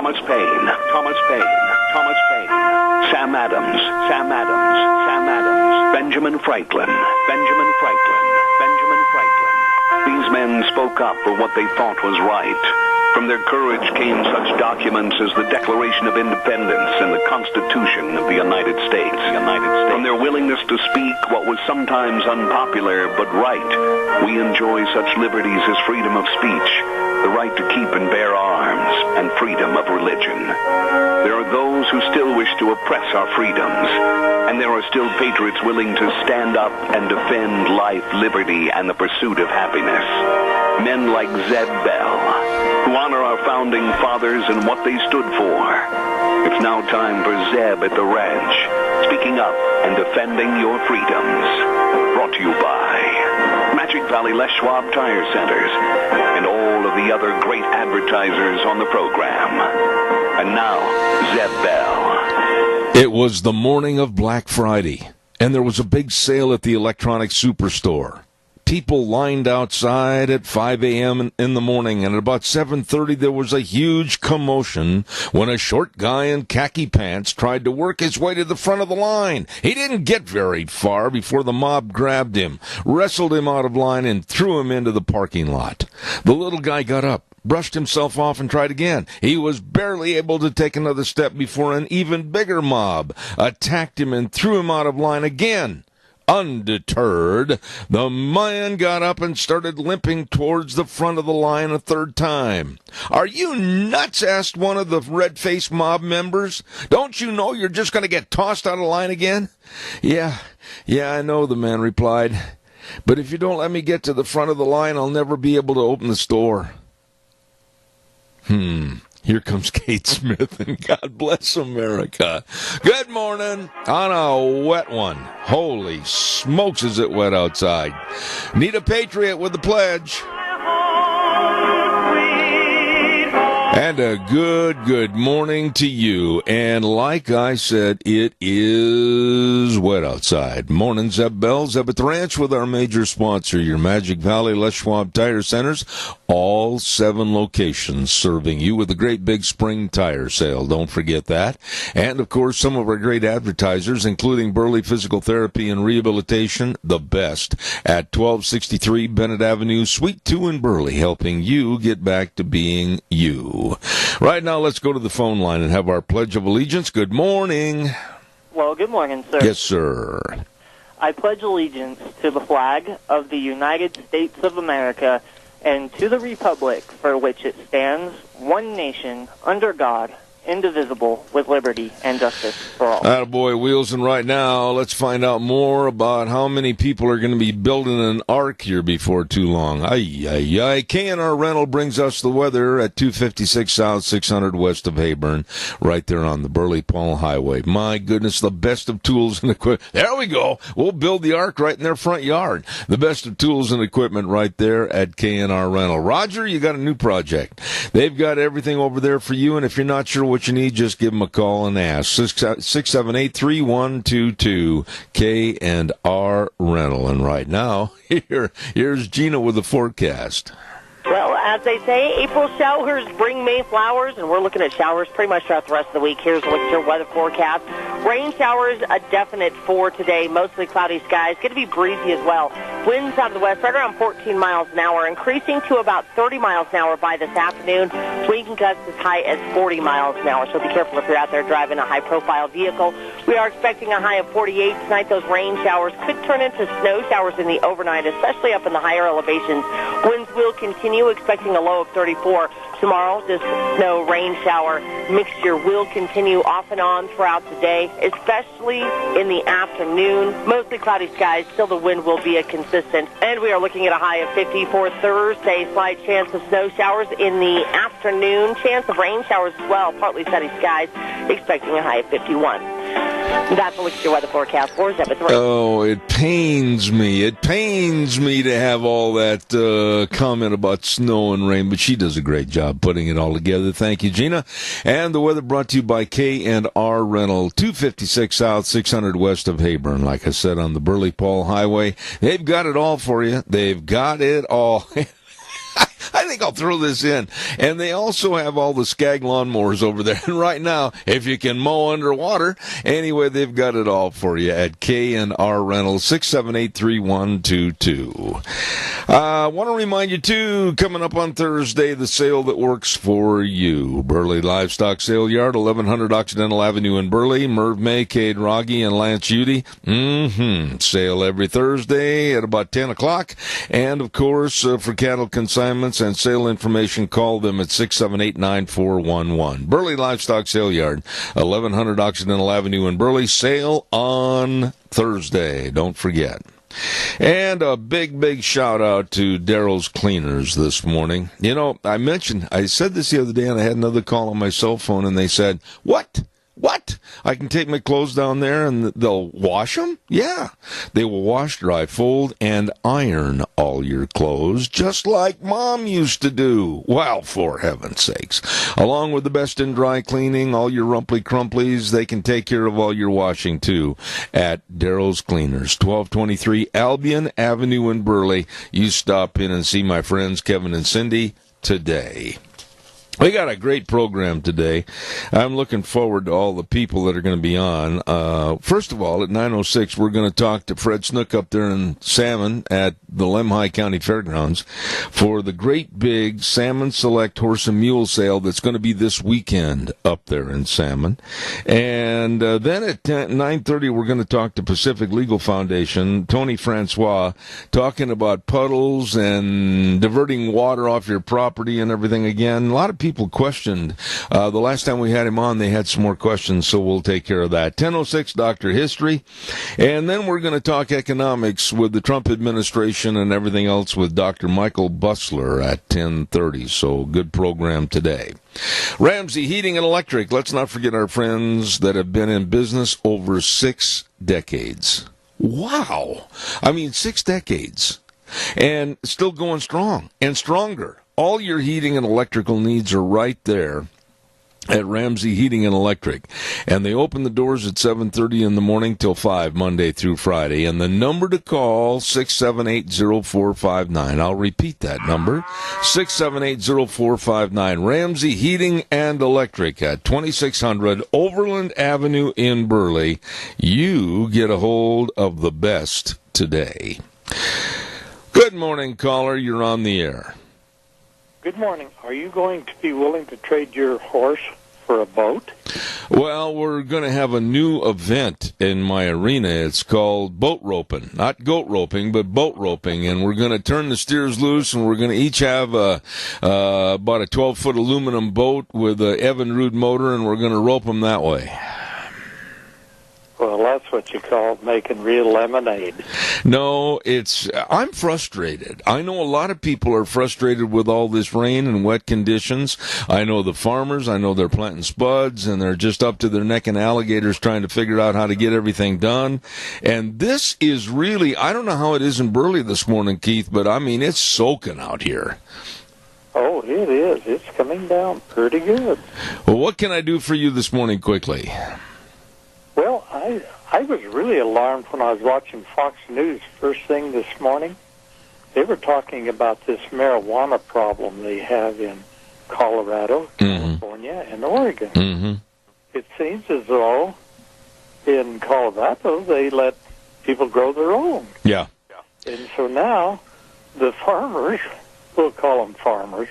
Thomas Paine, Thomas Paine, Thomas Paine, Sam Adams, Sam Adams, Sam Adams, Benjamin Franklin, Benjamin Franklin, Benjamin Franklin. These men spoke up for what they thought was right. From their courage came such documents as the Declaration of Independence and the Constitution of the United States. From their willingness to speak what was sometimes unpopular but right, we enjoy such liberties as freedom of speech, the right to keep and bear arms, and freedom of religion. There are those who still wish to oppress our freedoms, and there are still patriots willing to stand up and defend life, liberty, and the pursuit of happiness. Men like Zeb Bell, who honor our founding fathers and what they stood for. It's now time for Zeb at the ranch, speaking up and defending your freedoms. Brought to you by Magic Valley Les Schwab Tire Centers and all of the other great advertisers on the program. And now, Zeb Bell. It was the morning of Black Friday, and there was a big sale at the electronics superstore. People lined outside at 5 a.m. in the morning, and at about 7:30 there was a huge commotion when a short guy in khaki pants tried to work his way to the front of the line. He didn't get very far before the mob grabbed him, wrestled him out of line, and threw him into the parking lot. The little guy got up, brushed himself off, and tried again. He was barely able to take another step before an even bigger mob attacked him and threw him out of line again. Undeterred, the man got up and started limping towards the front of the line a third time. "Are you nuts?" asked one of the red-faced mob members. "Don't you know you're just going to get tossed out of line again?" Yeah, I know," the man replied. "But if you don't let me get to the front of the line, I'll never be able to open the store." Here comes Kate Smith, and God bless America. Good morning on a wet one. Holy smokes, is it wet outside. Need a patriot with the pledge. And a good morning to you. And like I said, it is wet outside. Morning, Zeb Bell, Zeb at the Ranch with our major sponsor, your Magic Valley Les Schwab Tire Centers. All 7 locations serving you with a great big spring tire sale. Don't forget that. And, of course, some of our great advertisers, including Burley Physical Therapy and Rehabilitation, the best, at 1263 Bennett Avenue, Suite 2 in Burley, helping you get back to being you. Right now, let's go to the phone line and have our Pledge of Allegiance. Good morning. Well, good morning, sir. Yes, sir. I pledge allegiance to the flag of the United States of America and to the republic for which it stands, one nation, under God, indivisible, with liberty and justice for all. Attaboy, Wheels, and right now, let's find out more about how many people are going to be building an ark here before too long. K&R Rental brings us the weather at 256 South, 600 west of Hayburn, right there on the Burley-Paul Highway. My goodness, the best of tools and equipment. There we go. We'll build the ark right in their front yard. The best of tools and equipment right there at K&R Rental. Roger, you got a new project. They've got everything over there for you, and if you're not sure what you need, just give them a call and ask. 678-3122, K&R Rental. And right now, here's Gina with the forecast. Well, as they say, April showers bring May flowers, and we're looking at showers pretty much throughout the rest of the week. Here's a look at your weather forecast. Rain showers, a definite for today. Mostly cloudy skies. Going to be breezy as well. Winds out of the west right around 14 miles an hour, increasing to about 30 miles an hour by this afternoon. Swinging gusts as high as 40 miles an hour, so be careful if you're out there driving a high-profile vehicle. We are expecting a high of 48 tonight. Those rain showers could turn into snow showers in the overnight, especially up in the higher elevations. Winds will continue, expecting a low of 34. Tomorrow, this snow rain shower mixture will continue off and on throughout the day, especially in the afternoon. Mostly cloudy skies, still the wind will be a consistent. And we are looking at a high of 50 for Thursday. Slight chance of snow showers in the afternoon. Chance of rain showers as well. Partly sunny skies, expecting a high of 51. That's a look at your weather forecast for Zeb at the Ranch. Oh, it pains me. It pains me to have all that comment about snow and rain, but she does a great job putting it all together. Thank you, Gina. And the weather brought to you by K&R Rental, 256 South, 600 west of Hayburn. Like I said, on the Burley-Paul Highway. They've got it all for you. They've got it all. I think I'll throw this in. And they also have all the Skag lawnmowers over there. And right now, if you can mow underwater, anyway, they've got it all for you at K&R Rentals, 678-3122. I want to remind you, too, coming up on Thursday, the sale that works for you. Burley Livestock Sale Yard, 1100 Occidental Avenue in Burley. Merv May, Cade Rogge, and Lance Udy. Sale every Thursday at about 10 o'clock. And, of course, for cattle consignments and sale information, call them at 678-9411. Burley Livestock Sale Yard, 1100 Occidental Avenue in Burley. Sale on Thursday. Don't forget. And a big shout out to Daryl's Cleaners this morning. You know, I said this the other day, and I had another call on my cell phone, and they said, What? I can take my clothes down there and they'll wash them? Yeah. They will wash, dry, fold, and iron all your clothes, just like Mom used to do. Well, for heaven's sakes. Along with the best in dry cleaning, all your rumply crumplies, they can take care of all your washing, too, at Daryl's Cleaners, 1223 Albion Avenue in Burley. You stop in and see my friends Kevin and Cindy today. We got a great program today. I'm looking forward to all the people that are going to be on. First of all, at 9:06, we're going to talk to Fred Snook up there in Salmon at the Lemhi County Fairgrounds for the great big Salmon Select Horse and Mule Sale that's going to be this weekend up there in Salmon. And then at 9:30, we're going to talk to Pacific Legal Foundation, Tony Francois, talking about puddles and diverting water off your property and everything again. A lot of people questioned. The last time we had him on, they had some more questions, so we'll take care of that. 10:06, Dr. History. And then we're going to talk economics with the Trump administration and everything else with Dr. Michael Bussler at 10:30. So good program today. Ramsey Heating and Electric. Let's not forget our friends that have been in business over 6 decades. Wow. 6 decades. And still going strong and stronger. All your heating and electrical needs are right there at Ramsey Heating and Electric. And they open the doors at 7:30 in the morning till 5, Monday through Friday. And the number to call, 678-0459. I'll repeat that number, 678-0459. Ramsey Heating and Electric at 2600 Overland Avenue in Burley. You get a hold of the best today. Good morning, caller. You're on the air. Good morning. Are you going to be willing to trade your horse for a boat? Well, we're going to have a new event in my arena. It's called boat roping. Not goat roping, but boat roping. And we're going to turn the steers loose, and we're going to each have about a 12-foot aluminum boat with an Evinrude motor, and we're going to rope them that way. Well, that's what you call making real lemonade. No, I'm frustrated. I know a lot of people are frustrated with all this rain and wet conditions. I know the farmers, I know they're planting spuds, and they're just up to their neck in alligators trying to figure out how to get everything done. And this is really, I don't know how it is in Burley this morning, Keith, but it's soaking out here. Oh, it is. It's coming down pretty good. Well, what can I do for you this morning quickly? Well, I was really alarmed when I was watching Fox News first thing this morning. They were talking about this marijuana problem they have in Colorado, California, and Oregon. Mm-hmm. It seems as though in Colorado they let people grow their own. Yeah. And so now the farmers, we'll call them farmers,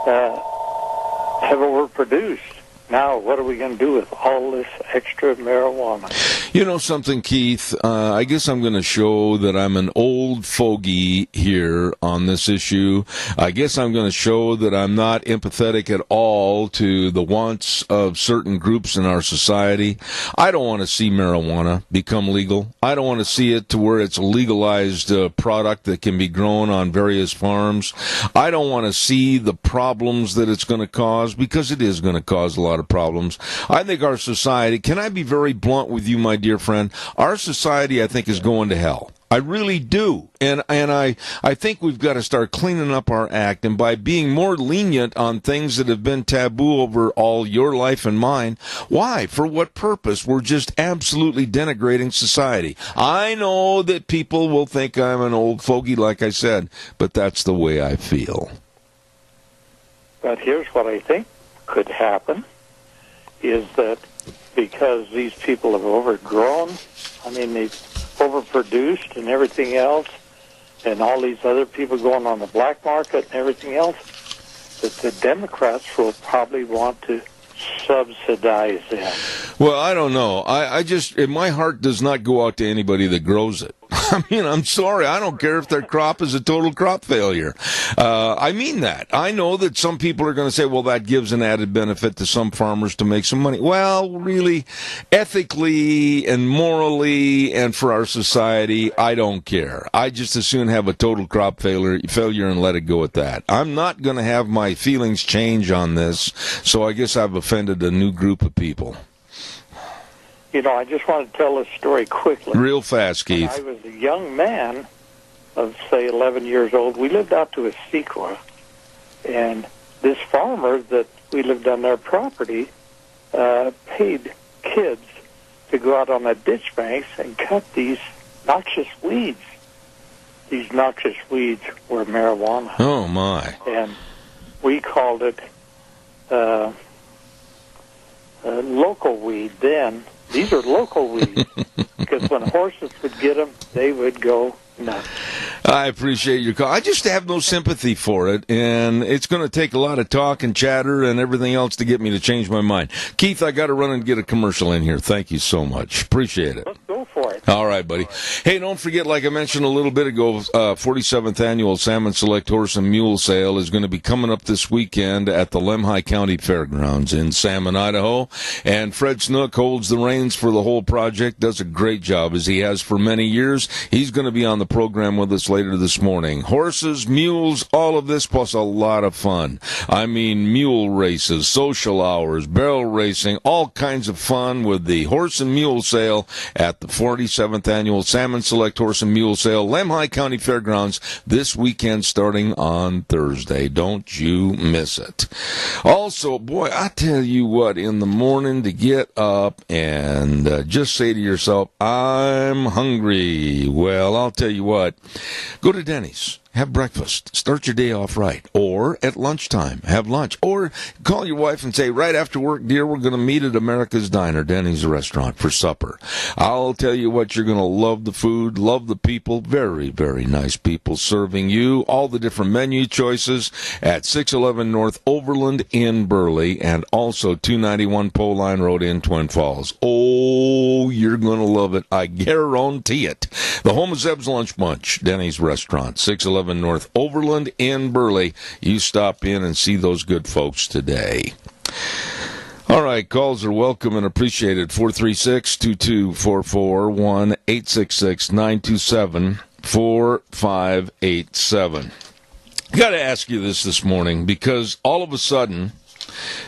have overproduced. Now, what are we going to do with all this extra marijuana? You know something, Keith? I guess I'm going to show that I'm an old fogey here on this issue. I guess I'm going to show that I'm not empathetic at all to the wants of certain groups in our society. I don't want to see marijuana become legal. I don't want to see it to where it's a legalized product that can be grown on various farms. I don't want to see the problems that it's going to cause, because it is going to cause a lot of problems. I think our society, can I be very blunt with you, my dear friend? Our society, I think, is going to hell. I really do. And I think we've got to start cleaning up our act, and by being more lenient on things that have been taboo over all your life and mine. Why? For what purpose? We're just absolutely denigrating society. I know that people will think I'm an old fogey, like I said, but that's the way I feel. But here's what I think could happen, is that because these people have overgrown, they've overproduced and everything else, and all these other people going on the black market and everything else, that the Democrats will probably want to subsidize them. Well, I don't know. I just, my heart does not go out to anybody that grows it. I'm sorry. I don't care if their crop is a total crop failure. I mean that. I know that some people are going to say, well, that gives an added benefit to some farmers to make some money. Well, really, ethically and morally and for our society, I don't care. I just as soon have a total crop failure and let it go at that. I'm not going to have my feelings change on this, so I guess I've offended a new group of people. I just want to tell this story quickly. Real fast, Keith. When I was a young man of, say, 11 years old. We lived out to Essequa, and this farmer that we lived on their property paid kids to go out on the ditch banks and cut these noxious weeds. These noxious weeds were marijuana. Oh, my. And we called it local weed then. These are local weeds, because when horses would get them, they would go nuts. I appreciate your call. I just have no sympathy for it, and it's going to take a lot of talk and chatter and everything else to get me to change my mind. Keith, I got to run and get a commercial in here. Thank you so much. Appreciate it. Let's go for it. All right, buddy. Hey, don't forget, like I mentioned a little bit ago, 47th Annual Salmon Select Horse and Mule Sale is going to be coming up this weekend at the Lemhi County Fairgrounds in Salmon, Idaho. And Fred Snook holds the reins for the whole project, does a great job, as he has for many years. He's going to be on the program with us later this morning. Horses, mules, all of this, plus a lot of fun. I mean, mule races, social hours, barrel racing, all kinds of fun with the Horse and Mule Sale at the 47th Annual Salmon Select Horse and Mule Sale, Lemhi County Fairgrounds, this weekend starting on Thursday. Don't you miss it. Also, boy, I tell you what, in the morning to get up and just say to yourself, I'm hungry. Well, I'll tell you what, go to Denny's. Have breakfast. Start your day off right. Or at lunchtime, have lunch. Or call your wife and say, right after work, dear, we're going to meet at America's Diner, Denny's restaurant, for supper. I'll tell you what, you're going to love the food, love the people. Very, very nice people serving you. All the different menu choices at 611 North Overland in Burley and also 291 Pole Line Road in Twin Falls. Oh, you're going to love it. I guarantee it. The home of Zeb's Lunch Bunch, Denny's restaurant, 611 North Overland in Burley. You stop in and see those good folks today. All right, calls are welcome and appreciated. 436-2244, 1-866-927-4587. Got to ask you this morning, because all of a sudden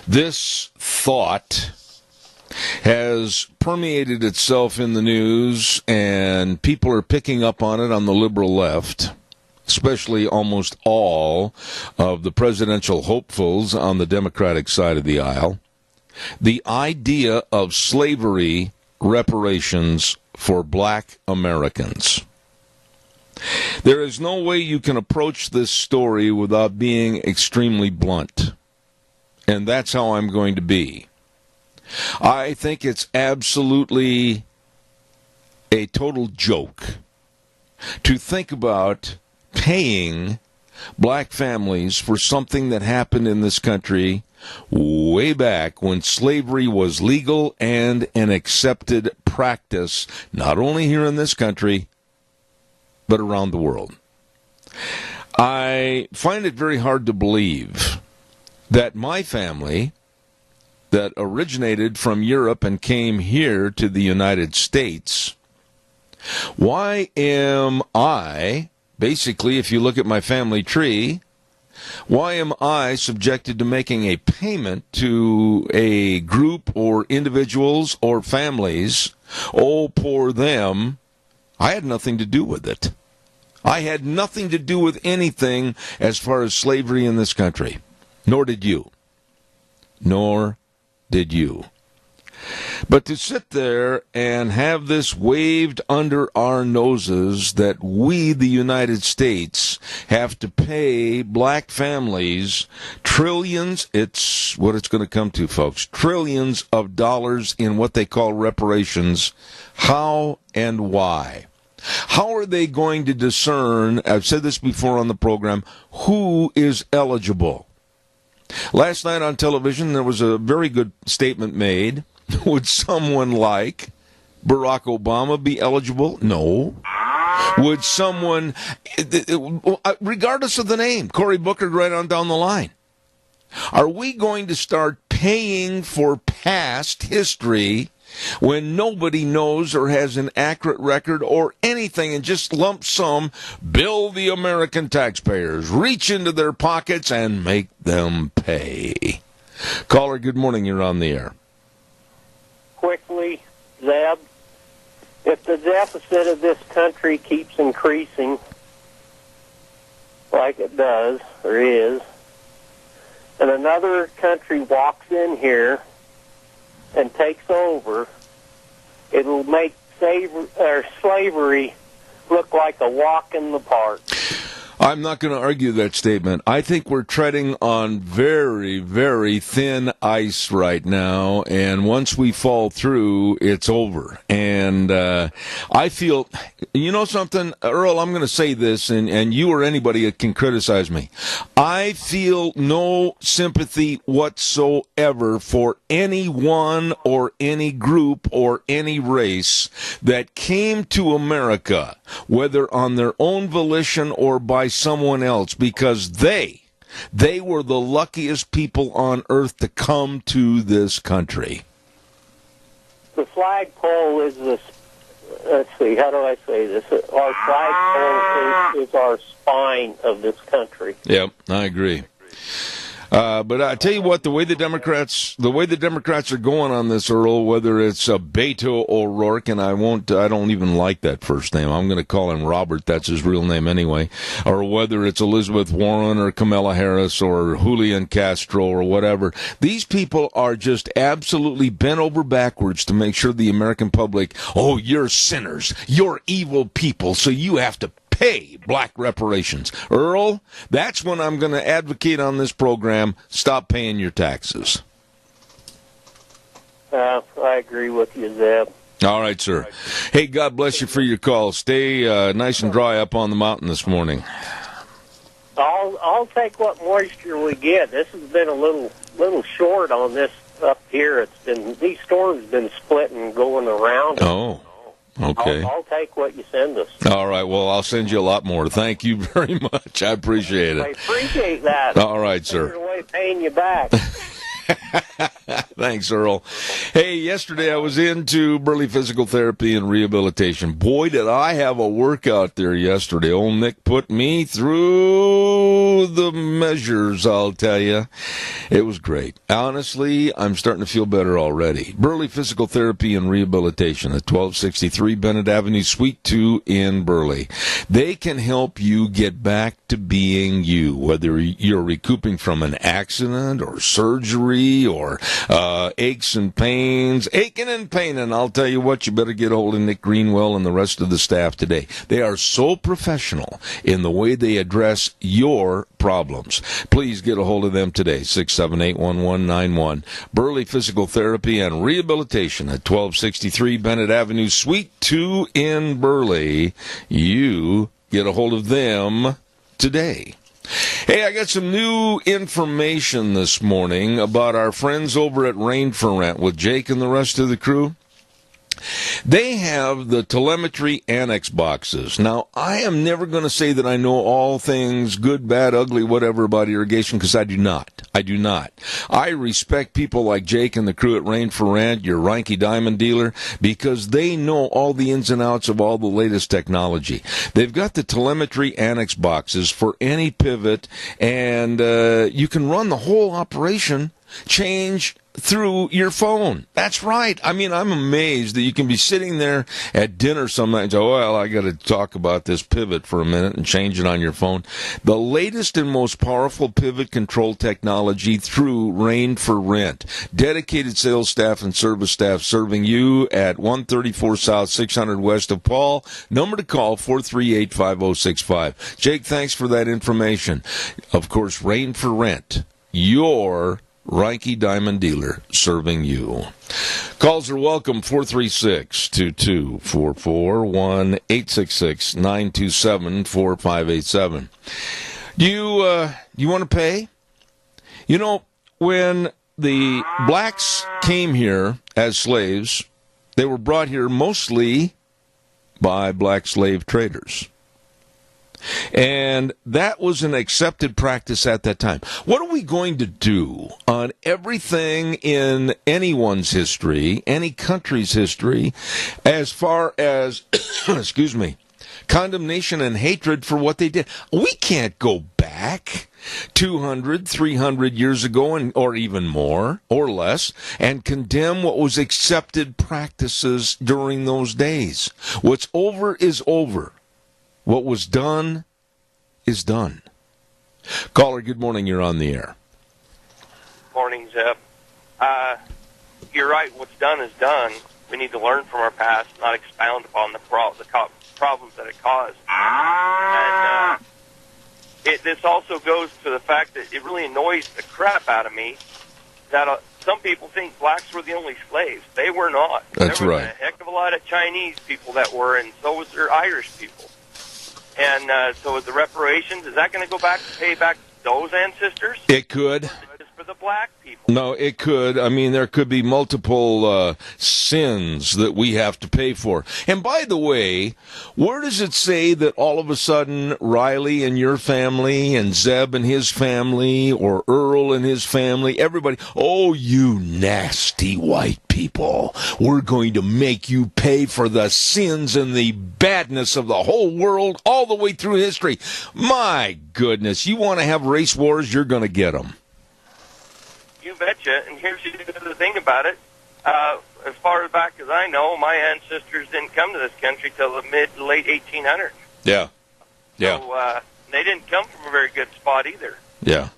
this thought has permeated itself in the news, and people are picking up on it on the liberal left, especially almost all of the presidential hopefuls on the Democratic side of the aisle. The idea of slavery reparations for black Americans. There is no way you can approach this story without being extremely blunt. And that's how I'm going to be. I think it's absolutely a total joke to think about paying black families for something that happened in this country way back when slavery was legal and an accepted practice, not only here in this country, but around the world. I find it very hard to believe that my family, that originated from Europe and came here to the United States, why am I, basically, if you look at my family tree, why am I subjected to making a payment to a group or individuals or families? Oh, poor them. I had nothing to do with it. I had nothing to do with anything as far as slavery in this country. Nor did you. Nor did you. But to sit there and have this waved under our noses that we, the United States, have to pay black families trillions, it's what it's going to come to, folks, trillions of dollars in what they call reparations. How and why? How are they going to discern, I've said this before on the program, who is eligible? Last night on television, there was a very good statement made. Would someone like Barack Obama be eligible? No. Would someone, regardless of the name, Cory Booker right on down the line, are we going to start paying for past history when nobody knows or has an accurate record or anything, and just lump sum bill the American taxpayers, reach into their pockets and make them pay? Caller, good morning. You're on the air. Quickly, Zeb, if the deficit of this country keeps increasing like it does or is, and another country walks in here and takes over, it'll make slavery look like a walk in the park. I'm not going to argue that statement. I think we're treading on very, very thin ice right now, and once we fall through, it's over. And I feel, you know something, Earl, I'm going to say this, and you or anybody that can criticize me. I feel no sympathy whatsoever for anyone or any group or any race that came to America, whether on their own volition or by someone else, because they were the luckiest people on earth to come to this country. The flagpole is this, let's see, how do I say this? Our flagpole is our spine of this country. Yep, I agree. But I tell you what, the way the Democrats are going on this, Earl, whether it's Beto O'Rourke, and I don't even like that first name. I'm going to call him Robert. That's his real name anyway. Or whether it's Elizabeth Warren or Kamala Harris or Julian Castro or whatever. These people are just absolutely bent over backwards to make sure the American public, oh, you're sinners, you're evil people, so you have to pay black reparations. Earl, that's when I'm going to advocate on this program, stop paying your taxes. I agree with you, Zeb. All right, sir. Hey, God bless you for your call. Stay nice and dry up on the mountain this morning. I'll take what moisture we get. This has been a little short on this up here. These storms have been splitting and going around. Oh. Okay. I'll take what you send us. All right. Well, I'll send you a lot more. Thank you very much. I appreciate it. I appreciate that. All right, sir. There's a way of paying you back. Thanks, Earl. Hey, yesterday I was into Burley Physical Therapy and Rehabilitation. Boy, did I have a workout there yesterday. Old Nick put me through the measures, I'll tell you. It was great. Honestly, I'm starting to feel better already. Burley Physical Therapy and Rehabilitation at 1263 Bennett Avenue, Suite 2 in Burley. They can help you get back to being you, whether you're recouping from an accident or surgery or aches and pains, aching and paining. I'll tell you what, you better get a hold of Nick Greenwell and the rest of the staff today. They are so professional in the way they address your problems. Please get a hold of them today, 678-1191. Burley Physical Therapy and Rehabilitation at 1263 Bennett Avenue, Suite 2 in Burley. You get a hold of them today. Hey, I got some new information this morning about our friends over at Rain for Rent with Jake and the rest of the crew. They have the telemetry annex boxes. Now, I am never going to say that I know all things good, bad, ugly, whatever about irrigation, because I do not. I do not. I respect people like Jake and the crew at Rain for Rent, your Reinke Diamond dealer, because they know all the ins and outs of all the latest technology. They've got the telemetry annex boxes for any pivot, and you can run the whole operation change through your phone. That's right. I mean, I'm amazed that you can be sitting there at dinner some night and go, well, I got to talk about this pivot for a minute and change it on your phone. The latest and most powerful pivot control technology through Rain for Rent. Dedicated sales staff and service staff serving you at 134 South, 600 West of Paul. Number to call, 438-5065. Jake, thanks for that information. Of course, Rain for Rent, your Reiki Diamond dealer serving you. Calls are welcome, 436-2244, 1-866-927-4587. You want to pay? You know, when the blacks came here as slaves, they were brought here mostly by black slave traders. And that was an accepted practice at that time. What are we going to do on everything in anyone's history, any country's history, as far as, excuse me, condemnation and hatred for what they did? We can't go back 200, 300 years ago, or even more or less, and condemn what was accepted practices during those days. What's over is over. What was done is done. Caller, good morning. You're on the air. Morning, Zeb. You're right. What's done is done. We need to learn from our past, not expound upon the problems that it caused. And this also goes to the fact that it really annoys the crap out of me that some people think blacks were the only slaves. They were not. That's there was right. a heck of a lot of Chinese people that were, and so was there Irish people. And so with the reparations, is that going to go back to pay back those ancestors? It could. Just for the black people? No, it could. I mean, there could be multiple sins that we have to pay for. And by the way, where does it say that all of a sudden Riley and your family and Zeb and his family or Earl and his family, everybody, oh, you nasty white people, we're going to make you pay for the sins and the badness of the whole world all the way through history? My goodness, you want to have race wars, you're going to get them. You betcha. And here's the thing about it. As far back as I know, my ancestors didn't come to this country till the late 1800s. Yeah. Yeah. So they didn't come from a very good spot either. Yeah.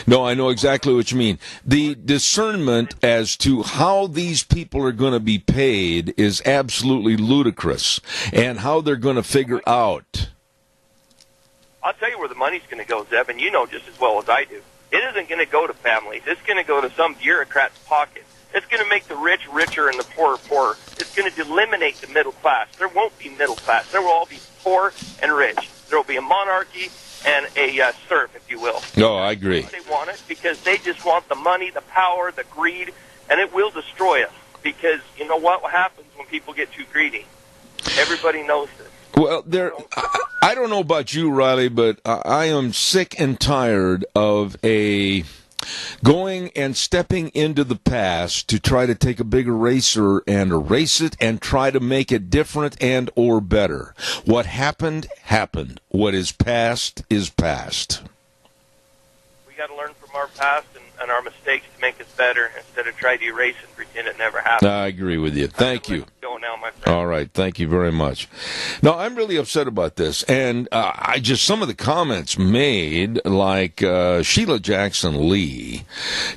No, I know exactly what you mean. The discernment as to how these people are going to be paid is absolutely ludicrous, and how they're going to figure out. I'll tell you where the money's going to go, Zeb, and you know just as well as I do. It isn't going to go to families. It's going to go to some bureaucrat's pocket. It's going to make the rich richer and the poor poorer. It's going to eliminate the middle class. There won't be middle class. There will all be poor and rich. There will be a monarchy and a serf, if you will. No, I agree. They want it because they just want the money, the power, the greed, and it will destroy us. Because you know what happens when people get too greedy? Everybody knows this. Well, I don't know about you, Riley, but I am sick and tired of going and stepping into the past to try to take a big eraser and erase it and try to make it different and or better. What happened, happened. What is past is past. We got to learn from our past and our mistakes to make us better instead of try to erase and pretend it never happened. I agree with you. Thank you. Go now, my friend. All right. Thank you very much. No, I'm really upset about this. And some of the comments made, like Sheila Jackson Lee,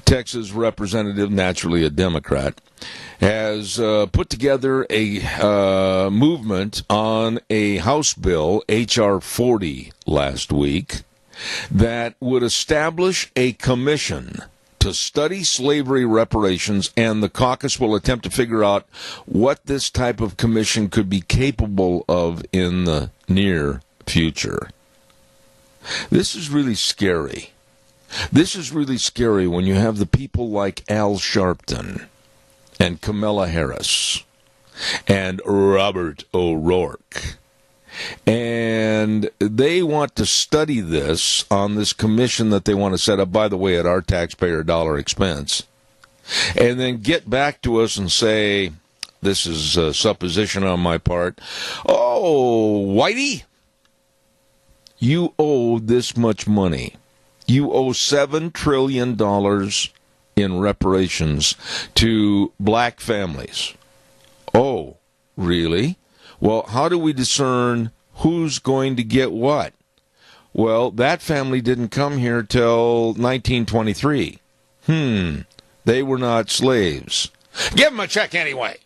Texas representative, naturally a Democrat, has put together a movement on a House bill, H.R. 40, last week, that would establish a commission to study slavery reparations, and the caucus will attempt to figure out what this type of commission could be capable of in the near future. This is really scary. This is really scary when you have the people like Al Sharpton and Kamala Harris and Robert O'Rourke. And they want to study this on this commission that they want to set up, by the way, at our taxpayer dollar expense, and then get back to us and say, this is a supposition on my part, oh, Whitey, you owe this much money. You owe $7 trillion in reparations to black families. Oh, really? Well, how do we discern who's going to get what? Well, that family didn't come here till 1923. They were not slaves. Give them a check anyway.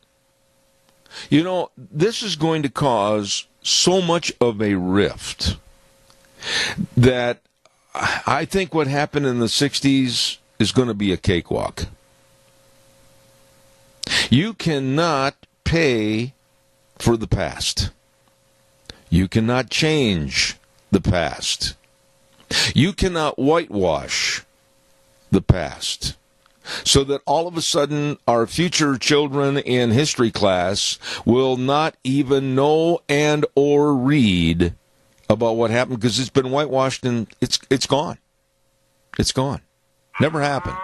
You know, this is going to cause so much of a rift that I think what happened in the 60s is going to be a cakewalk. You cannot pay for the past. You cannot change the past. You cannot whitewash the past. So that all of a sudden our future children in history class will not even know and or read about what happened because it's been whitewashed and it's gone. It's gone. Never happened.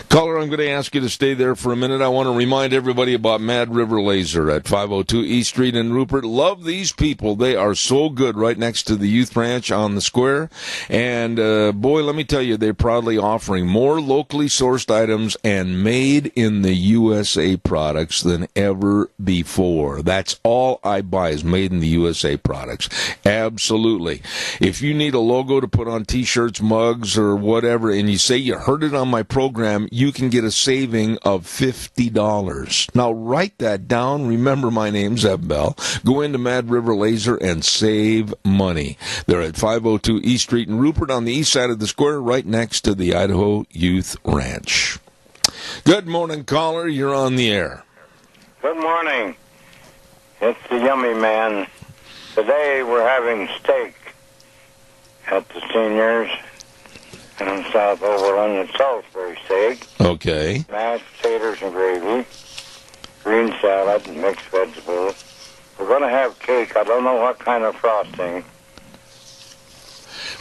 Caller, I'm going to ask you to stay there for a minute. I want to remind everybody about Mad River Laser at 502 East Street in Rupert. Love these people. They are so good right next to the Youth Ranch on the square. And, boy, let me tell you, they're proudly offering more locally sourced items and made in the USA products than ever before. That's all I buy is made in the USA products. Absolutely. If you need a logo to put on T-shirts, mugs, or whatever, and you say you heard it on my program, you can get a saving of $50. Now, write that down. Remember, my name's Zeb Bell. Go into Mad River Laser and save money. They're at 502 East Street in Rupert on the east side of the square, right next to the Idaho Youth Ranch. Good morning, caller. You're on the air. Good morning. It's the Yummy Man. Today we're having steak at the seniors in South Overland. It's Salisbury steak. Okay. Mashed potatoes and gravy. Green salad and mixed vegetables. We're going to have cake. I don't know what kind of frosting.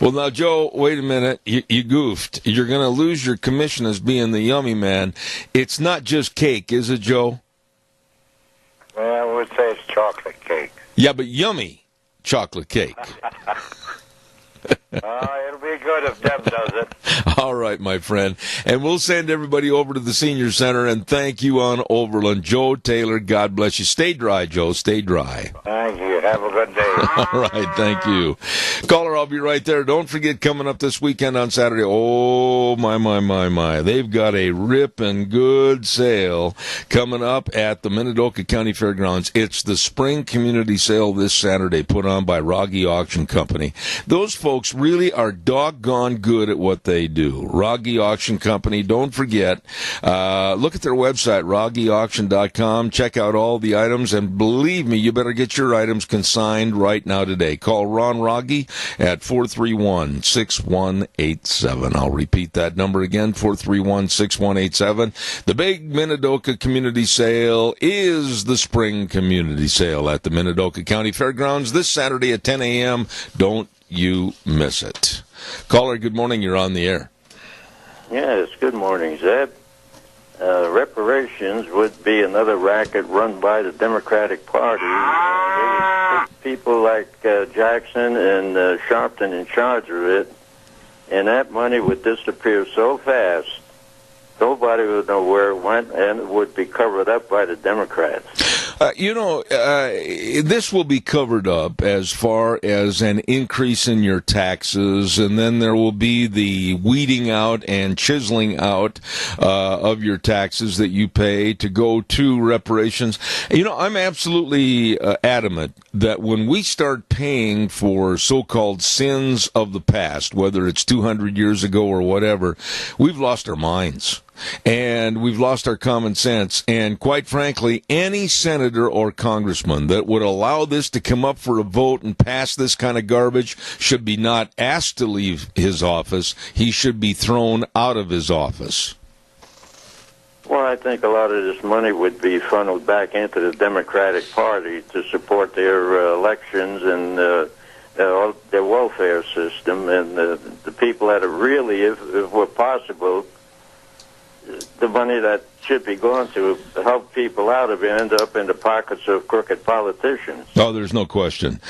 Well, now, Joe, wait a minute. You goofed. You're going to lose your commission as being the Yummy Man. It's not just cake, is it, Joe? Well, I would say it's chocolate cake. Yeah, but yummy chocolate cake. It'll be good if Deb does it. All right, my friend. And we'll send everybody over to the Senior Center, and thank you on Overland. Joe Taylor, God bless you. Stay dry, Joe. Stay dry. Thank you. Have a good day. All right, thank you. Caller, I'll be right there. Don't forget, coming up this weekend on Saturday, oh, my. They've got a ripping good sale coming up at the Minidoka County Fairgrounds. It's the Spring Community Sale this Saturday, put on by Rogge Auction Company. Those folks really are doggone good at what they do. Rogge Auction Company, don't forget, look at their website, roggeauction.com. Check out all the items, and believe me, you better get your items consigned right now today. Call Ron Rogge at 431-6187. I'll repeat that number again, 431-6187. The big Minidoka Community Sale is the Spring Community Sale at the Minidoka County Fairgrounds this Saturday at 10 a.m. Don't you miss it. Caller, good morning. You're on the air. Yes, good morning, Zeb. Reparations would be another racket run by the Democratic Party. They would put people like Jackson and Sharpton in charge of it, and that money would disappear so fast, nobody would know where it went, and it would be covered up by the Democrats. This will be covered up as far as an increase in your taxes, and then there will be the weeding out and chiseling out of your taxes that you pay to go to reparations. I'm absolutely adamant that when we start paying for so-called sins of the past, whether it's 200 years ago or whatever, we've lost our minds. And we've lost our common sense. And quite frankly, any senator or congressman that would allow this to come up for a vote and pass this kind of garbage should be not asked to leave his office. He should be thrown out of his office. Well, I think a lot of this money would be funneled back into the Democratic Party to support their elections and their welfare system. And the people that are really, if it were possible, the money that should be going to help people out of it end up in the pockets of crooked politicians. Oh, there's no question.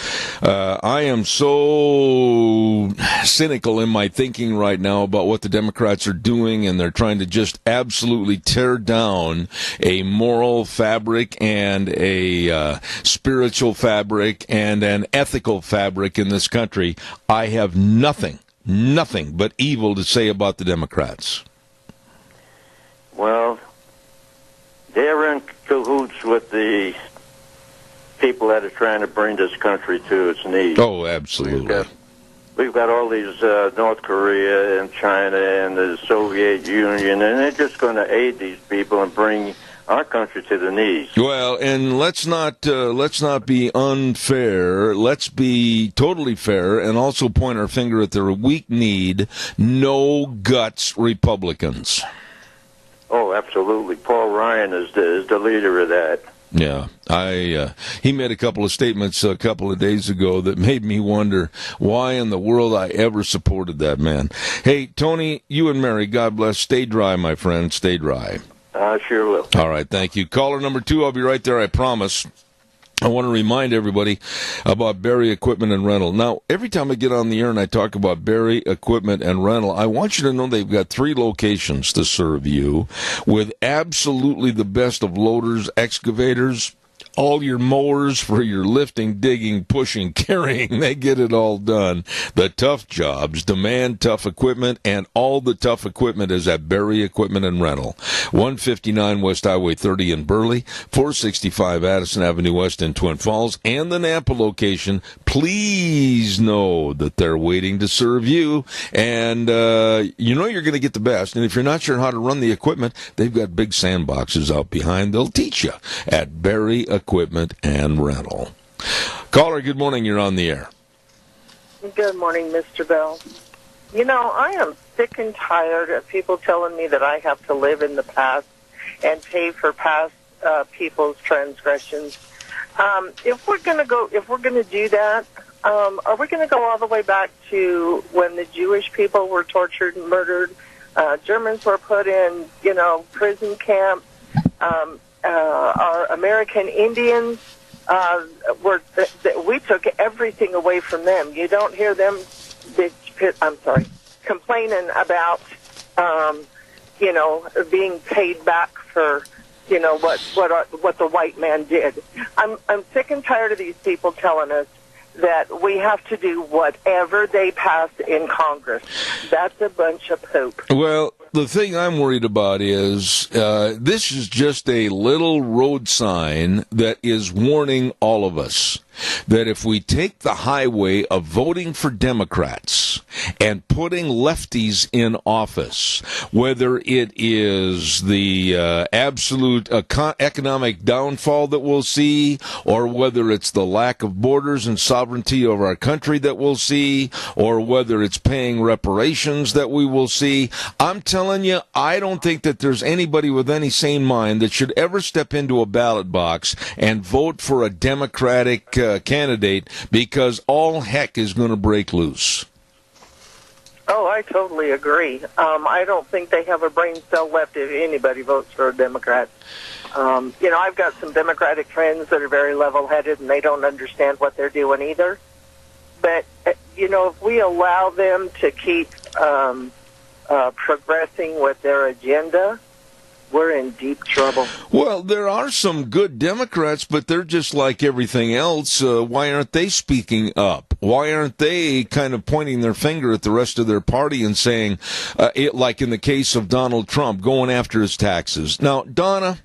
I am so cynical in my thinking right now about what the Democrats are doing, and they're trying to just absolutely tear down a moral fabric and a spiritual fabric and an ethical fabric in this country. I have nothing but evil to say about the Democrats. Well, they're in cahoots with the people that are trying to bring this country to its knees. Oh, absolutely. We've got all these North Korea and China and the Soviet Union, and they're just going to aid these people and bring our country to the knees. Well, and let's not be unfair. Let's be totally fair and also point our finger at their weak-kneed, no-guts Republicans. Oh, absolutely. Paul Ryan is the leader of that. Yeah, he made a couple of statements a couple of days ago that made me wonder why in the world I ever supported that man. Hey, Tony, you and Mary, God bless. Stay dry, my friend. Stay dry. I sure will. All right, thank you. Caller number 2, I'll be right there, I promise. I want to remind everybody about Berry Equipment and Rental. Now, every time I get on the air and I talk about Berry Equipment and Rental, I want you to know they've got 3 locations to serve you with absolutely the best of loaders, excavators, all your mowers for your lifting, digging, pushing, carrying. They get it all done. The tough jobs demand tough equipment, and all the tough equipment is at Berry Equipment and Rental. 159 West Highway 30 in Burley, 465 Addison Avenue West in Twin Falls, and the Nampa location. Please know that they're waiting to serve you, and you know you're going to get the best. And if you're not sure how to run the equipment, they've got big sandboxes out behind. They'll teach you at Berry Equipment and Rental. Caller, good morning. You're on the air. Good morning, Mr. Bell. You know, I am sick and tired of people telling me that I have to live in the past and pay for past people's transgressions. If we're going to do that, are we going to go all the way back to when the Jewish people were tortured and murdered? Germans were put in, prison camps. Our American Indians, we took everything away from them. You don't hear them, complaining about, being paid back for, what the white man did. I'm sick and tired of these people telling us that we have to do whatever they pass in Congress. That's a bunch of poop. Well, the thing I'm worried about is this is just a little road sign that is warning all of us that if we take the highway of voting for Democrats and putting lefties in office, whether it is the absolute economic downfall that we'll see, or whether it's the lack of borders and sovereignty of our country that we'll see, or whether it's paying reparations that we will see, I'm telling you, I don't think that there's anybody with any sane mind that should ever step into a ballot box and vote for a Democratic candidate, because all heck is going to break loose. Oh, I totally agree. I don't think they have a brain cell left if anybody votes for a Democrat. I've got some Democratic friends that are very level-headed, and they don't understand what they're doing either. But, if we allow them to keep progressing with their agenda, we're in deep trouble. Well, there are some good Democrats, but they're just like everything else. Why aren't they speaking up? Why aren't they kind of pointing their finger at the rest of their party and saying, like in the case of Donald Trump, going after his taxes? Now, Donna,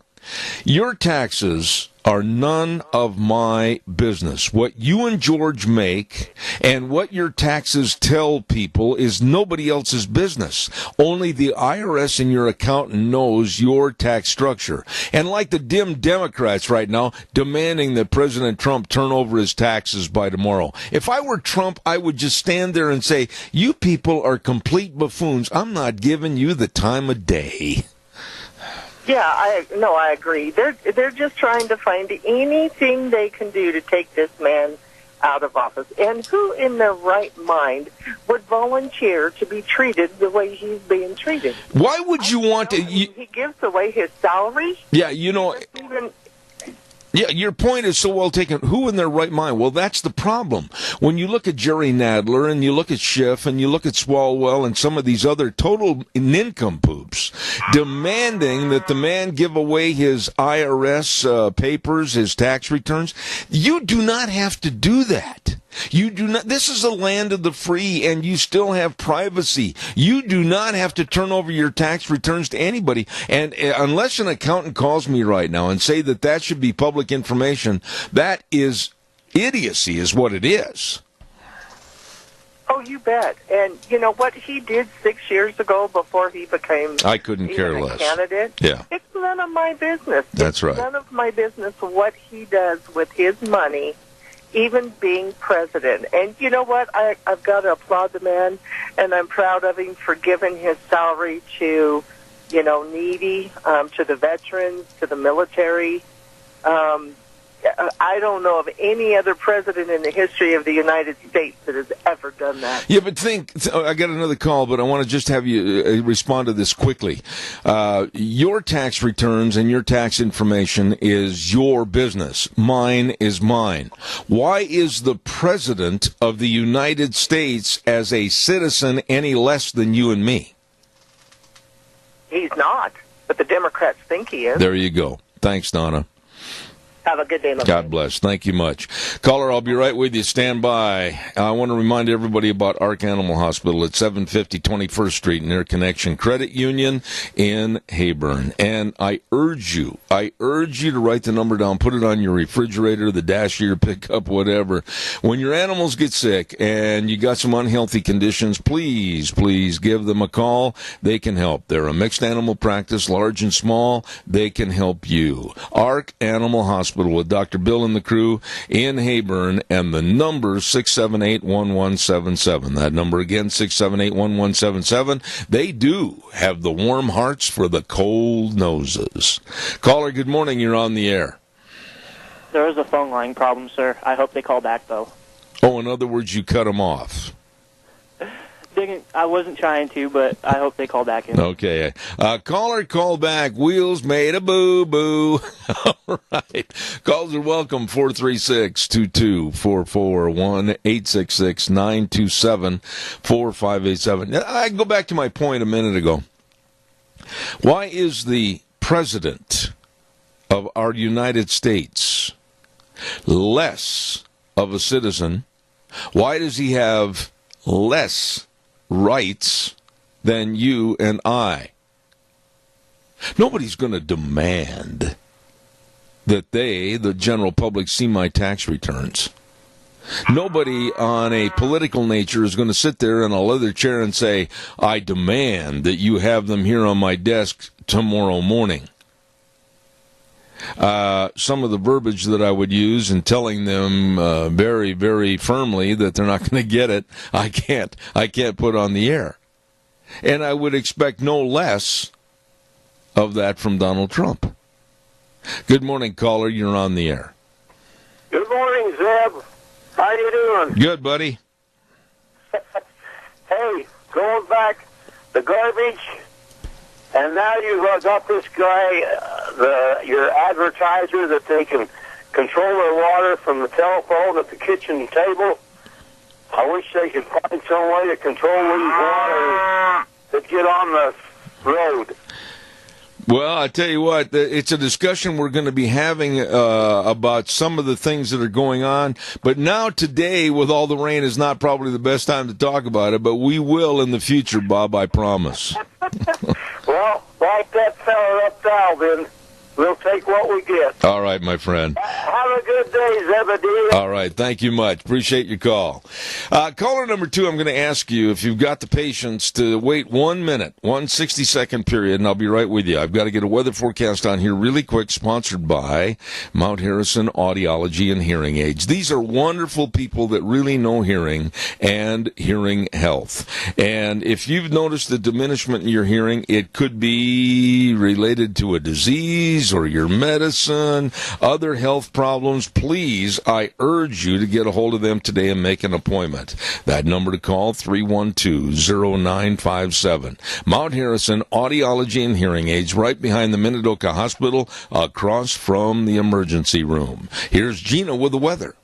your taxes are none of my business. What you and George make and what your taxes tell people is nobody else's business. Only the IRS and your accountant knows your tax structure. And like the dim Democrats right now, demanding that President Trump turn over his taxes by tomorrow. If I were Trump, I would just stand there and say, you people are complete buffoons. I'm not giving you the time of day. Yeah, I agree. They're just trying to find anything they can do to take this man out of office. And who in their right mind would volunteer to be treated the way he's being treated? Why would you want to? He gives away his salary. Yeah, you know. Even, Yeah, your point is so well taken. Who in their right mind? Well, that's the problem. When you look at Jerry Nadler and you look at Schiff and you look at Swalwell and some of these other total nincompoops demanding that the man give away his IRS papers, his tax returns, you do not have to do that. You do not. This is a land of the free, and you still have privacy. You do not have to turn over your tax returns to anybody. And unless an accountant calls me right now and say that that should be public information, that is idiocy, is what it is. oh, you bet. And you know what he did 6 years ago before he became I couldn't care less. Candidate? Yeah. It's none of my business. That's right. It's none of my business what he does with his money, even being president. And you know what? I've got to applaud the man, and I'm proud of him for giving his salary to, needy, to the veterans, to the military. I don't know of any other president in the history of the United States that has ever done that. Yeah, but I got another call, but I want to just have you respond to this quickly. Your tax returns and your tax information is your business. Mine is mine. Why is the president of the United States as a citizen any less than you and me? He's not, but the Democrats think he is. There you go. Thanks, Donna. Have a good day, my God friend. bless. Thank you much. Caller, I'll be right with you. Stand by. I want to remind everybody about Ark Animal Hospital at 750 21st Street near Connection Credit Union in Heyburn. And I urge you to write the number down, put it on your refrigerator, the dash of your pickup, whatever. When your animals get sick and you got some unhealthy conditions, please give them a call. They can help. They're a mixed animal practice, large and small. They can help you. Ark Animal Hospital with Dr. Bill and the crew in Heyburn, and the number 678-1177. That number again, 678-1177. They do have the warm hearts for the cold noses. Caller, good morning. You're on the air. There is a phone line problem, sir. I hope they call back, though. Oh, in other words, you cut them off. I wasn't trying to, but I hope they call back in. Okay. Caller, call back. Wheels made a boo-boo. All right. Calls are welcome. 436-2244, 1-866-927-4587. I go back to my point a minute ago. Why is the president of our United States less of a citizen? Why does he have less rights than you and I? Nobody's going to demand that the general public, see my tax returns. Nobody on a political nature is going to sit there in a leather chair and say, I demand that you have them here on my desk tomorrow morning. Some of the verbiage that I would use in telling them very, very firmly that they're not going to get it, I can't put on the air. And I would expect no less of that from Donald Trump. Good morning, caller. You're on the air. Good morning, Zeb. How you doing? Good, buddy. Hey, going back, the garbage, and now you've got this guy, your advertiser, that they can control their water from the telephone at the kitchen table. I wish they could find some way to control these waters that get on the road. Well, I tell you what, it's a discussion we're going to be having about some of the things that are going on. But now today, with all the rain, is not probably the best time to talk about it. But we will in the future, Bob, I promise. Well, like that fella up there, then we'll take what we get. All right, my friend. Have a good day, Zebedee. All right, thank you much. Appreciate your call. Caller number 2, I'm going to ask you if you've got the patience to wait 1 minute, 1 60-second period, and I'll be right with you. I've got to get a weather forecast on here really quick, sponsored by Mount Harrison Audiology and Hearing Aids. These are wonderful people that really know hearing and hearing health. And if you've noticed a diminishment in your hearing, it could be related to a disease, diabetes or your medicine, other health problems, please, I urge you to get a hold of them today and make an appointment. That number to call, 312-0957. Mount Harrison Audiology and Hearing Aids, right behind the Minidoka Hospital, across from the emergency room. Here's Gina with the weather.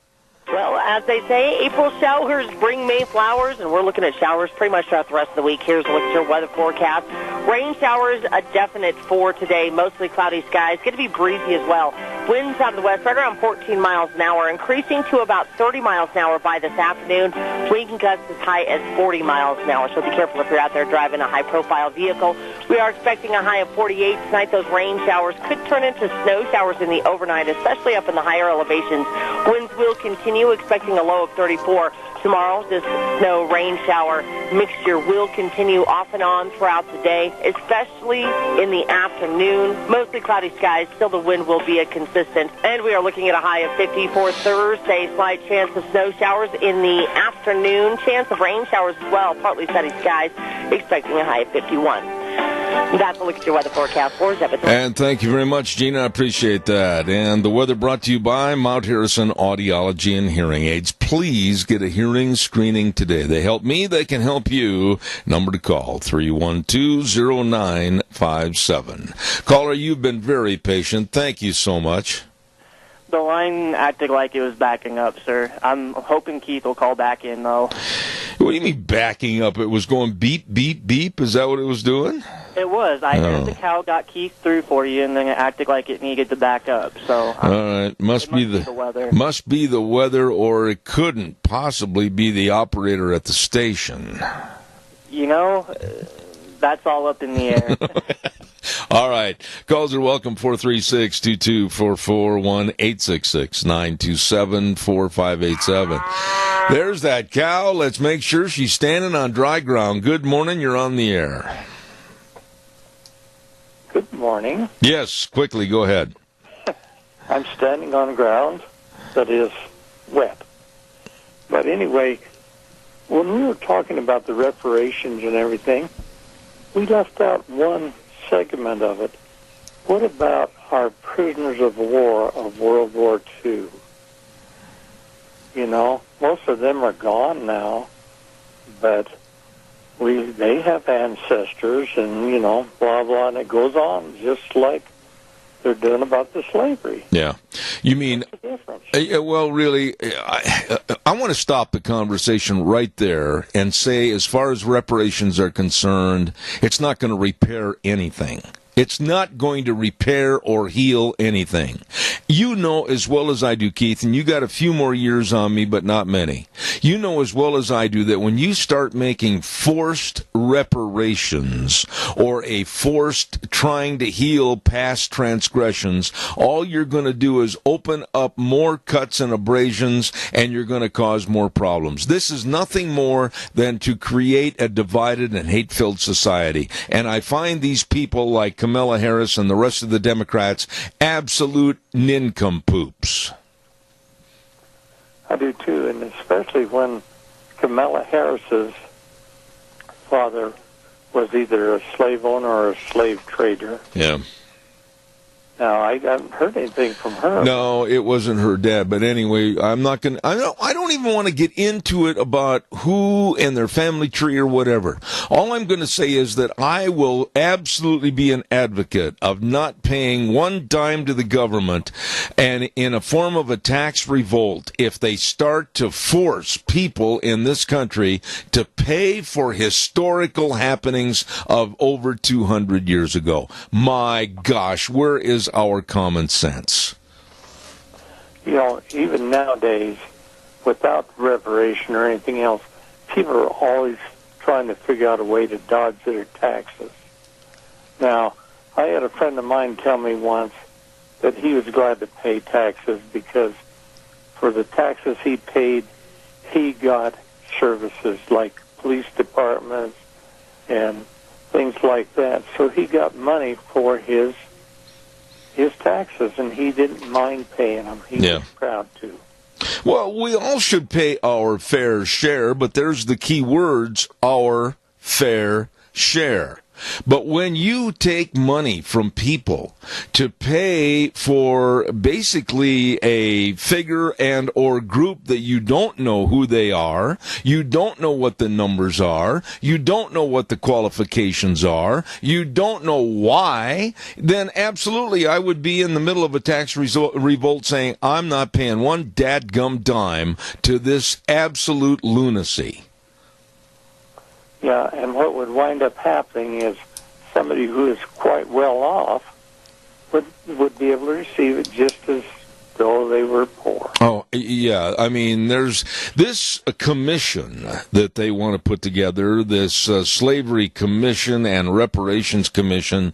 Well, as they say, April showers bring May flowers, and we're looking at showers pretty much throughout the rest of the week. Here's a look at your weather forecast. Rain showers, a definite for today. Mostly cloudy skies. Going to be breezy as well. Winds out of the west right around 14 miles an hour, increasing to about 30 miles an hour by this afternoon. Wind gusts as high as 40 miles an hour, so be careful if you're out there driving a high-profile vehicle. We are expecting a high of 48 tonight. Those rain showers could turn into snow showers in the overnight, especially up in the higher elevations. Winds will continue, expecting a low of 34. Tomorrow, this snow-rain shower mixture will continue off and on throughout the day, especially in the afternoon. Mostly cloudy skies. Still, the wind will be a consistent. And we are looking at a high of 50 for Thursday. Slight chance of snow showers in the afternoon. Chance of rain showers as well. Partly sunny skies. Expecting a high of 51. That's a look at your weather forecast for Zephyr. And thank you very much, Gina. I appreciate that. And the weather brought to you by Mount Harrison Audiology and Hearing Aids. Please get a hearing screening today. They help me. They can help you. Number to call, 312-0957. Caller, you've been very patient. Thank you so much. The line acted like it was backing up, sir. I'm hoping Keith will call back in, though. What do you mean backing up? It was going beep, beep, beep? Is that what it was doing? It was. I heard the cow got Keith through for you, and then it acted like it needed to back up. So all right, must be the weather. Must be the weather, or it couldn't possibly be the operator at the station. You know, that's all up in the air. All right. Calls are welcome, 436-2244, 1-866-927-4587. There's that cow. Let's make sure she's standing on dry ground. Good morning. You're on the air. Good morning. Yes, quickly, go ahead. I'm standing on ground that is wet. But anyway, when we were talking about the reparations and everything, we left out one segment of it. What about our prisoners of war of World War II? You know, most of them are gone now, but they have ancestors and, you know, blah, blah, and it goes on just like they're doing about the slavery. Yeah. You mean, what's the difference? Well, really, I want to stop the conversation right there and say, as far as reparations are concerned, it's not going to repair anything. It's not going to repair or heal anything. You know as well as I do, Keith, and you got a few more years on me, but not many. You know as well as I do that when you start making forced reparations or a forced trying to heal past transgressions, all you're going to do is open up more cuts and abrasions, and you're going to cause more problems. This is nothing more than to create a divided and hate-filled society. And I find these people like Kamala Harris and the rest of the Democrats absolute nincompoops. I do too, and especially when Kamala Harris's father was either a slave owner or a slave trader. Yeah. Now, I haven't heard anything from her. No, it wasn't her dad. But anyway, I don't even want to get into it about who and their family tree or whatever. All I'm going to say is that I will absolutely be an advocate of not paying one dime to the government and in a form of a tax revolt if they start to force people in this country to pay for historical happenings of over 200 years ago. My gosh, where is our common sense? You know, even nowadays, without reparation or anything else, people are always trying to figure out a way to dodge their taxes. Now, I had a friend of mine tell me once that he was glad to pay taxes because for the taxes he paid, he got services like police departments and things like that. So he got money for his taxes, and he didn't mind paying them. He was proud to. Well, we all should pay our fair share, but there's the key words, our fair share. But when you take money from people to pay for basically a figure and or group that you don't know who they are, you don't know what the numbers are, you don't know what the qualifications are, you don't know why, then absolutely I would be in the middle of a tax revolt saying, I'm not paying one dadgum dime to this absolute lunacy. Yeah, and what would wind up happening is somebody who is quite well off would be able to receive it just as though they were poor. Oh, yeah. I mean, there's this commission that they want to put together, this Slavery Commission and Reparations Commission.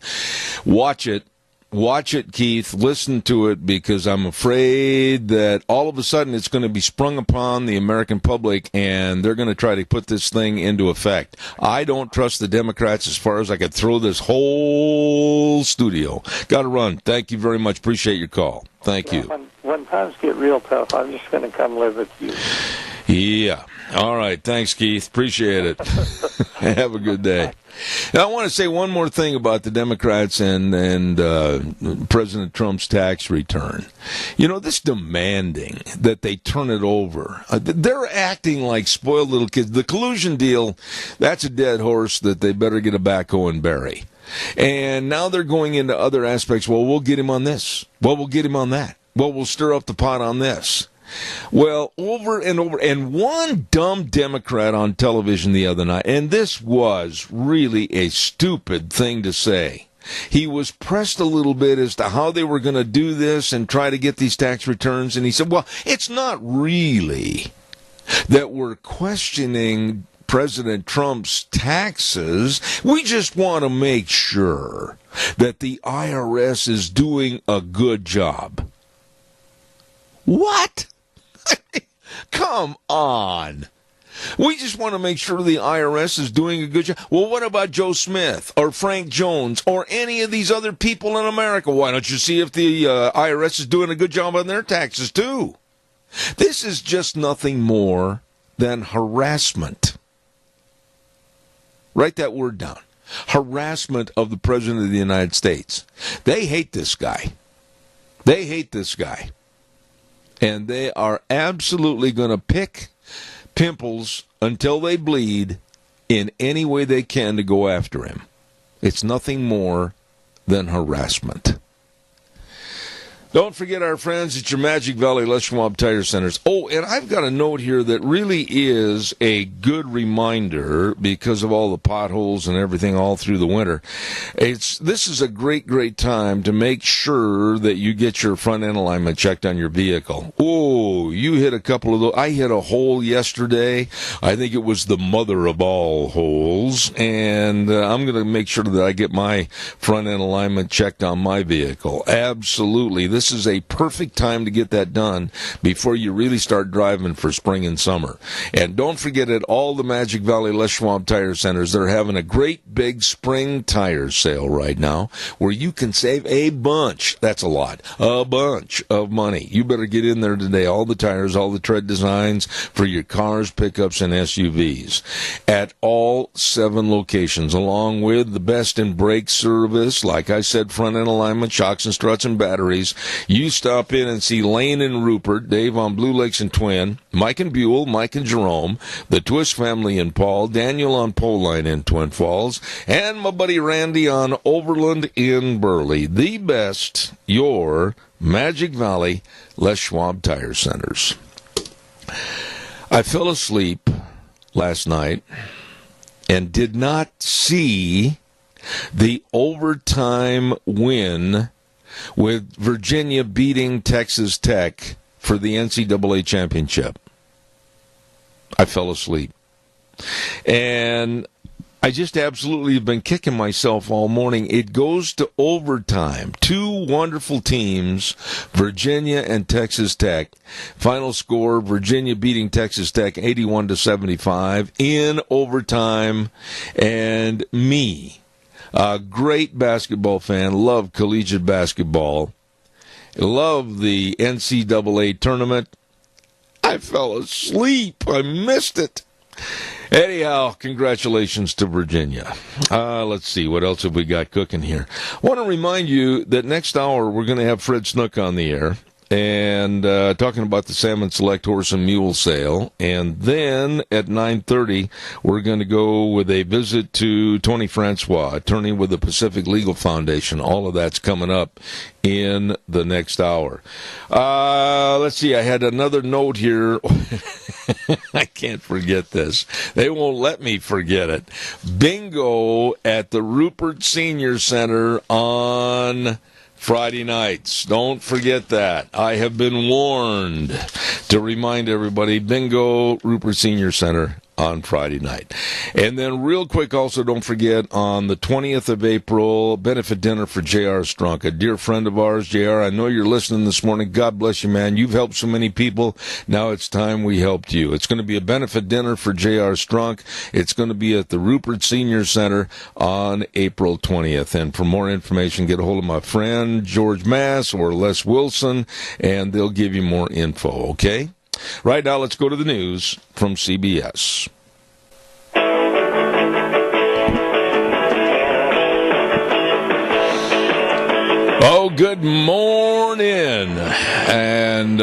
Watch it. Watch it, Keith. Listen to it, because I'm afraid that all of a sudden it's going to be sprung upon the American public, and they're going to try to put this thing into effect. I don't trust the Democrats as far as I could throw this whole studio. Got to run. Thank you very much. Appreciate your call. Thank you. When times get real tough, I'm just going to come live with you. Yeah. All right. Thanks, Keith. Appreciate it. Have a good day. Now, I want to say one more thing about the Democrats and President Trump's tax return. You know, this demanding that they turn it over. They're acting like spoiled little kids. The collusion deal, that's a dead horse that they better get a backhoe and bury. And now they're going into other aspects. Well, we'll get him on this. Well, we'll get him on that. Well, we'll stir up the pot on this. Well, over and over, and one dumb Democrat on television the other night, and this was really a stupid thing to say. He was pressed a little bit as to how they were going to do this and try to get these tax returns, and he said, well, it's not really that we're questioning President Trump's taxes. We just want to make sure that the IRS is doing a good job. What? Come on. We just want to make sure the IRS is doing a good job. Well, what about Joe Smith or Frank Jones or any of these other people in America? Why don't you see if the IRS is doing a good job on their taxes, too? This is just nothing more than harassment. Write that word down. Harassment of the President of the United States. They hate this guy. They hate this guy. And they are absolutely going to pick pimples until they bleed in any way they can to go after him. It's nothing more than harassment. Don't forget our friends at your Magic Valley Les Schwab Tire Centers. Oh, and I've got a note here that really is a good reminder because of all the potholes and everything all through the winter. This is a great, great time to make sure that you get your front end alignment checked on your vehicle. Oh, you hit a couple of those. I hit a hole yesterday. I think it was the mother of all holes, and I'm going to make sure that I get my front end alignment checked on my vehicle. Absolutely. This is a perfect time to get that done before you really start driving for spring and summer. And don't forget, at all the Magic Valley Les Schwab Tire Centers, they're having a great big spring tire sale right now where you can save a bunch. That's a lot. A bunch of money. You better get in there today. All the tires, all the tread designs for your cars, pickups, and SUVs at all 7 locations, along with the best in brake service, like I said, front end alignment, shocks and struts and batteries. You stop in and see Lane and Rupert, Dave on Blue Lakes and Twin, Mike and Buell, Mike and Jerome, the Twist family in Paul, Daniel on Pole Line in Twin Falls, and my buddy Randy on Overland in Burley. The best, your Magic Valley Les Schwab Tire Centers. I fell asleep last night and did not see the overtime win with Virginia beating Texas Tech for the NCAA championship. I fell asleep. And I just absolutely have been kicking myself all morning. It goes to overtime. 2 wonderful teams, Virginia and Texas Tech. Final score, Virginia beating Texas Tech 81-75 in overtime. And me, a great basketball fan, love collegiate basketball, love the NCAA tournament. I fell asleep. I missed it. Anyhow, congratulations to Virginia. Let's see, what else have we got cooking here? I want to remind you that next hour we're going to have Fred Snook on the air and talking about the Salmon Select Horse and Mule Sale. And then at 9:30, we're going to go with a visit to Tony Francois, attorney with the Pacific Legal Foundation. All of that's coming up in the next hour. Let's see, I had another note here. I can't forget this. They won't let me forget it. Bingo at the Rupert Senior Center on Friday nights. Don't forget that. I have been warned to remind everybody, bingo, Rupert Senior Center on Friday night. And then real quick, also don't forget, on the 20th of April, benefit dinner for J.R. Strunk, a dear friend of ours. J.R., I know you're listening this morning. God bless you, man. You've helped so many people. Now it's time we helped you. It's going to be a benefit dinner for J.R. Strunk. It's going to be at the Rupert Senior Center on April 20th. And for more information, get a hold of my friend George Mass or Les Wilson, and they'll give you more info, okay? Right now, let's go to the news from CBS. Oh, good morning. And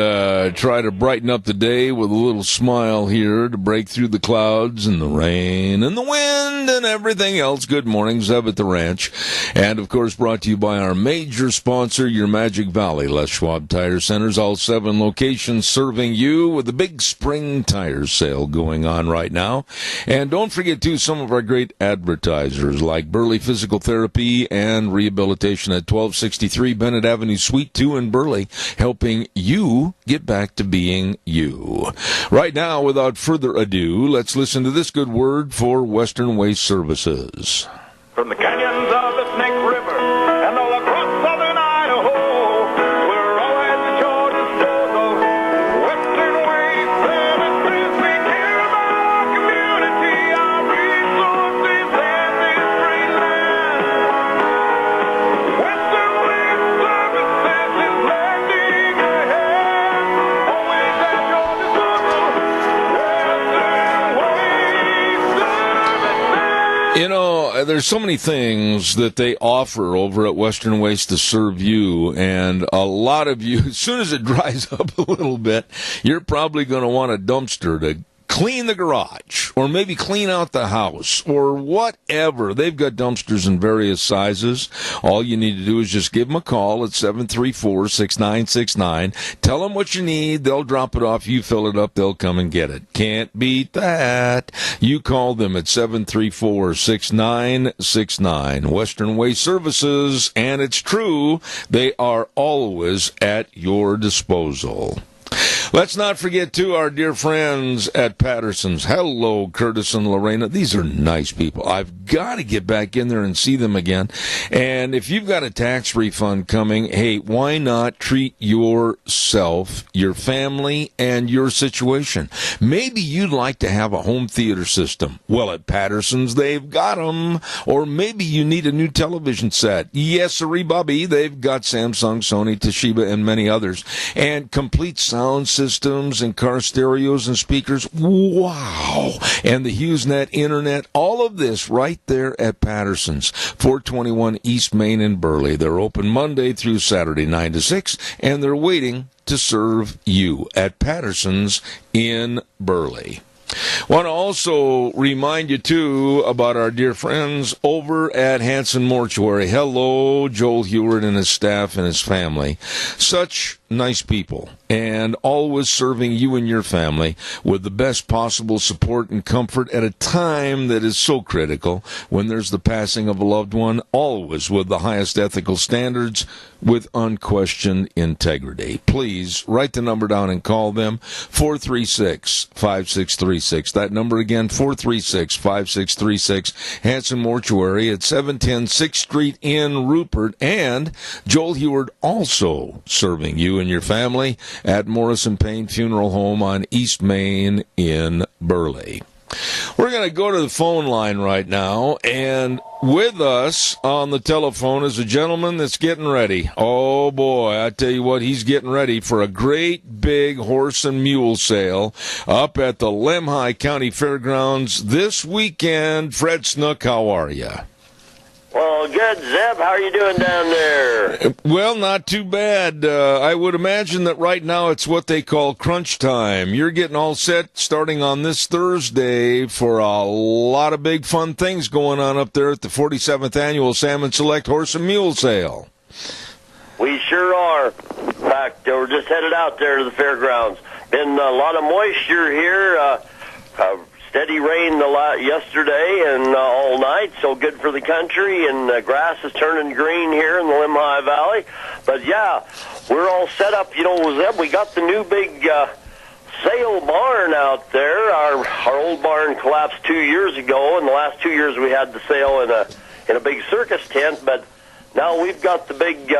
try to brighten up the day with a little smile here to break through the clouds and the rain and the wind and everything else. Good morning, Zeb at the Ranch. And, of course, brought to you by our major sponsor, your Magic Valley, Les Schwab Tire Centers. All 7 locations serving you with the big spring tire sale going on right now. And don't forget, too, some of our great advertisers like Burley Physical Therapy and Rehabilitation at 1263 Bennett Avenue, Suite 2 in Burley, helping you get back to being you. Right now, without further ado, let's listen to this good word for Western Waste Services. From the canyons of the Snake River and all across southern Idaho, we're always at your disposal. Western Waste Services, we care about our community, our resources, and this great land. Western Waste Services is lending a hand, always at your disposal. Western Waste Services. You know, there's so many things that they offer over at Western Waste to serve you, and a lot of you, as soon as it dries up a little bit, you're probably going to want a dumpster to clean the garage, or maybe clean out the house, or whatever. They've got dumpsters in various sizes. All you need to do is just give them a call at 734-6969. Tell them what you need. They'll drop it off. You fill it up. They'll come and get it. Can't beat that. You call them at 734-6969. Western Waste Services, and it's true, they are always at your disposal. Let's not forget, too, our dear friends at Patterson's. Hello, Curtis and Lorena. These are nice people. I've got to get back in there and see them again. And if you've got a tax refund coming, hey, why not treat yourself, your family, and your situation? Maybe you'd like to have a home theater system. Well, at Patterson's, they've got them. Or maybe you need a new television set. Yes, sirree, Bobby. They've got Samsung, Sony, Toshiba, and many others. And complete sound systems and car stereos and speakers. Wow. And the HughesNet Internet. All of this right there at Patterson's, 421 East Main in Burley. They're open Monday through Saturday, 9 to 6, and they're waiting to serve you at Patterson's in Burley. Want to also remind you, too, about our dear friends over at Hanson Mortuary. Hello, Joel Heward and his staff and his family. Such nice people, and always serving you and your family with the best possible support and comfort at a time that is so critical when there's the passing of a loved one, always with the highest ethical standards, with unquestioned integrity. Please write the number down and call them, 436-5636. That number again, 436-5636. Hanson Mortuary at 710 6th Street in Rupert. And Joel Heward also serving you and your family at Morrison Payne Funeral Home on East Main in Burley. We're going to go to the phone line right now, and with us on the telephone is a gentleman that's getting ready. Oh, boy, I tell you what, he's getting ready for a great big horse and mule sale up at the Lemhi County Fairgrounds this weekend. Fred Snook, how are you? Well, good, Zeb. How are you doing down there? Well, not too bad. I would imagine that right now it's what they call crunch time. You're getting all set starting on this Thursday for a lot of big fun things going on up there at the 47th Annual Salmon Select Horse and Mule Sale. We sure are. In fact, we're just headed out there to the fairgrounds. Been a lot of moisture here. Steady rain yesterday and all night, so good for the country, and grass is turning green here in the Lemhi Valley. But yeah, we're all set up. You know, Zeb, we got the new big sale barn out there. Our old barn collapsed 2 years ago, and the last 2 years we had the sale in a big circus tent. But now we've got the big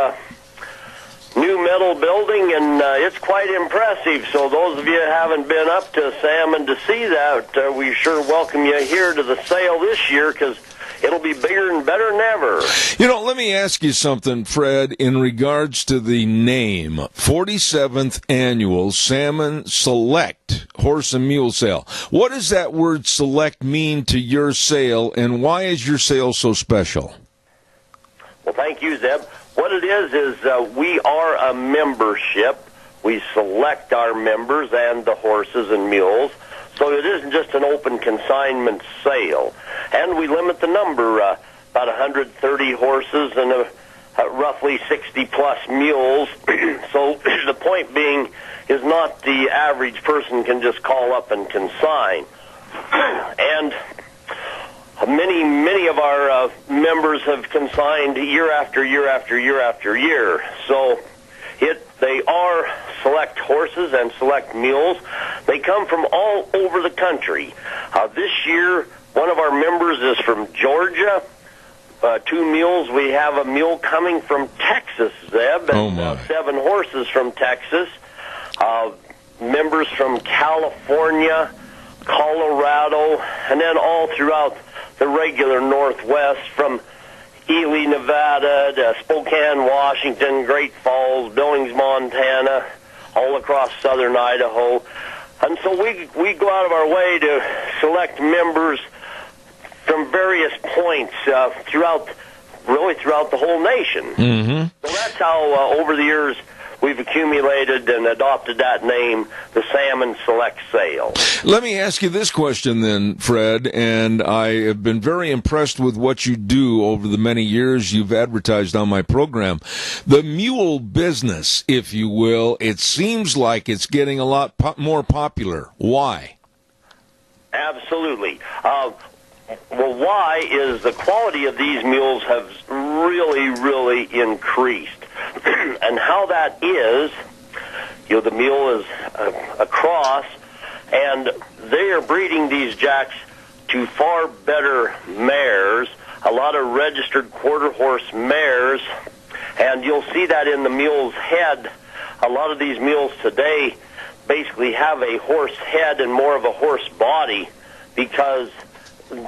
new metal building, and it's quite impressive. So those of you who haven't been up to Salmon to see that, we sure welcome you here to the sale this year, because it'll be bigger and better than ever. You know, let me ask you something, Fred, in regards to the name, 47th Annual Salmon Select Horse and Mule Sale. What does that word select mean to your sale, and why is your sale so special? Well, thank you, Zeb. What it is we are a membership. We select our members and the horses and mules. So it isn't just an open consignment sale. And we limit the number, about 130 horses and roughly 60-plus mules. So the point being is not the average person can just call up and consign. And many of our members have consigned year after year after year after year. So they are select horses and select mules. They come from all over the country. This year, one of our members is from Georgia. 2 mules. We have a mule coming from Texas, Zeb, and 7 horses from Texas. Members from California, Colorado, and then all throughout the regular Northwest, from Ely, Nevada, to Spokane, Washington, Great Falls, Billings, Montana, all across southern Idaho. And so we go out of our way to select members from various points throughout the whole nation. Mm-hmm. So that's how, over the years, we've accumulated and adopted that name, the Salmon Select Sale. Let me ask you this question then, Fred, and I have been very impressed with what you do over the many years you've advertised on my program. The mule business, if you will, it seems like it's getting a lot more popular. Why? Absolutely. Well, why is the quality of these mules have really, really increased. And how that is, the mule is a cross, and they are breeding these jacks to far better mares, a lot of registered quarter-horse mares, and you'll see that in the mule's head. A lot of these mules today basically have a horse head and more of a horse body, because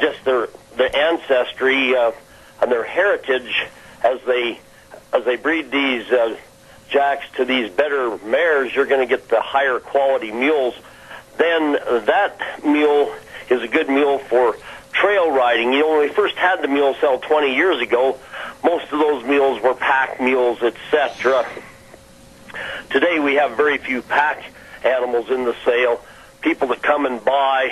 just their ancestry and their heritage as they breed these jacks to these better mares, you're going to get the higher quality mules. Then that mule is a good mule for trail riding. When we first had the mule sale 20 years ago, most of those mules were pack mules, etc. Today we have very few pack animals in the sale. People that come and buy,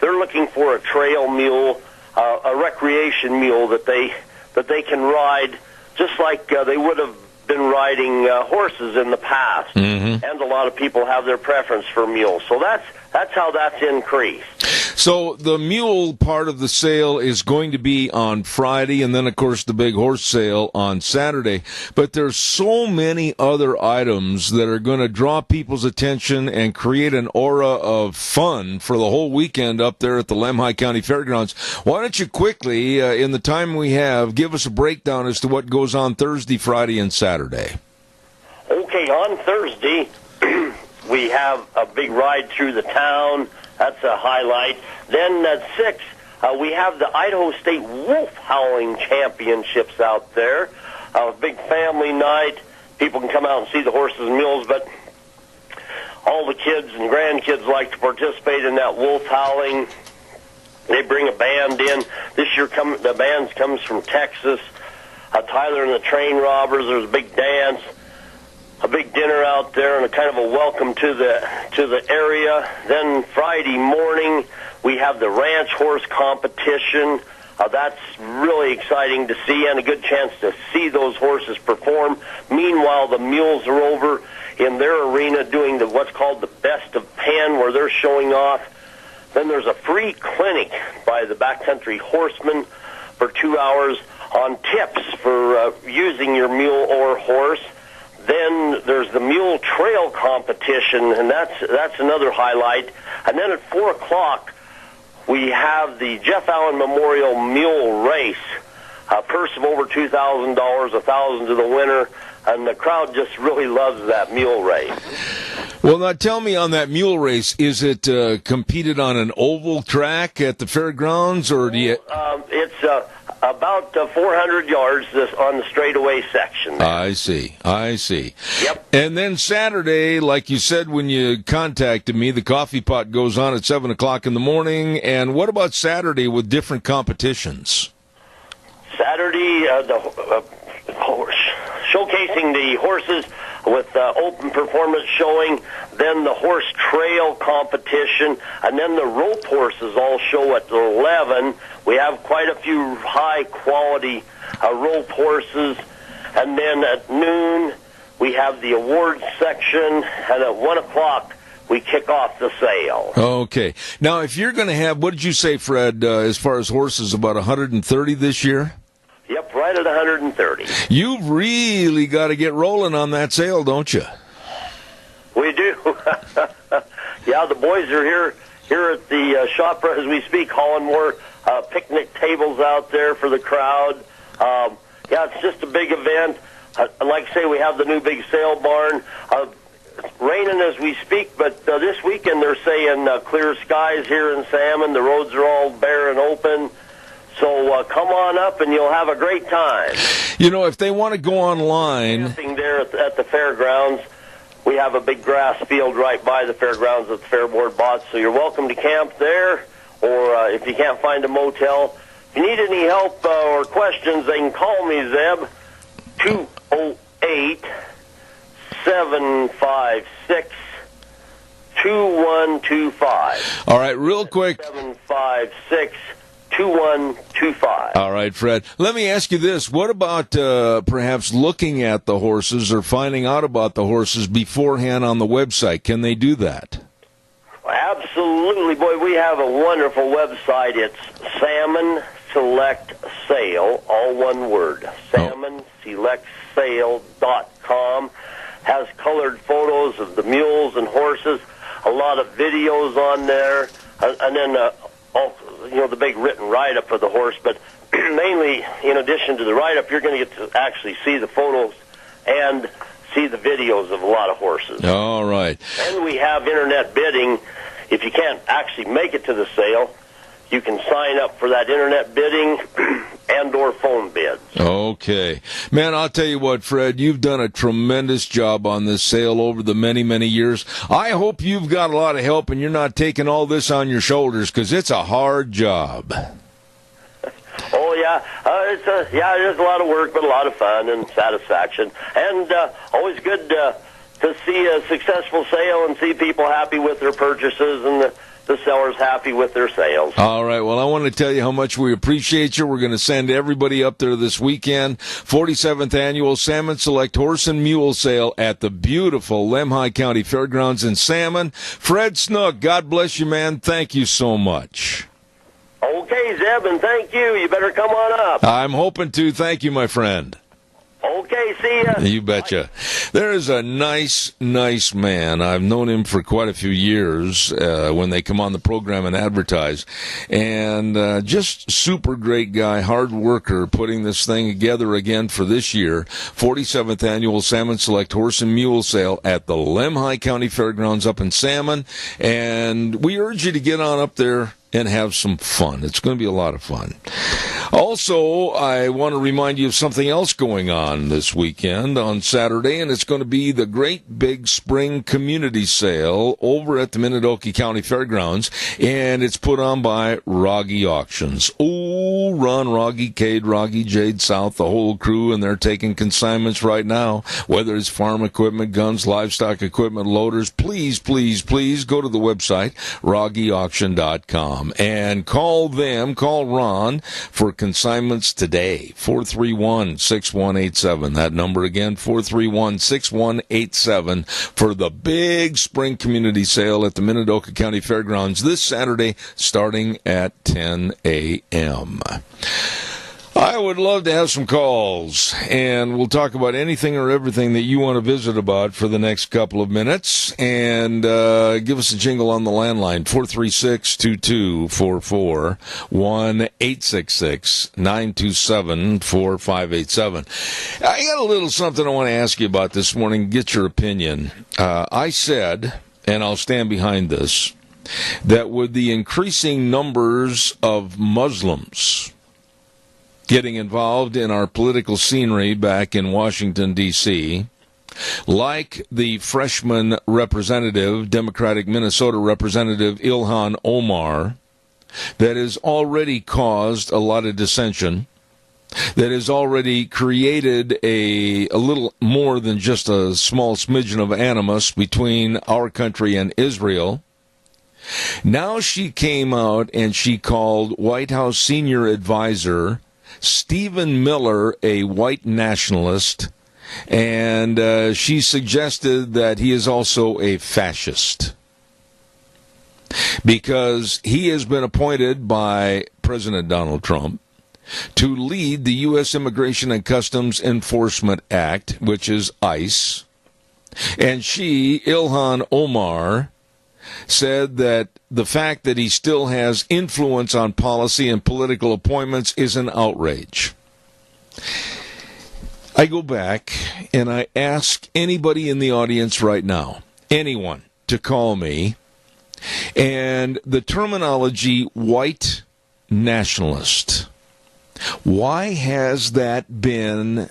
they're looking for a trail mule, a recreation mule that they can ride just like they would have been riding horses in the past. Mm-hmm. And a lot of people have their preference for mules. So that's how that's increased. So the mule part of the sale is going to be on Friday, and then, of course, the big horse sale on Saturday. But there's so many other items that are going to draw people's attention and create an aura of fun for the whole weekend up there at the Lemhi County Fairgrounds. Why don't you quickly, in the time we have, give us a breakdown as to what goes on Thursday, Friday, and Saturday? Okay, on Thursday, we have a big ride through the town. That's a highlight. Then at 6, we have the Idaho State Wolf Howling Championships out there. A big family night. People can come out and see the horses and mules, but all the kids and grandkids like to participate in that wolf howling. They bring a band in. This year, the band comes from Texas. Tyler and the Train Robbers. There's a big dance, a big dinner out there, and a kind of a welcome to the area. Then Friday morning, we have the ranch horse competition. That's really exciting to see, and a good chance to see those horses perform. Meanwhile, the mules are over in their arena doing what's called the Best of Penn, where they're showing off. Then there's a free clinic by the Backcountry Horsemen for 2 hours on tips for using your mule or horse. Then there's the mule trail competition, and that's another highlight. And then at 4 o'clock, we have the Jeff Allen Memorial Mule Race. A purse of over $2,000, $1,000 to the winner, and the crowd just really loves that mule race. Well, now tell me on that mule race, is it competed on an oval track at the fairgrounds, or do you... It's about 400 yards on the straightaway section there. I see. Yep. And then Saturday, like you said when you contacted me, the coffee pot goes on at 7 o'clock in the morning. And what about Saturday with different competitions? Saturday, showcasing the horses with open performance showing, then the horse trail competition, and then the rope horses all show at 11. We have quite a few high-quality rope horses, and then at noon we have the awards section, and at 1 o'clock we kick off the sale. Okay. Now, if you're going to have, what did you say, Fred, as far as horses, about 130 this year? Yep, right at 130. You've really got to get rolling on that sale, don't you? We do. Yeah, the boys are here at the shop as we speak, hauling more picnic tables out there for the crowd. Yeah, it's just a big event. Like I say, we have the new big sale barn. It's raining as we speak, but this weekend they're saying clear skies here in Salmon. The roads are all bare and open. So come on up and you'll have a great time. You know, if they want to go online... There at the fairgrounds, we have a big grass field right by the fairgrounds that the Fair Board bought, so you're welcome to camp there, or if you can't find a motel. If you need any help or questions, they can call me, Zeb, 208-756-2125. All right, real quick. 756-2125. All right, Fred. Let me ask you this. What about perhaps looking at the horses or finding out about the horses beforehand on the website? Can they do that? Absolutely. Boy, we have a wonderful website. It's Salmon Select Sale, all one word. SalmonSelectSale.com. Has colored photos of the mules and horses, a lot of videos on there, and then the big written write-up of the horse, but mainly, in addition to the write-up, you're going to get to actually see the photos and see the videos of a lot of horses. All right. And we have internet bidding. If you can't actually make it to the sale, you can sign up for that internet bidding and or phone bids. Okay. Man, I'll tell you what, Fred, you've done a tremendous job on this sale over the many, many years. I hope you've got a lot of help and you're not taking all this on your shoulders, because it's a hard job. Oh, yeah. It is a lot of work, but a lot of fun and satisfaction. And always good to see a successful sale and see people happy with their purchases and the seller's happy with their sales. All right. Well, I want to tell you how much we appreciate you. We're going to send everybody up there this weekend. 47th Annual Salmon Select Horse and Mule Sale at the beautiful Lemhi County Fairgrounds in Salmon. Fred Snook, God bless you, man. Thank you so much. Okay, Zeb, and thank you. You better come on up. I'm hoping to. Thank you, my friend. Okay. Okay, see ya. You betcha. There is a nice man. I've known him for quite a few years when they come on the program and advertise. And just super great guy, hard worker, putting this thing together again for this year. 47th Annual Salmon Select Horse and Mule Sale at the Lemhi County Fairgrounds up in Salmon. And we urge you to get on up there and have some fun. It's going to be a lot of fun. Also, I want to remind you of something else going on this weekend on Saturday, and it's going to be the Great Big Spring Community Sale over at the Minidoka County Fairgrounds, and it's put on by Rogge Auctions. Oh, Ron, Rogge, Cade, Rogge, Jade South, the whole crew, and they're taking consignments right now, whether it's farm equipment, guns, livestock equipment, loaders. Please, please, please go to the website, RoggeAuction.com. And call Ron for consignments today, 431-6187. That number again, 431-6187 for the big spring community sale at the Minidoka County Fairgrounds this Saturday starting at 10 a.m. I would love to have some calls, and we'll talk about anything or everything that you want to visit about for the next couple of minutes. And give us a jingle on the landline, 436-2244, 1-866-927-4587. I got a little something I want to ask you about this morning, get your opinion. I said, and I'll stand behind this, that with the increasing numbers of Muslims getting involved in our political scenery back in Washington, D.C., like the freshman representative, Democratic Minnesota Representative Ilhan Omar, that has already caused a lot of dissension, that has already created a little more than just a small smidgen of animus between our country and Israel. Now she came out and she called White House senior advisor Stephen Miller a white nationalist, and she suggested that he is also a fascist because he has been appointed by President Donald Trump to lead the U.S. Immigration and Customs Enforcement Act, which is ICE, and she, Ilhan Omar, said that the fact that he still has influence on policy and political appointments is an outrage. I go back and I ask anybody in the audience right now, anyone, to call me, and the terminology white nationalist, why has that been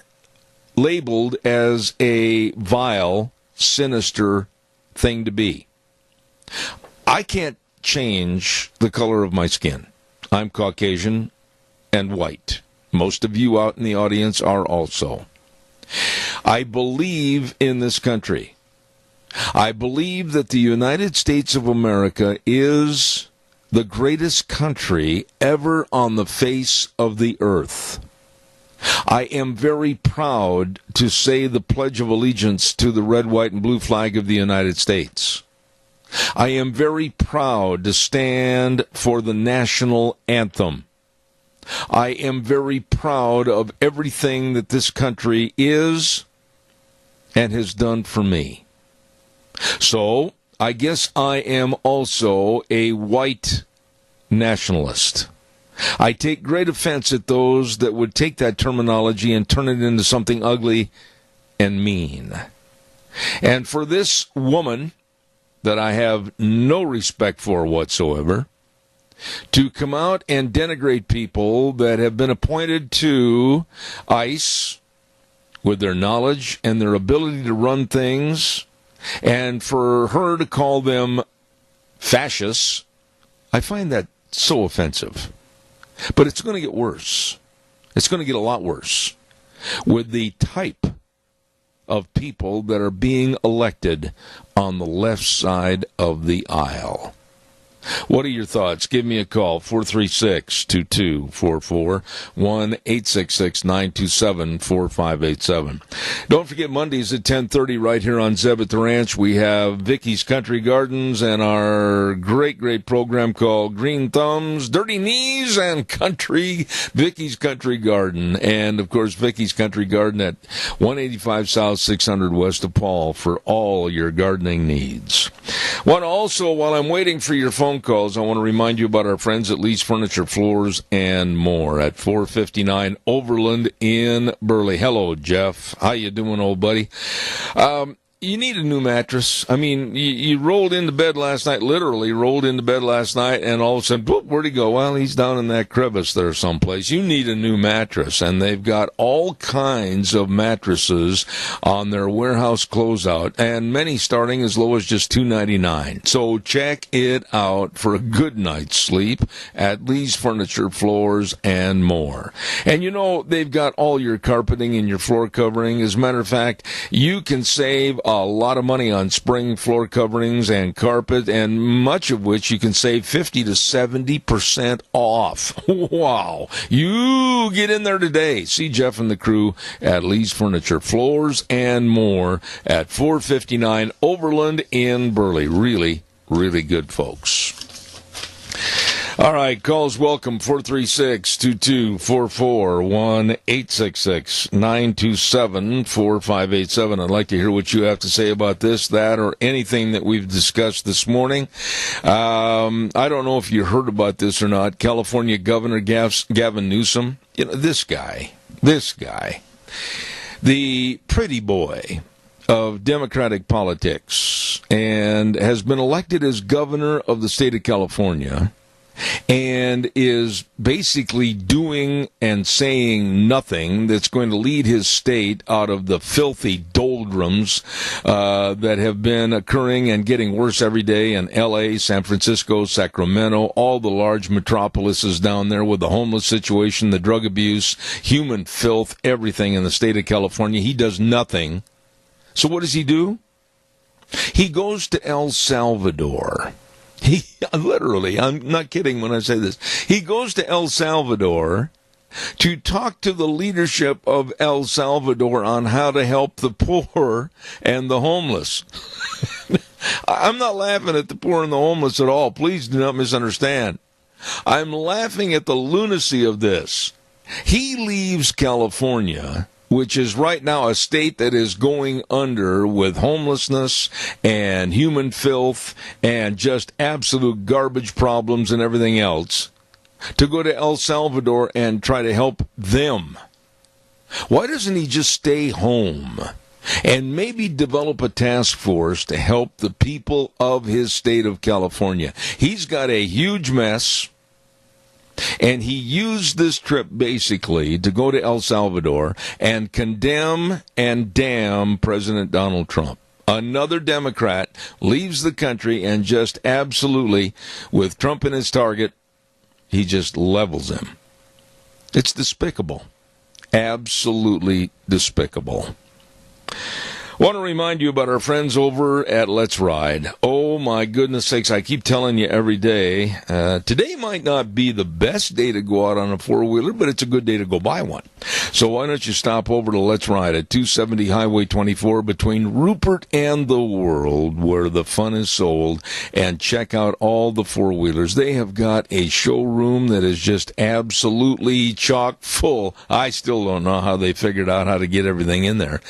labeled as a vile, sinister thing to be? I can't change the color of my skin. I'm Caucasian and white. Most of you out in the audience are also. I believe in this country. I believe that the United States of America is the greatest country ever on the face of the earth. I am very proud to say the Pledge of Allegiance to the red, white, and blue flag of the United States. I am very proud to stand for the national anthem. I am very proud of everything that this country is and has done for me. So, I guess I am also a white nationalist. I take great offense at those that would take that terminology and turn it into something ugly and mean. And for this woman that I have no respect for whatsoever, to come out and denigrate people that have been appointed to ICE with their knowledge and their ability to run things, and for her to call them fascists, I find that so offensive. But it's going to get worse. It's going to get a lot worse with the type of people that are being elected on the left side of the aisle. What are your thoughts? Give me a call, 436-2244, 1-866-927-4587. Don't forget Mondays at 10:30 right here on Zeb at the Ranch. We have Vicky's Country Gardens and our great program called Green Thumbs, Dirty Knees, and Vicky's Country Garden. And, of course, Vicky's Country Garden at 185 South, 600 West of Paul for all your gardening needs. While I'm waiting for your phone calls, I want to remind you about our friends at Lee's Furniture, Floors, and More at 459 Overland in Burley. Hello, Jeff. How you doing, old buddy? You need a new mattress. I mean, you rolled into bed last night, literally rolled into bed last night, and all of a sudden, whoop, where'd he go? Well, he's down in that crevice there someplace. You need a new mattress, and they've got all kinds of mattresses on their warehouse closeout, and many starting as low as just $2.99. So check it out for a good night's sleep at Lee's Furniture, Floors, and More. And you know, they've got all your carpeting and your floor covering. As a matter of fact, you can save a lot of money on spring floor coverings and carpet, and much of which you can save 50 to 70% off. Wow. You get in there today. See Jeff and the crew at Lee's Furniture, Floors, and More at 459 Overland in Burley. Really, really good folks. All right, calls welcome, 436-2244, 1-866-927-4587. I'd like to hear what you have to say about this, that, or anything that we've discussed this morning. I don't know if you heard about this or not. California Governor Gavin Newsom, you know, this guy, the pretty boy of Democratic politics, and has been elected as governor of the state of California, and is basically doing and saying nothing that's going to lead his state out of the filthy doldrums that have been occurring and getting worse every day in L.A., San Francisco, Sacramento, all the large metropolises down there with the homeless situation, the drug abuse, human filth, everything in the state of California. He does nothing. So what does he do? He goes to El Salvador. He literally, I'm not kidding when I say this, he goes to El Salvador to talk to the leadership of El Salvador on how to help the poor and the homeless. I'm not laughing at the poor and the homeless at all. Please do not misunderstand. I'm laughing at the lunacy of this. He leaves California, which is right now a state that is going under with homelessness and human filth and just absolute garbage problems and everything else, to go to El Salvador and try to help them. Why doesn't he just stay home and maybe develop a task force to help the people of his state of California? He's got a huge mess. And he used this trip basically to go to El Salvador and condemn and damn President Donald Trump. Another Democrat leaves the country and just absolutely, with Trump in his target, he just levels him. It's despicable. Absolutely despicable. Want to remind you about our friends over at Let's Ride. Oh, my goodness sakes, I keep telling you every day, today might not be the best day to go out on a four-wheeler, but it's a good day to go buy one. So why don't you stop over to Let's Ride at 270 Highway 24 between Rupert and the World, where the fun is sold, and check out all the four-wheelers. They have got a showroom that is just absolutely chock full. I still don't know how they figured out how to get everything in there.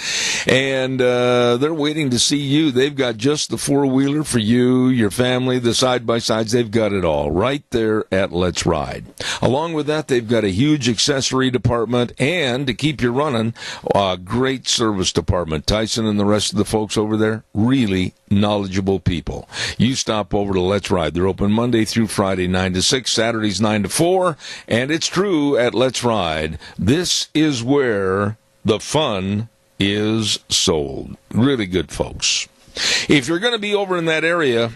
And they're waiting to see you. They've got just the four-wheeler for you, your family, the side-by-sides. They've got it all right there at Let's Ride. Along with that, they've got a huge accessory department, and to keep you running, a great service department. Tyson and the rest of the folks over there, really knowledgeable people. You stop over to Let's Ride. They're open Monday through Friday, 9 to 6, Saturdays, 9 to 4, and it's true at Let's Ride. This is where the fun is sold. Really good folks. If you're going to be over in that area,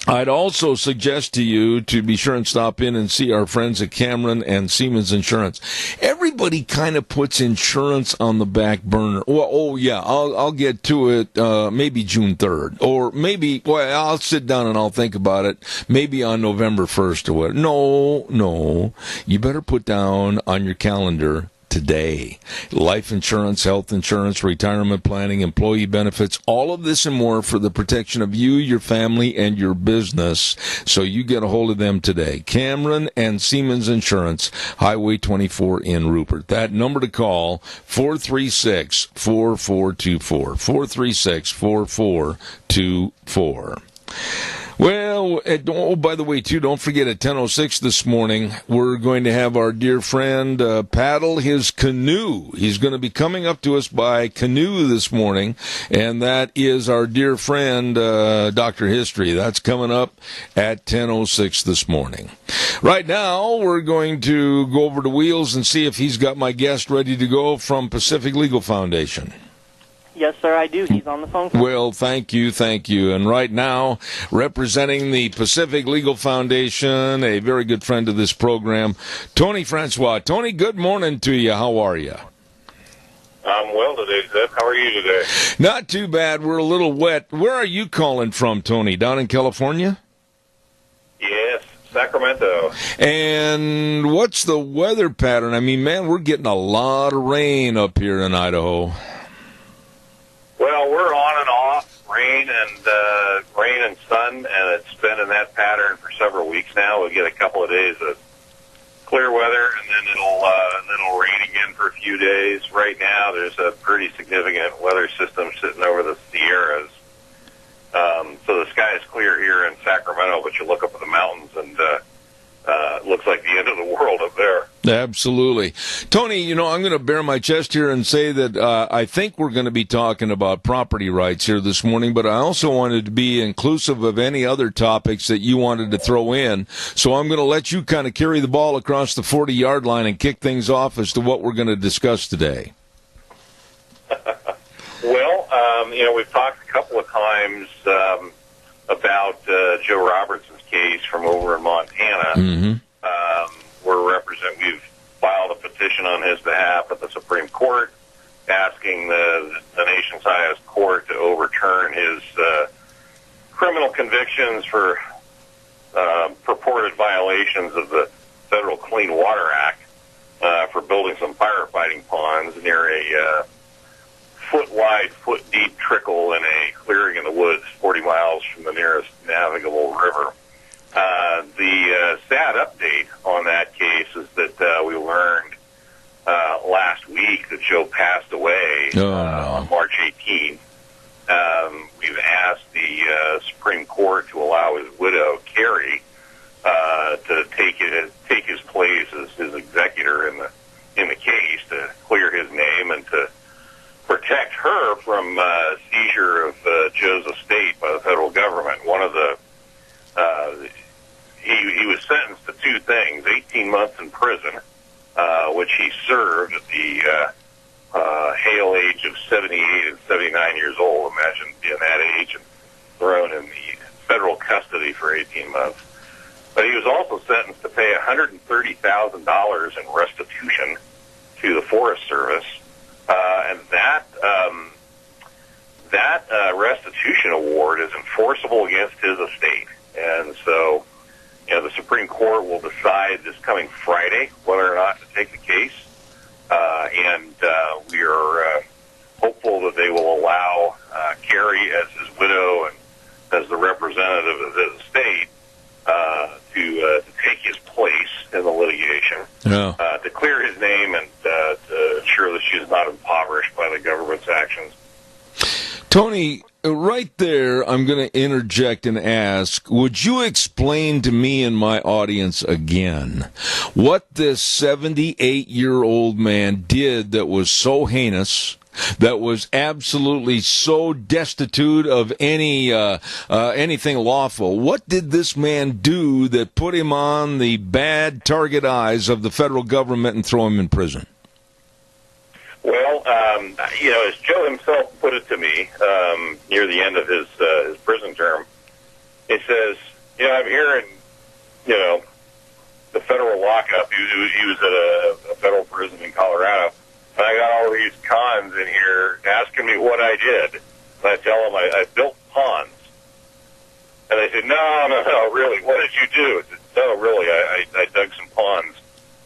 I'd also suggest to you to be sure and stop in and see our friends at Cameron and Siemens Insurance. Everybody kind of puts insurance on the back burner. Well, I'll get to it maybe June 3rd. Or maybe, I'll sit down and I'll think about it maybe on November 1st or what. No. You better put down on your calendar today. Life insurance, health insurance, retirement planning, employee benefits, all of this and more for the protection of you, your family, and your business. So you get a hold of them today. Cameron and Siemens Insurance, Highway 24 in Rupert. That number to call, 436-4424. 436-4424. Well, by the way, too, don't forget at 10:06 this morning, we're going to have our dear friend paddle his canoe. He's going to be coming up to us by canoe this morning, and that is our dear friend, Dr. History. That's coming up at 10:06 this morning. Right now, we're going to go over to Wheels and see if he's got my guest ready to go from Pacific Legal Foundation. Yes, sir, I do. He's on the phone. Well, thank you. And right now, representing the Pacific Legal Foundation, a very good friend of this program, Tony Francois. Tony, good morning to you. How are you? I'm well today, Zeb. How are you today? Not too bad. We're a little wet. Where are you calling from, Tony? Down in California? Yes, Sacramento. And what's the weather pattern? I mean, man, we're getting a lot of rain up here in Idaho. Well, we're on and off, rain and sun, and it's been in that pattern for several weeks now. We'll get a couple of days of clear weather, and then it'll rain again for a few days. Right now, there's a pretty significant weather system sitting over the Sierras. So the sky is clear here in Sacramento, but you look up at the mountains, and it looks like the end of the world up there. Absolutely. Tony, I'm going to bare my chest here and say that I think we're going to be talking about property rights here this morning, but I also wanted to be inclusive of any other topics that you wanted to throw in. So I'm going to let you kind of carry the ball across the 40-yard line and kick things off as to what we're going to discuss today. Well, we've talked a couple of times about Joe Robertson's case from over in Montana. Mm-hmm. We've filed a petition on his behalf at the Supreme Court, asking the nation's highest court to overturn his criminal convictions for purported violations of the Federal Clean Water Act for building some firefighting ponds near a foot-wide, foot-deep trickle in a clearing in the woods 40 miles from the nearest navigable river. The sad update on that case is that we learned last week that Joe passed away on March 18th. We've asked the Supreme Court to allow his widow, Carrie, to take his place as his executor in the case, to clear his name and to protect her from seizure of Joe's estate by the federal government. One of the he was sentenced to two things: 18 months in prison, which he served at the hale age of 78 and 79 years old. Imagine being that age and thrown in the federal custody for 18 months. But he was also sentenced to pay $130,000 in restitution to the Forest Service, and that restitution award is enforceable against his estate. And so, the Supreme Court will decide this coming Friday whether or not to take the case, and we are hopeful that they will allow Kerry, as his widow and as the representative of his estate, to take his place in the litigation, to clear his name and to ensure that she is not impoverished by the government's actions. Tony, right there, I'm going to interject and ask, would you explain to me and my audience again what this 78-year-old man did that was so heinous, that was absolutely so destitute of anything lawful? What did this man do that put him on the bad target eyes of the federal government and throw him in prison? Well, as Joe himself put it to me near the end of his prison term, it says, I'm hearing, the federal lockup. He was at a federal prison in Colorado. And I got all these cons in here asking me what I did. And I tell them I built ponds. And they said, no, really, what did you do? I said, no, really, I dug some ponds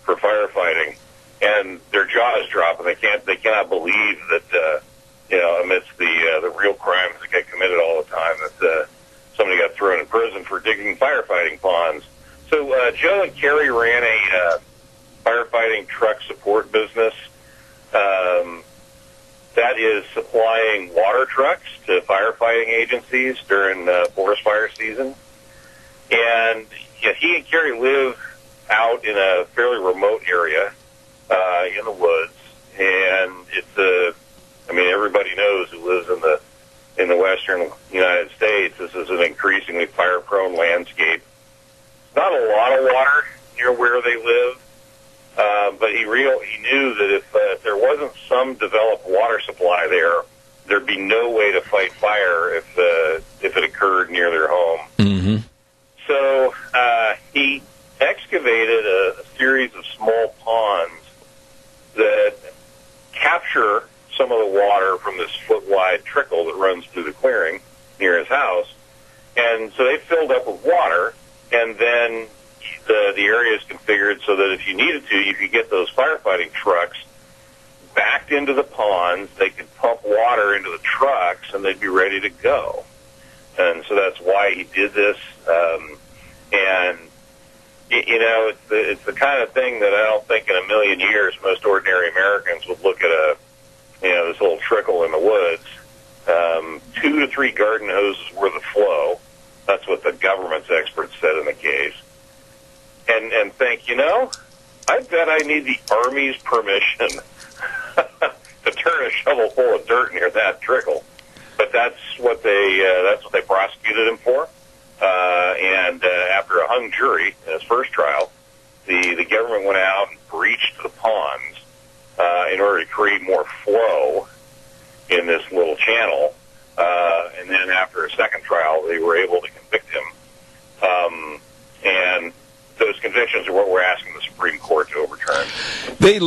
for firefighting. And their jaws drop, and they cannot believe that, amidst the real crimes that get committed all the time, that somebody got thrown in prison for digging firefighting ponds. So Joe and Kerry ran a firefighting truck support business that is supplying water trucks to firefighting agencies during forest fire season. And he and Kerry live out in a fairly remote area in the woods, and it's everybody knows who lives in the western United States, this is an increasingly fire-prone landscape. Not a lot of water near where they live, but he knew that if there wasn't some developed water supply there, there'd be no way to fight fire if it occurred near their home. Mm-hmm. So he excavated a series of small ponds that capture some of the water from this foot-wide trickle that runs through the clearing near his house. And so they filled up with water, and then the area is configured so that if you needed to, you could get those firefighting trucks backed into the ponds. They could pump water into the trucks, and they'd be ready to go. And so that's why he did this. And it's the kind of thing that I don't think in a million years most ordinary Americans would look at this little trickle in the woods, 2 to 3 garden hoses worth of flow. That's what the government's experts said in the case. And think, I bet I need the Army's permission to turn a shovel full of dirt near that trickle. But that's what they prosecuted him for. And after a hung jury in his first trial, the government went out and breached the ponds in order to create more flow in this little channel. And then after a second trial, they were able to convict him. And those convictions are what we're asking the Supreme Court to overturn. They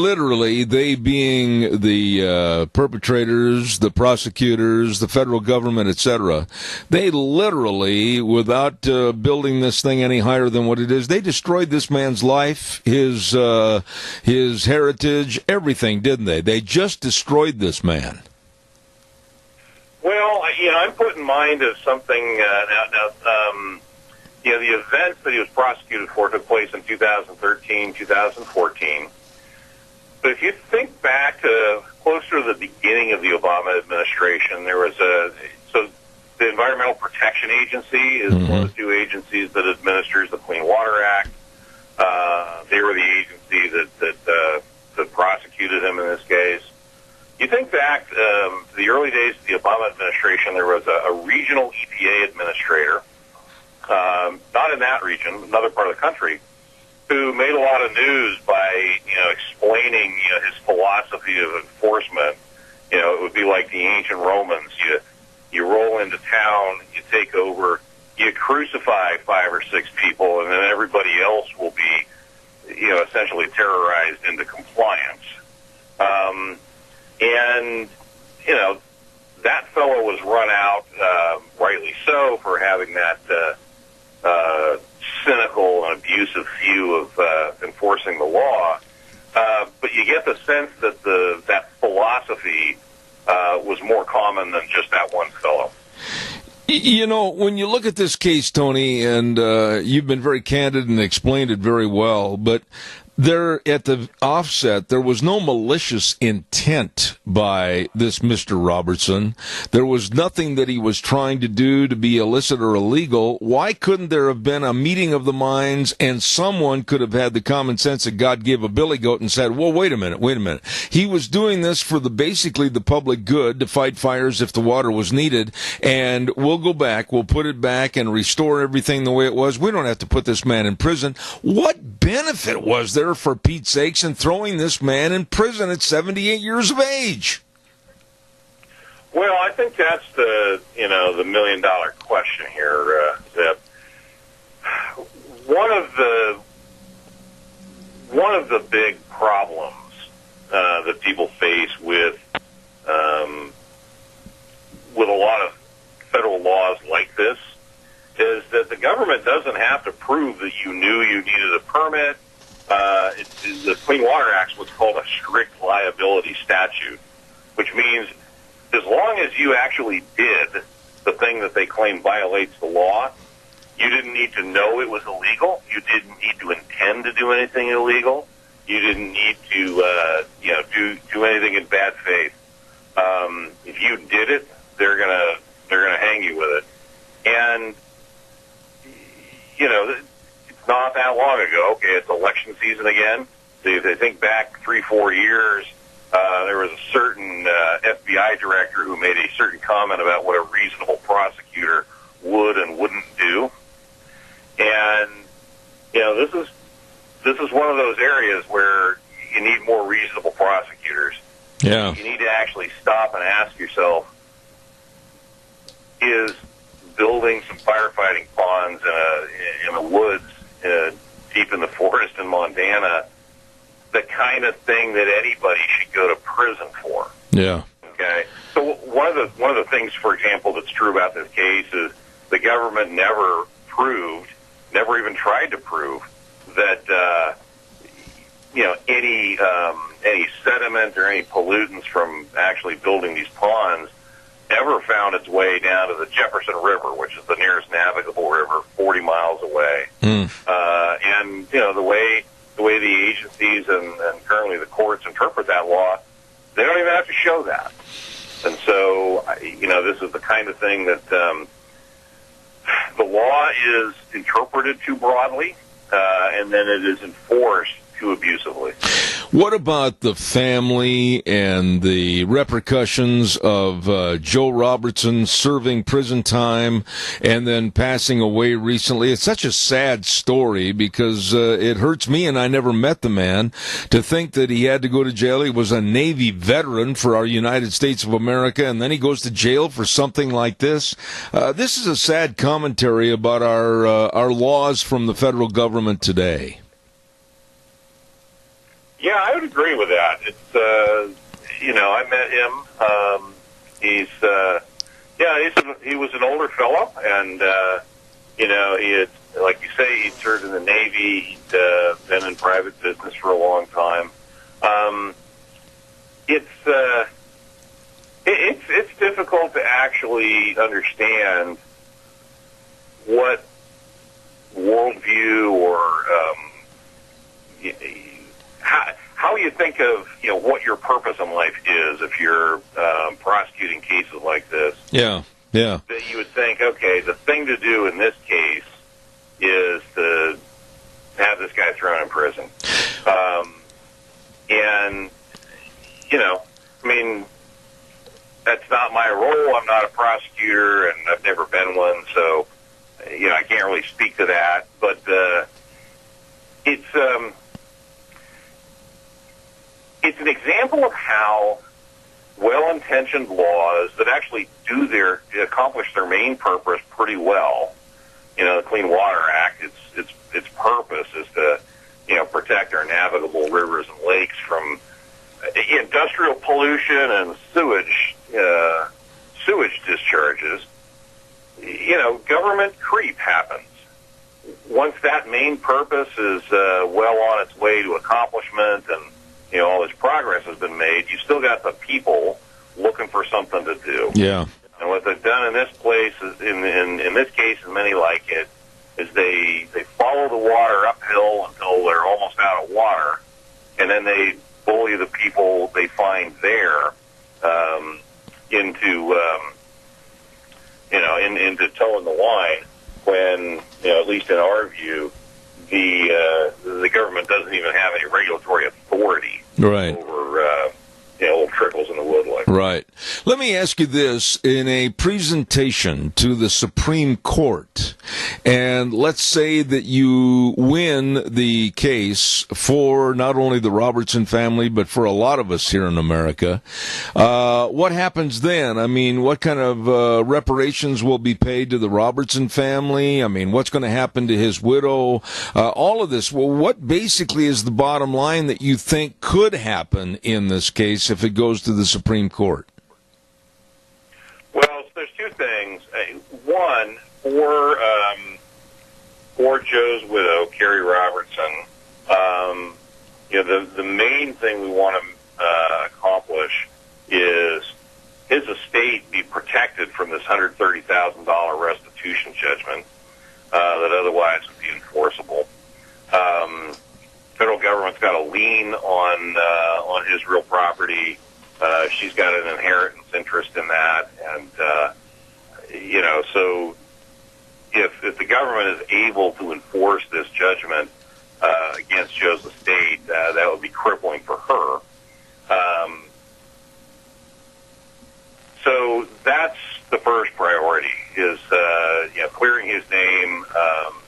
being the perpetrators, the prosecutors, the federal government, etc., they literally, without building this thing any higher than what it is, they destroyed this man's life, his heritage, everything, didn't they? They just destroyed this man. Well, I'm put in mind of something the events that he was prosecuted for took place in 2013, 2014. But if you think back to closer to the beginning of the Obama administration, there was so the Environmental Protection Agency is one of the 2 agencies that administers the Clean Water Act. They were the agency that prosecuted him in this case. You think back to the early days of the Obama administration, there was a regional EPA administrator, not in that region, another part of the country, who made a lot of news by, explaining, his philosophy of enforcement. It would be like the ancient Romans. You roll into town, you take over, you crucify 5 or 6 people, and then everybody else will be, essentially terrorized into compliance. And that fellow was run out, rightly so, for having that cynical and abusive view of enforcing the law. But you get the sense that that philosophy was more common than just that one fellow. When you look at this case, Tony, and you've been very candid and explained it very well, but there, at the offset, there was no malicious intent by this Mr. Robertson. There was nothing that he was trying to do to be illicit or illegal. Why couldn't there have been a meeting of the minds and someone could have had the common sense that God gave a billy goat and said, well, wait a minute. He was doing this for basically the public good, to fight fires if the water was needed, and we'll go back, we'll put it back and restore everything the way it was. We don't have to put this man in prison. What benefit was there, for Pete's sakes, in throwing this man in prison at 78 years of age? Well, I think that's the $1 million question here, Zip. one of the big problems that people face with a lot of federal laws like this is that the government doesn't have to prove that you knew you needed a permit. The Clean Water Act is what's called a strict liability statute, which means as long as you actually did the thing that they claim violates the law, you didn't need to know it was illegal. You didn't need to intend to do anything illegal. You didn't need to, do anything in bad faith. If you did it, they're gonna hang you with it. And it's not that long ago. Okay, it's election season again. So if they think back 3-4 years, there was a certain FBI director who made a certain comment about what a reasonable prosecutor would and wouldn't do. And this is one of those areas where you need more reasonable prosecutors. Yeah. You need to actually stop and ask yourself, is building some firefighting ponds in the woods deep in the forest in Montana the kind of thing that anybody should go to prison for? Yeah. Okay. So one of the things, for example, that's true about this case is the government never even tried to prove that any sediment or any pollutants from actually building these ponds ever found its way down to the Jefferson River, which is the nearest navigable river, 40 miles away. And the way the agencies and currently the courts interpret that law, they don't even have to show that. And so, this is the kind of thing that the law is interpreted too broadly, and then it is enforced too abusively. What about the family and the repercussions of Joe Robertson serving prison time and then passing away recently? It's such a sad story because it hurts me, and I never met the man, to think that he had to go to jail. He was a Navy veteran for our United States of America, and then he goes to jail for something like this. This is a sad commentary about our laws from the federal government today. Yeah, I would agree with that. It's, I met him. He was an older fellow, and, he had, like you say, he'd served in the Navy. He'd been in private business for a long time. It's difficult to actually understand what worldview or, how you think of what your purpose in life is if you're prosecuting cases like this. Yeah. That you would think, okay, the thing to do in this case is to have this guy thrown in prison. That's not my role. I'm not a prosecutor, and I've never been one, so I can't really speak to that. But it's an example of how well-intentioned laws that actually accomplish their main purpose pretty well. The Clean Water Act, its purpose is to protect our navigable rivers and lakes from industrial pollution and sewage discharges. Government creep happens. Once that main purpose is well on its way to accomplishment and all this progress has been made, you still got the people looking for something to do. Yeah. And what they've done in this place, in this case, and many like it, is they follow the water uphill until they're almost out of water, and then they bully the people they find there into toeing the line. When at least in our view, the government doesn't even have any regulatory authority right. little trickles in the wood like that. Right. Let me ask you this. In a presentation to the Supreme Court, and let's say that you win the case for not only the Robertson family, but for a lot of us here in America, what happens then? I mean, what kind of reparations will be paid to the Robertson family? I mean, what's going to happen to his widow? All of this. Well, what basically is the bottom line that you think could happen in this case if it goes to the Supreme Court? Well, there's two things. One, for Joe's widow, Carrie Robertson, the main thing we want to accomplish is his estate be protected from this $130,000 restitution judgment that otherwise would be enforceable. Federal government's got a lien on his real property. She's got an inheritance interest in that, and so if the government is able to enforce this judgment against Joe's estate, that would be crippling for her. So that's the first priority, is clearing his name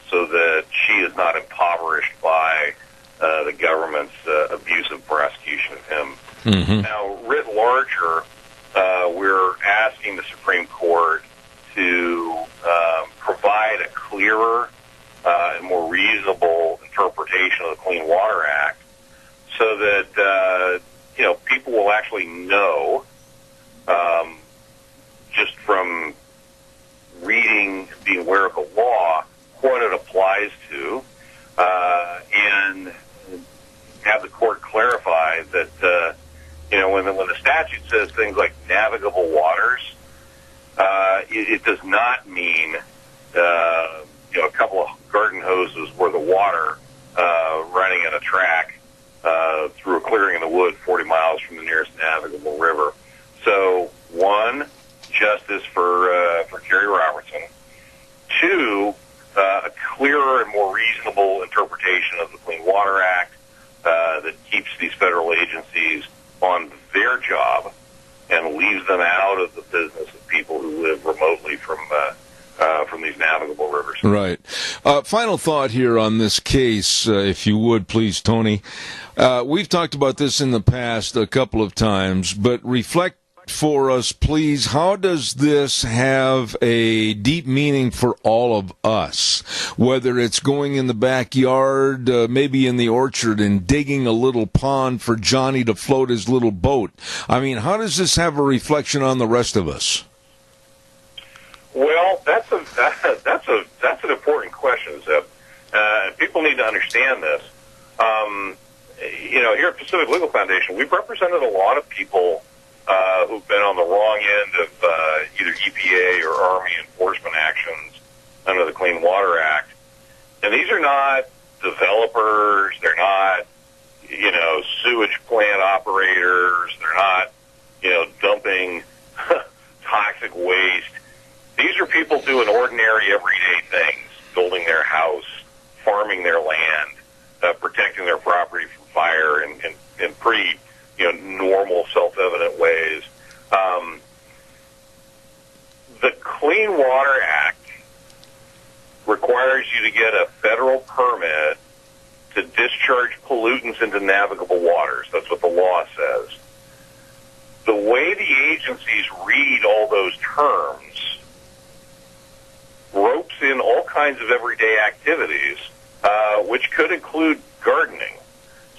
so that she is not impoverished by the government's abusive prosecution of him. Mm-hmm. Now, writ larger, we're asking the Supreme Court to provide a clearer and more reasonable interpretation of the Clean Water Act, so that people will actually know, just from reading, being aware of the law, what it applies to, and have the court clarify that when the statute says things like navigable waters, it does not mean a couple of garden hoses worth of water running in a track through a clearing in the wood 40 miles from the nearest navigable river. So, one, justice for Carrie Robertson. Two, a clearer and more reasonable interpretation of the Clean Water Act that keeps these federal agencies on their job and leaves them out of the business of people who live remotely from these navigable rivers. Right. Final thought here on this case, if you would, please, Tony. We've talked about this in the past a couple of times, but reflect for us, please. How does this have a deep meaning for all of us? Whether it's going in the backyard, maybe in the orchard, and digging a little pond for Johnny to float his little boat. I mean, how does this have a reflection on the rest of us? Well, that's an important question, Zeb. People need to understand this. Here at Pacific Legal Foundation, we've represented a lot of people who've been on the wrong end of either EPA or Army enforcement actions under the Clean Water Act. And these are not developers, they're not, sewage plant operators, they're not, dumping toxic waste. These are people doing ordinary, everyday things, building their house, farming their land, protecting their property from fire in pretty normal, self-evident ways. The Clean Water Act requires you to get a federal permit to discharge pollutants into navigable waters. That's what the law says. The way the agencies read all those terms ropes in all kinds of everyday activities, which could include gardening.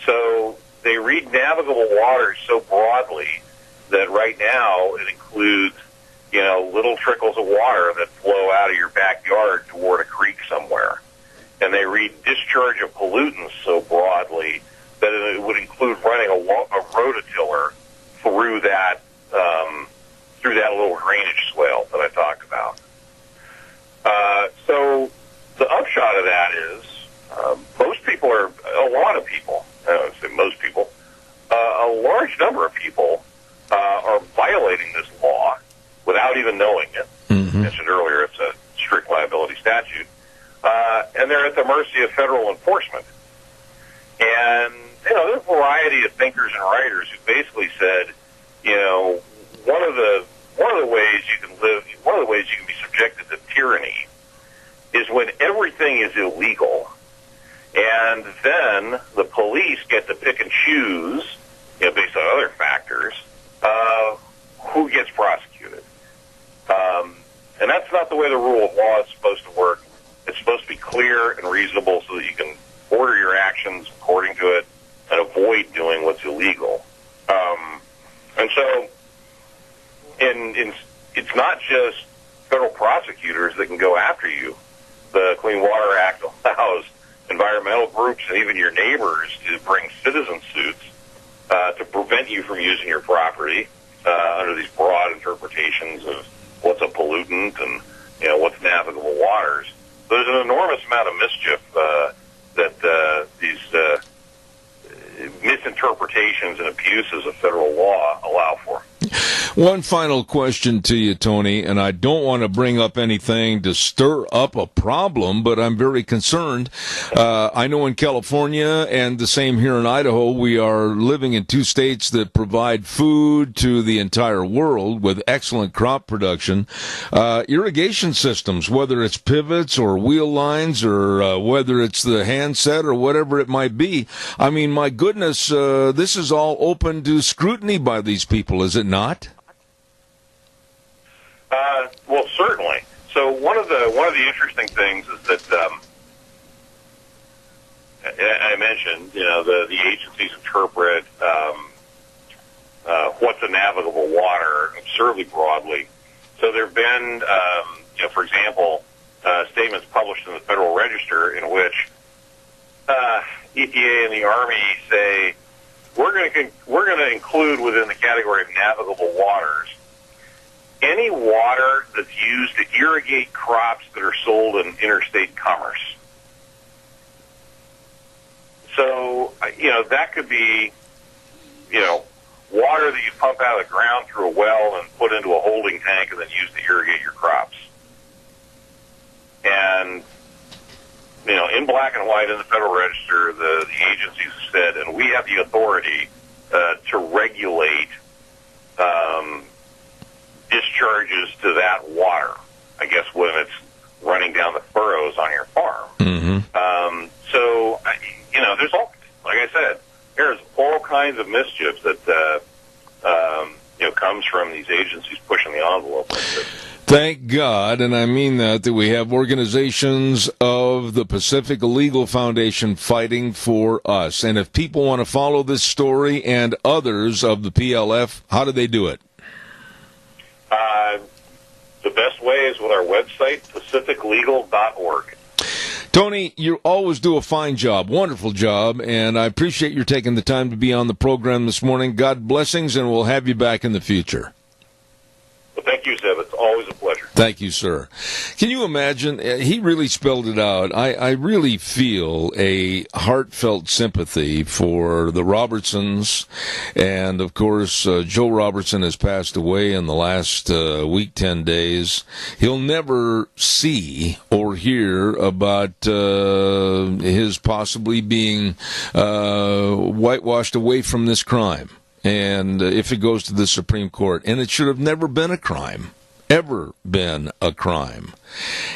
So they read navigable waters so broadly that right now it includes, little trickles of water that flow out of your backyard toward a creek somewhere. And they read discharge of pollutants so broadly that it would include running a rototiller through that little drainage swale that I talked about. So the upshot of that is a lot of people, I don't say most people, a large number of people are violating this law without even knowing it. Mm-hmm. I mentioned earlier it's a strict liability statute. And they're at the mercy of federal enforcement. And, there's a variety of thinkers and writers who basically said, one of the ways you can live, one of the ways you can be subjected to tyranny is when everything is illegal, and then the police get to pick and choose, based on other factors, who gets prosecuted. And that's not the way the rule of law is supposed to work. It's supposed to be clear and reasonable so that you can order your actions according to it and avoid doing what's illegal. And so, it's not just federal prosecutors that can go after you. The Clean Water Act allows environmental groups and even your neighbors to bring citizen suits to prevent you from using your property under these broad interpretations of what's a pollutant and what's navigable waters. So there's an enormous amount of mischief that these misinterpretations and abuses of federal law allow for. One final question to you, Tony, and I don't want to bring up anything to stir up a problem, but I'm very concerned. I know in California and the same here in Idaho, we are living in two states that provide food to the entire world with excellent crop production. Irrigation systems, whether it's pivots or wheel lines or whether it's the handset or whatever it might be. I mean, my goodness, this is all open to scrutiny by these people, is it not? Well, certainly. So one of the interesting things is that I mentioned, the agencies interpret what's a navigable water absurdly broadly. So there have been, for example, statements published in the Federal Register in which EPA and the Army say we're going to include within the category of navigable waters any water that's used to irrigate crops that are sold in interstate commerce. So, that could be, water that you pump out of the ground through a well and put into a holding tank and then use to irrigate your crops. And, in black and white in the Federal Register, the agencies said, and we have the authority to regulate discharges to that water, I guess, when it's running down the furrows on your farm. Mm-hmm. So, there's all, like I said, there's all kinds of mischief that, comes from these agencies pushing the envelope like this. Thank God, and I mean that we have organizations of the Pacific Legal Foundation fighting for us. And if people want to follow this story and others of the PLF, how do they do it? The best way is with our website, pacificlegal.org. Tony, you always do a fine job, wonderful job, and I appreciate your taking the time to be on the program this morning. God blessings, and we'll have you back in the future. Well, thank you, Zeb. It's always a pleasure. Thank you, sir. Can you imagine? He really spelled it out. I really feel a heartfelt sympathy for the Robertsons. And, of course, Joe Robertson has passed away in the last week, 10 days. He'll never see or hear about his possibly being whitewashed away from this crime. And if it goes to the Supreme Court, and it should have never been a crime, ever been a crime.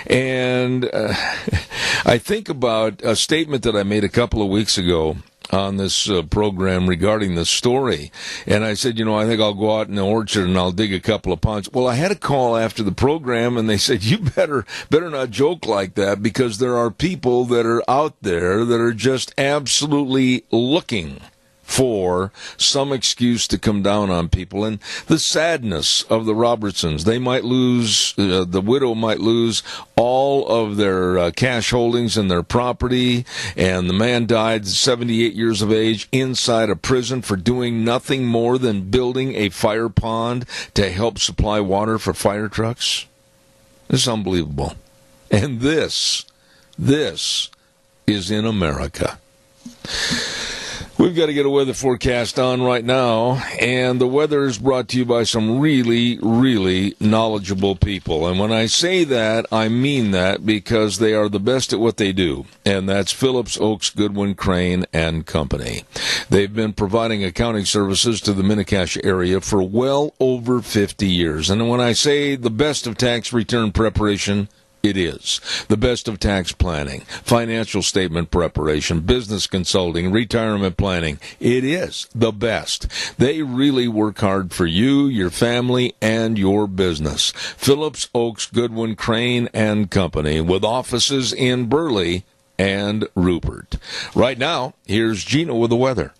And I think about a statement that I made a couple of weeks ago on this program regarding this story. And I said, I think I'll go out in the orchard and I'll dig a couple of ponds. Well, I had a call after the program and they said, you better not joke like that, because there are people that are out there that are just absolutely looking for some excuse to come down on people. And the sadness of the Robertsons, they might lose, the widow might lose all of their cash holdings and their property, and the man died 78 years of age inside a prison for doing nothing more than building a fire pond to help supply water for fire trucks. This is unbelievable. And this is in America. We've got to get a weather forecast on right now, and the weather is brought to you by some really, really knowledgeable people. And when I say that, I mean that because they are the best at what they do, and that's Phillips, Oakes, Goodwin, Crane, and Company. They've been providing accounting services to the Mini-Cash area for well over 50 years. And when I say the best of tax return preparation, it is the best of tax planning, financial statement preparation, business consulting, retirement planning. It is the best. They really work hard for you, your family, and your business. Phillips, Oakes, Goodwin, Crane, and Company, with offices in Burley and Rupert. Right now, here's Gina with the weather.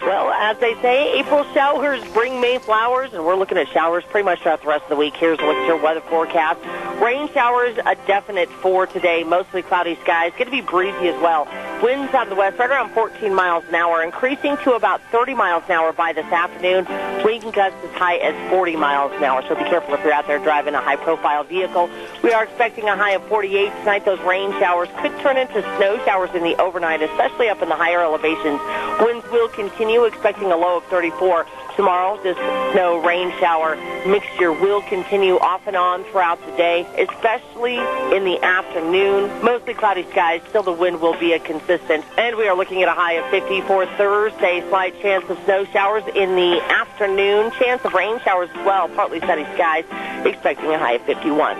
Well, as they say, April showers bring May flowers, and we're looking at showers pretty much throughout the rest of the week. Here's a look at your weather forecast. Rain showers, a definite for today. Mostly cloudy skies. Going to be breezy as well. Winds out of the west right around 14 miles an hour, increasing to about 30 miles an hour by this afternoon. Wind gusts as high as 40 miles an hour, so be careful if you're out there driving a high-profile vehicle. We are expecting a high of 48 tonight. Those rain showers could turn into snow showers in the overnight, especially up in the higher elevations. Winds will continue, expecting a low of 34. Tomorrow, this snow rain shower mixture will continue off and on throughout the day, especially in the afternoon. Mostly cloudy skies. Still, the wind will be a consistent. And we are looking at a high of 50 for Thursday. Slight chance of snow showers in the afternoon. Chance of rain showers as well. Partly sunny skies. Expecting a high of 51.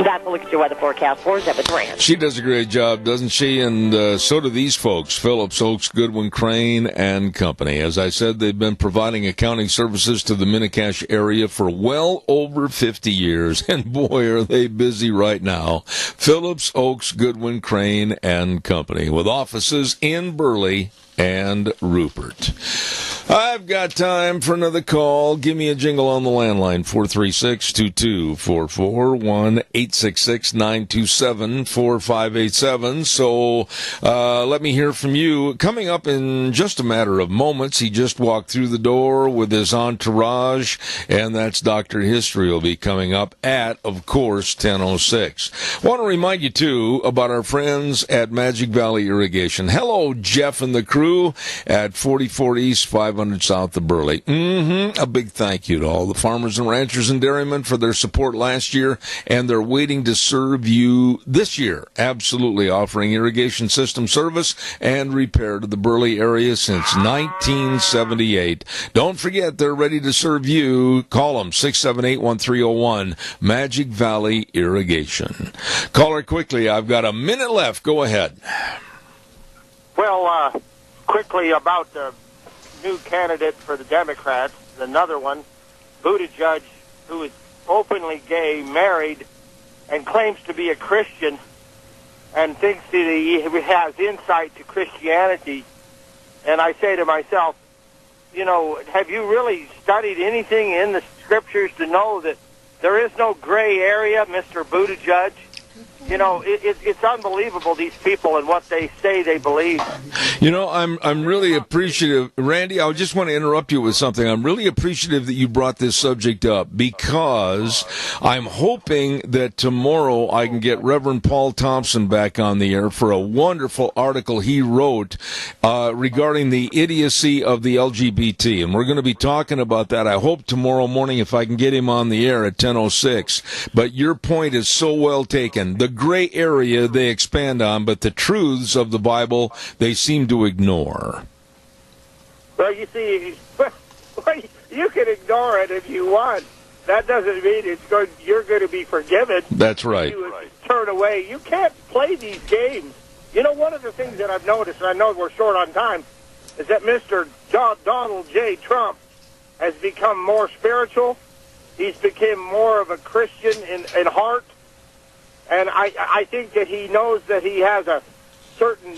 That's a look at your weather forecast for Zebra Brand. She does a great job, doesn't she? And so do these folks, Phillips, Oakes, Goodwin, Crane, and Company. As I said, they've been providing accounting services to the Mini-Cash area for well over 50 years. And boy, are they busy right now. Phillips, Oakes, Goodwin, Crane, and Company, with offices in Burley and Rupert. I've got time for another call. Give me a jingle on the landline, 436-2244, 1-866-927-4587. So let me hear from you. Coming up in just a matter of moments, he just walked through the door with his entourage, and that's Dr. History will be coming up at, of course, 10:06. Want to remind you, too, about our friends at Magic Valley Irrigation. Hello, Jeff and the crew at 44 East, 500 South of Burley. A big thank you to all the farmers and ranchers and dairymen for their support last year, and they're waiting to serve you this year. Absolutely offering irrigation system service and repair to the Burley area since 1978. Don't forget, they're ready to serve you. Call them, 678-1301, Magic Valley Irrigation. Caller, quickly, I've got a minute left. Go ahead. Well, quickly about the new candidate for the Democrats, another one, Buttigieg, who is openly gay, married, and claims to be a Christian, and thinks that he has insight to Christianity. And I say to myself, you know, have you really studied anything in the scriptures to know that there is no gray area, Mr. Buttigieg? You know, it's unbelievable, these people and what they say they believe. You know, I'm really appreciative. Randy, I just want to interrupt you with something. I'm really appreciative that you brought this subject up, because I'm hoping that tomorrow I can get Reverend Paul Thompson back on the air for a wonderful article he wrote regarding the idiocy of the LGBT. And we're going to be talking about that, I hope, tomorrow morning if I can get him on the air at 10:06. But your point is so well taken. The gray area they expand on, but the truths of the Bible they seem to ignore. Well, you see, you can ignore it if you want. That doesn't mean you're going to be forgiven. That's right. You turn away. You can't play these games. You know, one of the things that I've noticed, and I know we're short on time, is that Mr. Donald J. Trump has become more spiritual. He's become more of a Christian in heart. And I think that he knows that he has a certain,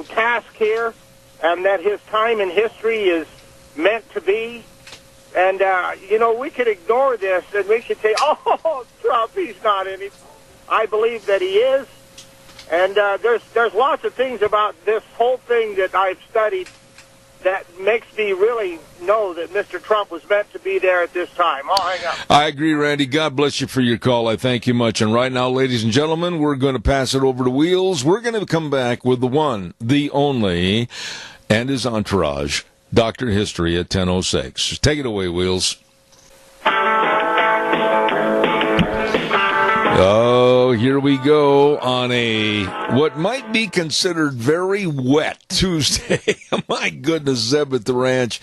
task here, and that his time in history is meant to be. And, we could ignore this, and we could say, oh, Trump, he's not in it. I believe that he is. And there's lots of things about this whole thing that I've studied that makes me really know that Mr. Trump was meant to be there at this time. I'll hang up. I agree, Randy. God bless you for your call. I thank you much. And right now, ladies and gentlemen, we're going to pass it over to Wheels. We're going to come back with the one, the only, and his entourage. Dr. History at 10:06. Take it away, Wheels. Oh, here we go on a what might be considered very wet Tuesday. My goodness, Zeb at the Ranch.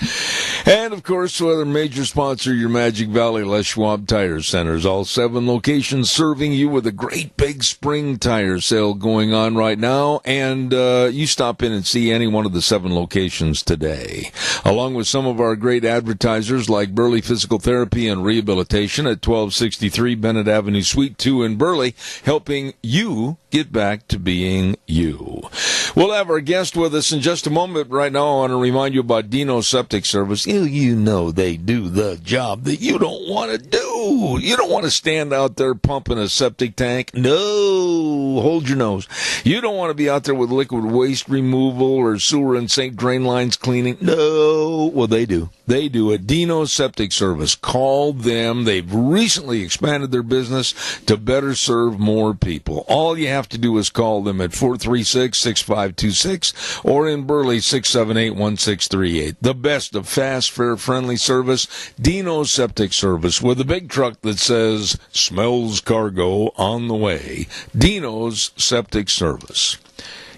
And, of course, our major sponsor, your Magic Valley Les Schwab Tire Centers. All 7 locations serving you with a great big spring tire sale going on right now. And you stop in and see any one of the 7 locations today. Along with some of our great advertisers like Burley Physical Therapy and Rehabilitation at 1263 Bennett Avenue, Suite 2 in Burley, helping you get back to being you. We'll have our guest with us in just a moment. Right now, I want to remind you about Dino Septic Service. You know they do the job that you don't want to do. You don't want to stand out there pumping a septic tank. No, hold your nose. You don't want to be out there with liquid waste removal or sewer and sink drain lines cleaning. No, well, they do. They do it. Dino Septic Service. Call them. They've recently expanded their business to better serve more people. All you have to do is call them at 436-6526 or in Burley 678-1638. The best of fast, fair, friendly service. Dino Septic Service with a big truck that says smells cargo on the way. Dino's Septic Service.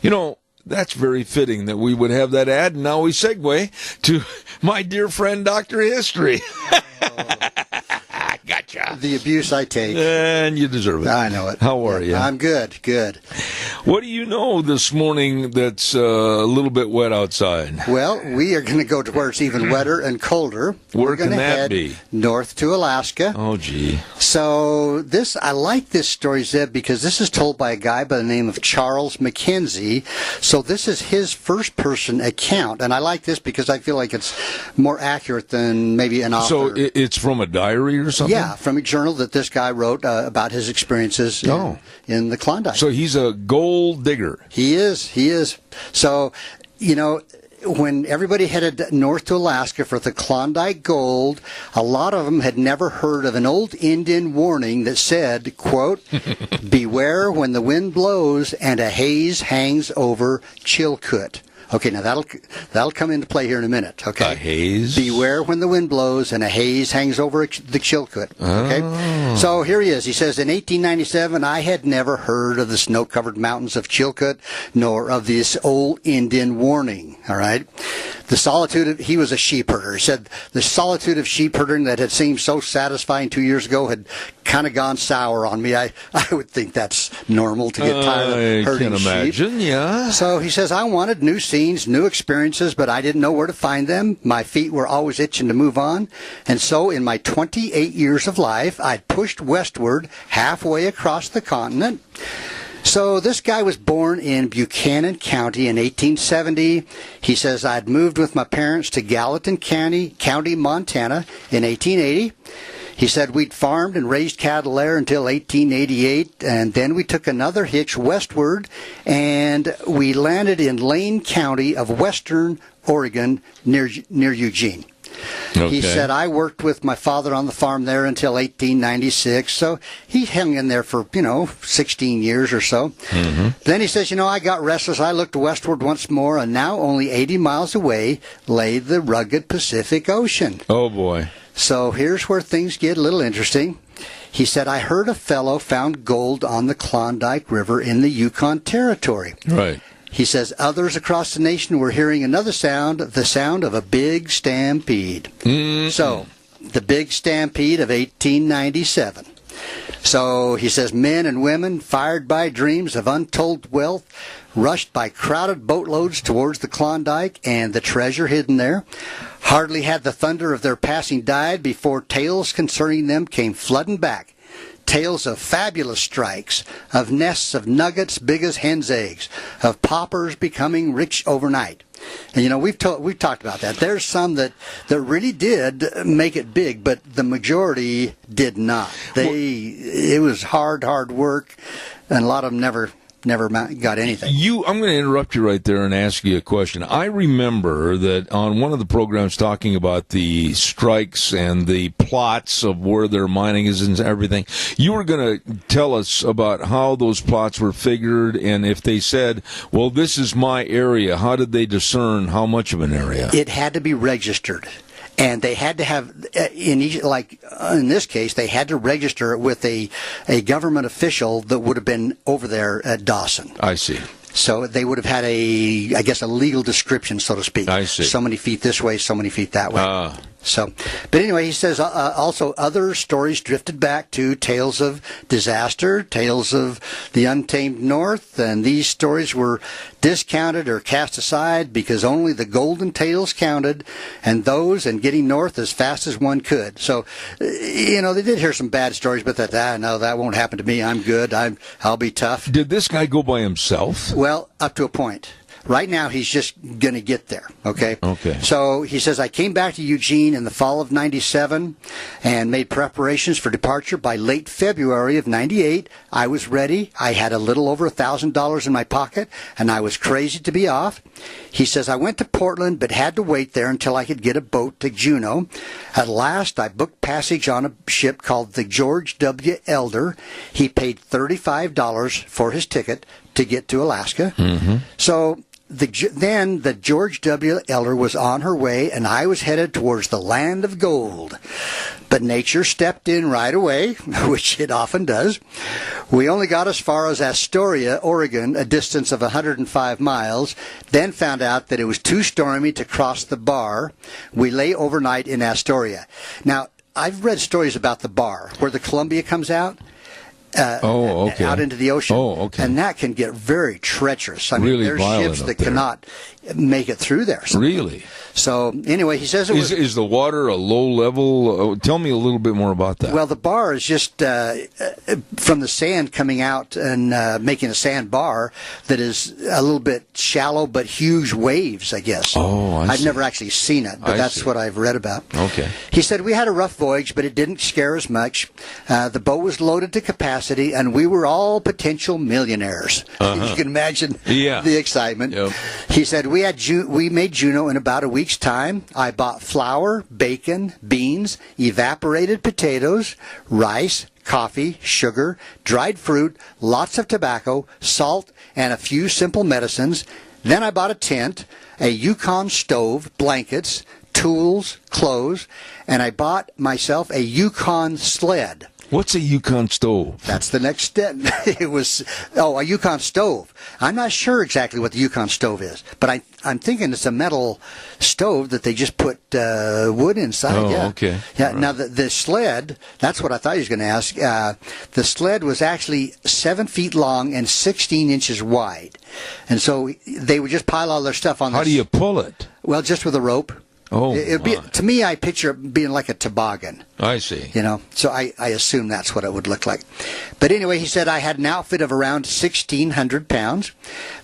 You know, that's very fitting that we would have that ad, and now we segue to my dear friend, Dr. History. Gotcha. The abuse I take. And you deserve it. I know it. How are you? I'm good, good. What do you know this morning that's a little bit wet outside? Well, we are going to go to where it's even wetter and colder. Where We're can gonna that head be? North to Alaska. Oh, gee. So I like this story, Zeb, because this is told by a guy by the name of Charles McKenzie. So this is his first-person account, and I like this because I feel like it's more accurate than maybe an author. So it's from a diary or something? Yeah, from a journal that this guy wrote about his experiences in the Klondike. So he's a gold digger. He is. So, you know, when everybody headed north to Alaska for the Klondike Gold, a lot of them had never heard of an old Indian warning that said, quote, beware when the wind blows and a haze hangs over Chilkoot. Okay, now that'll come into play here in a minute. Okay, a haze. Beware when the wind blows and a haze hangs over the Chilkoot. Okay, so here he is. He says, in 1897, I had never heard of the snow-covered mountains of Chilkoot, nor of this old Indian warning. All right, he was a sheep herder. He said the solitude of sheep herding that had seemed so satisfying 2 years ago had kind of gone sour on me. I would think that's normal to get tired of herding sheep. I can imagine, yeah. So he says, I wanted new scenes, new experiences, but I didn't know where to find them. My feet were always itching to move on. And so in my 28 years of life, I'd pushed westward halfway across the continent. So this guy was born in Buchanan County in 1870. He says, I'd moved with my parents to Gallatin County, Montana in 1880. He said we'd farmed and raised cattle there until 1888, and then we took another hitch westward, and we landed in Lane County of western Oregon near Eugene. Okay. He said, I worked with my father on the farm there until 1896, so he hung in there for, 16 years or so. Mm-hmm. Then he says, I got restless. I looked westward once more, and now only 80 miles away lay the rugged Pacific Ocean. Oh, boy. So here's where things get a little interesting. He said, I heard a fellow found gold on the Klondike River in the Yukon Territory. Right. He says others across the nation were hearing another sound, the sound of a big stampede. Mm-hmm. So, the big stampede of 1897. So, he says men and women, fired by dreams of untold wealth, rushed by crowded boatloads towards the Klondike and the treasure hidden there. Hardly had the thunder of their passing died before tales concerning them came flooding back. Tales of fabulous strikes, of nests of nuggets big as hen's eggs, of paupers becoming rich overnight. And we've talked about that. There's some that really did make it big, but the majority did not. It was hard work, and a lot of them never never got anything. I'm going to interrupt you right there and ask you a question. I remember that on one of the programs talking about the strikes and the plots of where their mining is and everything, you were going to tell us about how those plots were figured, and if they said, well, this is my area, how did they discern how much of an area? It had to be registered. And they had to have, in this case, they had to register it with a government official that would have been over there at Dawson. I see. So they would have had a legal description, so to speak. I see. So many feet this way, so many feet that way. But anyway, he says also other stories drifted back to tales of disaster, tales of the untamed North, and these stories were discounted or cast aside because only the golden tales counted, and getting north as fast as one could. So, they did hear some bad stories, but no, that won't happen to me. I'm good. I'll be tough. Did this guy go by himself? Well, up to a point. Right now, he's just going to get there, okay? Okay. So he says, I came back to Eugene in the fall of 97 and made preparations for departure. By late February of 98, I was ready. I had a little over $1,000 in my pocket, and I was crazy to be off. He says, I went to Portland but had to wait there until I could get a boat to Juneau. At last, I booked passage on a ship called the George W. Elder. He paid $35 for his ticket to get to Alaska. Mm-hmm. So then the George W. Elder was on her way, and I was headed towards the land of gold. But nature stepped in right away, which it often does. We only got as far as Astoria, Oregon, a distance of 105 miles, then found out that it was too stormy to cross the bar. We lay overnight in Astoria. Now, I've read stories about the bar, where the Columbia comes out. Out into the ocean. Oh, okay. And that can get very treacherous. I mean, really there's ships that there. cannot make it through there. Really? So, anyway, he says Is the water a low level? Tell me a little bit more about that. Well, the bar is just from the sand coming out and making a sand bar that is a little bit shallow but huge waves, I guess. Oh, I've never actually seen it, but that's what I've read about. Okay. He said, we had a rough voyage, but it didn't scare us much. The boat was loaded to capacity, and we were all potential millionaires. You can imagine the excitement. Yep. He said, we made Juneau in about a week's time. I bought flour, bacon, beans, evaporated potatoes, rice, coffee, sugar, dried fruit, lots of tobacco, salt, and a few simple medicines. Then I bought a tent, a Yukon stove, blankets, tools, clothes, and I bought myself a Yukon sled. What's a Yukon stove? That's the next step. It was, a Yukon stove. I'm not sure exactly what the Yukon stove is, but I'm thinking it's a metal stove that they just put wood inside. Oh, okay. Yeah. Right. Now, the sled, that's what I thought he was going to ask. The sled was actually 7 feet long and 16 inches wide. And so they would just pile all their stuff on How do you pull it? Well, just with a rope. Oh, to me, I picture it being like a toboggan. I see. So I assume that's what it would look like. But anyway, he said I had an outfit of around 1,600 pounds.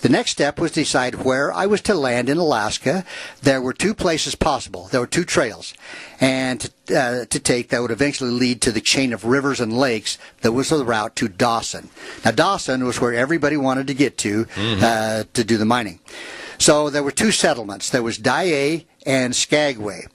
The next step was to decide where I was to land in Alaska. There were two places possible. There were two trails and to take that would eventually lead to the chain of rivers and lakes that was the route to Dawson. Now, Dawson was where everybody wanted to get to do the mining. So there were two settlements. There was Dyea and Skagway.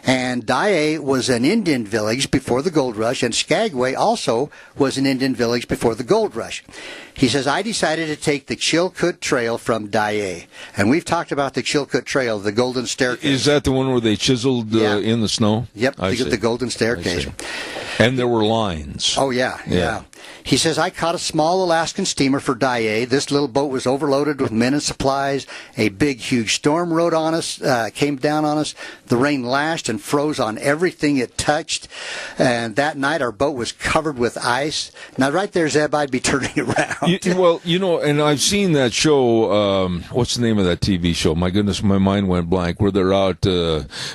And Dyea was an Indian village before the gold rush, and Skagway also was an Indian village before the gold rush. He says, I decided to take the Chilkoot Trail from Dyea. And we've talked about the Chilkoot Trail, the Golden Staircase. Is that the one where they chiseled in the snow? Yep, the Golden Staircase. And there were lines. Oh, yeah. He says, I caught a small Alaskan steamer for Dyea. This little boat was overloaded with men and supplies. A big, huge storm came down on us. The rain lashed and froze on everything it touched. And that night, our boat was covered with ice. Now, right there, Zeb, I'd be turning around. And I've seen that show. What's the name of that TV show? My goodness, my mind went blank. Where they're out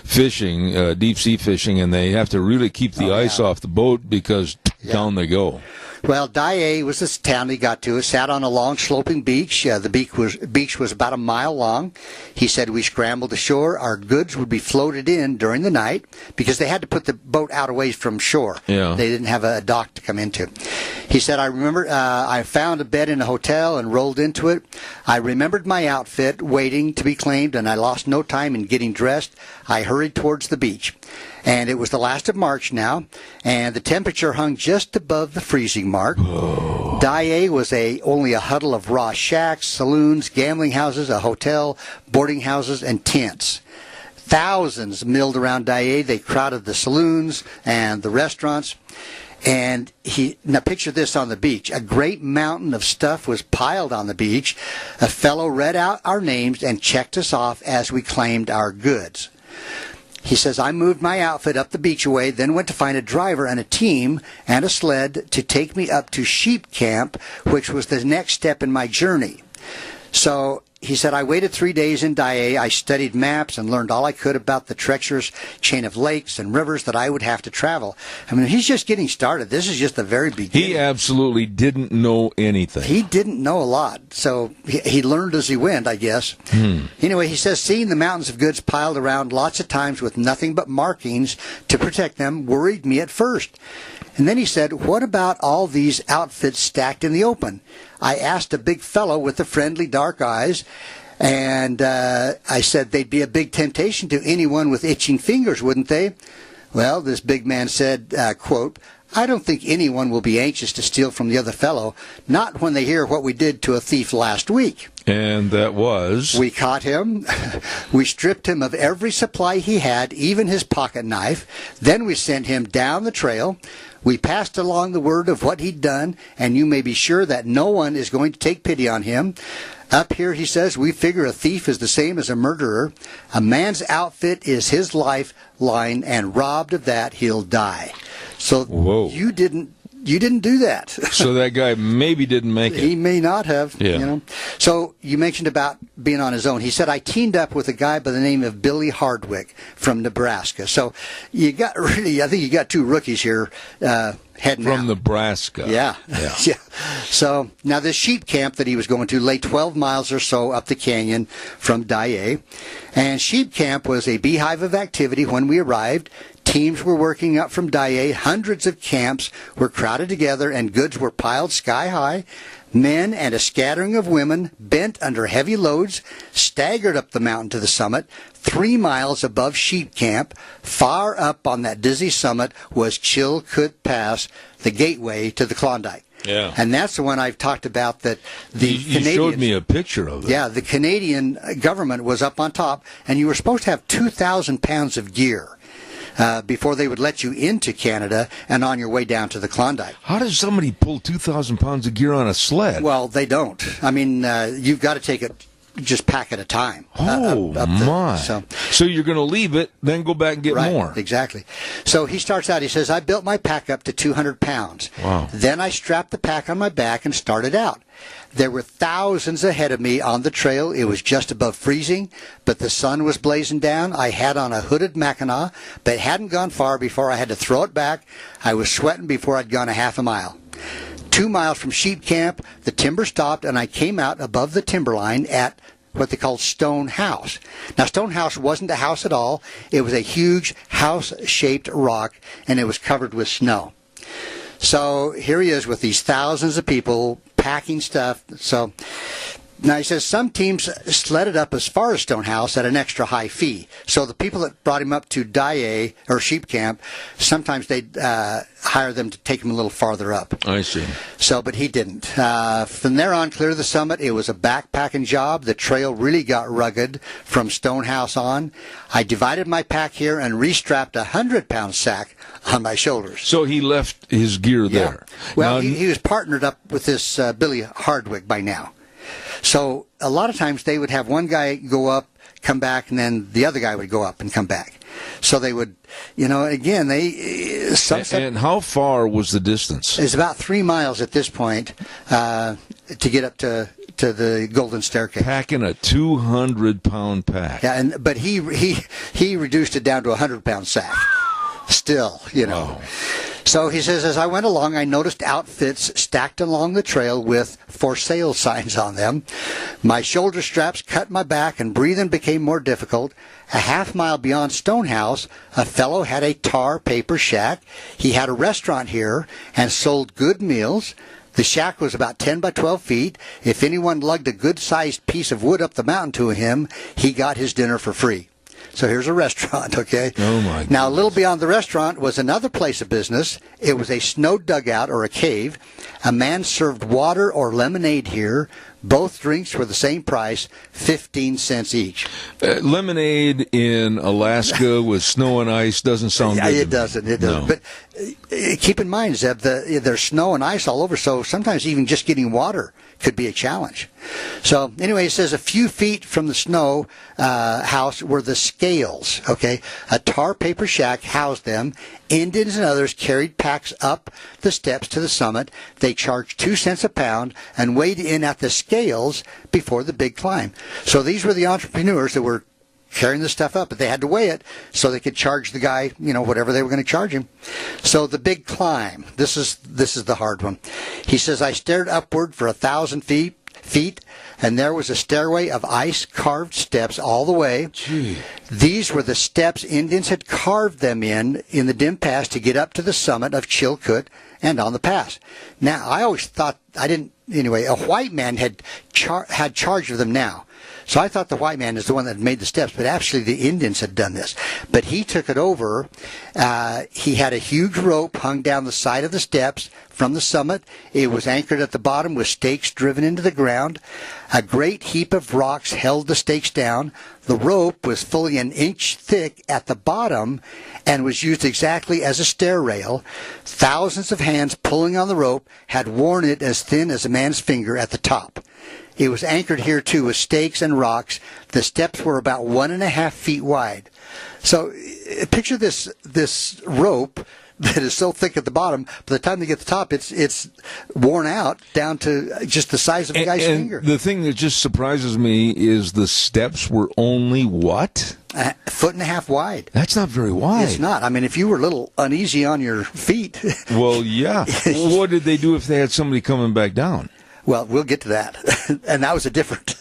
fishing, deep sea fishing, and they have to really keep the ice off the boat because down they go. Well, Dyea was this town he got to. It sat on a long sloping beach. The beach was about a mile long. He said we scrambled ashore. Our goods would be floated in during the night because they had to put the boat out away from shore. Yeah. They didn't have a dock to come into. He said, I remember I found a bed in a hotel and rolled into it. I remembered my outfit waiting to be claimed, and I lost no time in getting dressed. I hurried towards the beach. And it was the last of March now, and the temperature hung just above the freezing mark. Dyea was only a huddle of raw shacks, saloons, gambling houses, a hotel, boarding houses, and tents. Thousands milled around Dyea. They crowded the saloons and the restaurants. And now picture this on the beach. A great mountain of stuff was piled on the beach. A fellow read out our names and checked us off as we claimed our goods. He says, I moved my outfit up the beachway, then went to find a driver and a team and a sled to take me up to sheep camp, which was the next step in my journey. So he said, I waited 3 days in Dyea. I studied maps and learned all I could about the treacherous chain of lakes and rivers that I would have to travel. I mean, he's just getting started. This is just the very beginning. He absolutely didn't know anything. He didn't know a lot, so he learned as he went, I guess. Anyway, he says, seeing the mountains of goods piled around lots of times with nothing but markings to protect them worried me at first. And then he said, what about all these outfits stacked in the open? I asked a big fellow with the friendly dark eyes, and I said they'd be a big temptation to anyone with itching fingers, wouldn't they? Well, this big man said, quote, I don't think anyone will be anxious to steal from the other fellow, not when they hear what we did to a thief last week. And that was? We caught him. We stripped him of every supply he had, even his pocket knife. Then we sent him down the trail. We passed along the word of what he'd done, and you may be sure that no one is going to take pity on him. Up here, he says, we figure a thief is the same as a murderer. A man's outfit is his lifeline, and robbed of that, he'll die. So Whoa. You didn't do that. So that guy maybe didn't make it. He may not have. Yeah. You know. So you mentioned about being on his own. He said, I teamed up with a guy by the name of Billy Hardwick from Nebraska. So I think you got two rookies here heading from out. Nebraska. Yeah. Yeah. Yeah. So now this sheep camp that he was going to lay 12 miles or so up the canyon from Dyea. And sheep camp was a beehive of activity when we arrived. Teams were working up from Dyea. Hundreds of camps were crowded together, and goods were piled sky high. Men and a scattering of women, bent under heavy loads, staggered up the mountain to the summit. 3 miles above sheep camp, far up on that dizzy summit, was Chilkoot Pass, the gateway to the Klondike. Yeah. And that's the one I've talked about that the Canadians... You showed me a picture of it. Yeah, the Canadian government was up on top, and you were supposed to have 2,000 pounds of gear before they would let you into Canada and on your way down to the Klondike. How does somebody pull 2,000 pounds of gear on a sled? Well, they don't. I mean, you've got to take it, just pack at a time. My. So you're going to leave it, then go back and get Right, more. Exactly. So he starts out, he says, I built my pack up to 200 pounds. Wow. Then I strapped the pack on my back and started out. There were thousands ahead of me on the trail. It was just above freezing, but the sun was blazing down. I had on a hooded Mackinac, but hadn't gone far before I had to throw it back. I was sweating before I'd gone a half a mile. 2 miles from sheep camp, the timber stopped, and I came out above the timberline at what they called Stone House. Now, Stone House wasn't a house at all. It was a huge house-shaped rock, and it was covered with snow. So here he is with these thousands of people packing stuff. So now he says some teams sledded up as far as Stone House at an extra high fee. So the people that brought him up to Dyea or sheep camp, sometimes they'd hire them to take him a little farther up. I see. So, but he didn't. From there on, clear to the summit, it was a backpacking job. The trail really got rugged from Stone House on. I divided my pack here and restrapped a 100-pound sack on my shoulders. So he left his gear there. Well, Now, he was partnered up with this Billy Hardwick by now. So a lot of times they would have one guy go up, come back, and then the other guy would go up and come back. So they would, again, and how far was the distance? It's about 3 miles at this point to get up to the Golden Staircase. Packing a 200-pound pack. Yeah, but he reduced it down to a 100-pound sack. Still, Wow. So he says, as I went along, I noticed outfits stacked along the trail with for sale signs on them. My shoulder straps cut my back and breathing became more difficult. A half-mile beyond Stonehouse, a fellow had a tar paper shack. He had a restaurant here and sold good meals. The shack was about 10 by 12 feet. If anyone lugged a good-sized piece of wood up the mountain to him, he got his dinner for free. So here's a restaurant, okay? Oh, my God. Now, a little beyond the restaurant was another place of business. It was a snow dugout or a cave. A man served water or lemonade here. Both drinks were the same price, 15 cents each. Lemonade in Alaska with snow and ice doesn't sound good. It doesn't. It doesn't. No. But keep in mind, Zeb, there's snow and ice all over, so sometimes even just getting water could be a challenge. So anyway, it says a few feet from the snow house were the scales, okay? A tar paper shack housed them. Indians and others carried packs up the steps to the summit. They charged 2 cents a pound and weighed in at the scales before the big climb. So these were the entrepreneurs that were carrying the stuff up, but they had to weigh it so they could charge the guy, whatever they were going to charge him. So the big climb, this is the hard one. He says, I stared upward for 1,000 feet, and there was a stairway of ice-carved steps all the way. Gee. These were the steps Indians had carved them in the dim pass to get up to the summit of Chilkoot and on the pass. Now, I always thought, a white man had charge of them now. So I thought the white man is the one that made the steps, but actually the Indians had done this. But he took it over. He had a huge rope hung down the side of the steps from the summit. It was anchored at the bottom with stakes driven into the ground. A great heap of rocks held the stakes down. The rope was fully an inch thick at the bottom and was used exactly as a stair rail. Thousands of hands pulling on the rope had worn it as thin as a man's finger at the top. It was anchored here, too, with stakes and rocks. The steps were about 1.5 feet wide. So picture this rope that is so thick at the bottom. By the time they get to the top, it's worn out down to just the size of a guy's finger. The thing that just surprises me is the steps were only what? 1.5 feet wide. That's not very wide. It's not. I mean, if you were a little uneasy on your feet. Well, yeah. What did they do if they had somebody coming back down? Well, we'll get to that. And that was a different...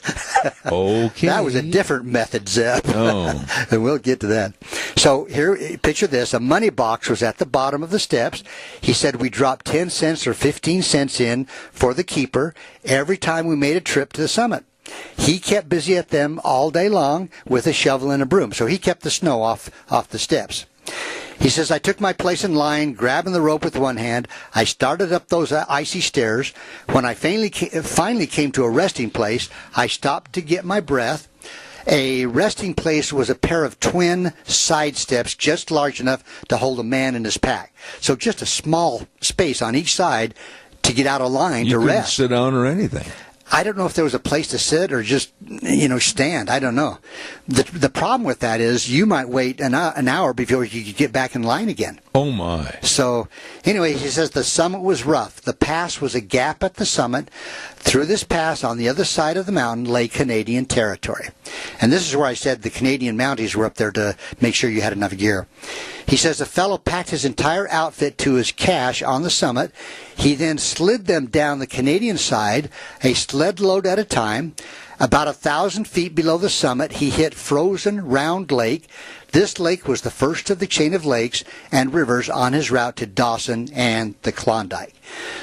Okay. That was a different method, Zeb. Oh. And we'll get to that. So here, picture this. A money box was at the bottom of the steps. He said we dropped 10 cents or 15 cents in for the keeper every time we made a trip to the summit. He kept busy at them all day long with a shovel and a broom. So he kept the snow off the steps. He says, I took my place in line, grabbing the rope with one hand. I started up those icy stairs. When I finally came to a resting place, I stopped to get my breath. A resting place was a pair of twin side steps just large enough to hold a man in his pack. So just a small space on each side to get out of line to rest. You couldn't sit down or anything. I don't know if there was a place to sit or just, stand. I don't know. The problem with that is you might wait an hour before you could get back in line again. Oh, my. So, anyway, he says the summit was rough. The pass was a gap at the summit. Through this pass, on the other side of the mountain, lay Canadian territory. And this is where I said the Canadian Mounties were up there to make sure you had enough gear. He says a fellow packed his entire outfit to his cache on the summit. He then slid them down the Canadian side, a sled load at a time. About 1,000 feet below the summit, he hit frozen Round Lake. This lake was the first of the chain of lakes and rivers on his route to Dawson and the Klondike.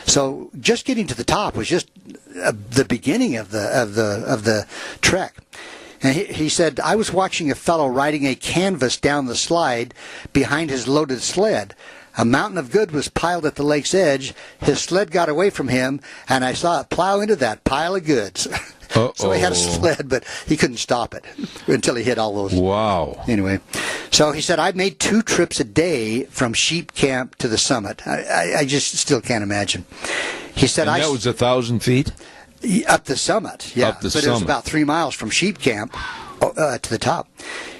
So just getting to the top was just the beginning of the trek. And he said, I was watching a fellow riding a canvas down the slide behind his loaded sled. A mountain of good was piled at the lake's edge. His sled got away from him, and I saw it plow into that pile of goods. So he had a sled, but he couldn't stop it until he hit all those. Wow. Anyway, so he said, I made 2 trips a day from sheep camp to the summit. I just still can't imagine. He said, and that was 1,000 feet? Up the summit, yeah. Up the summit. It was about 3 miles from sheep camp to the top.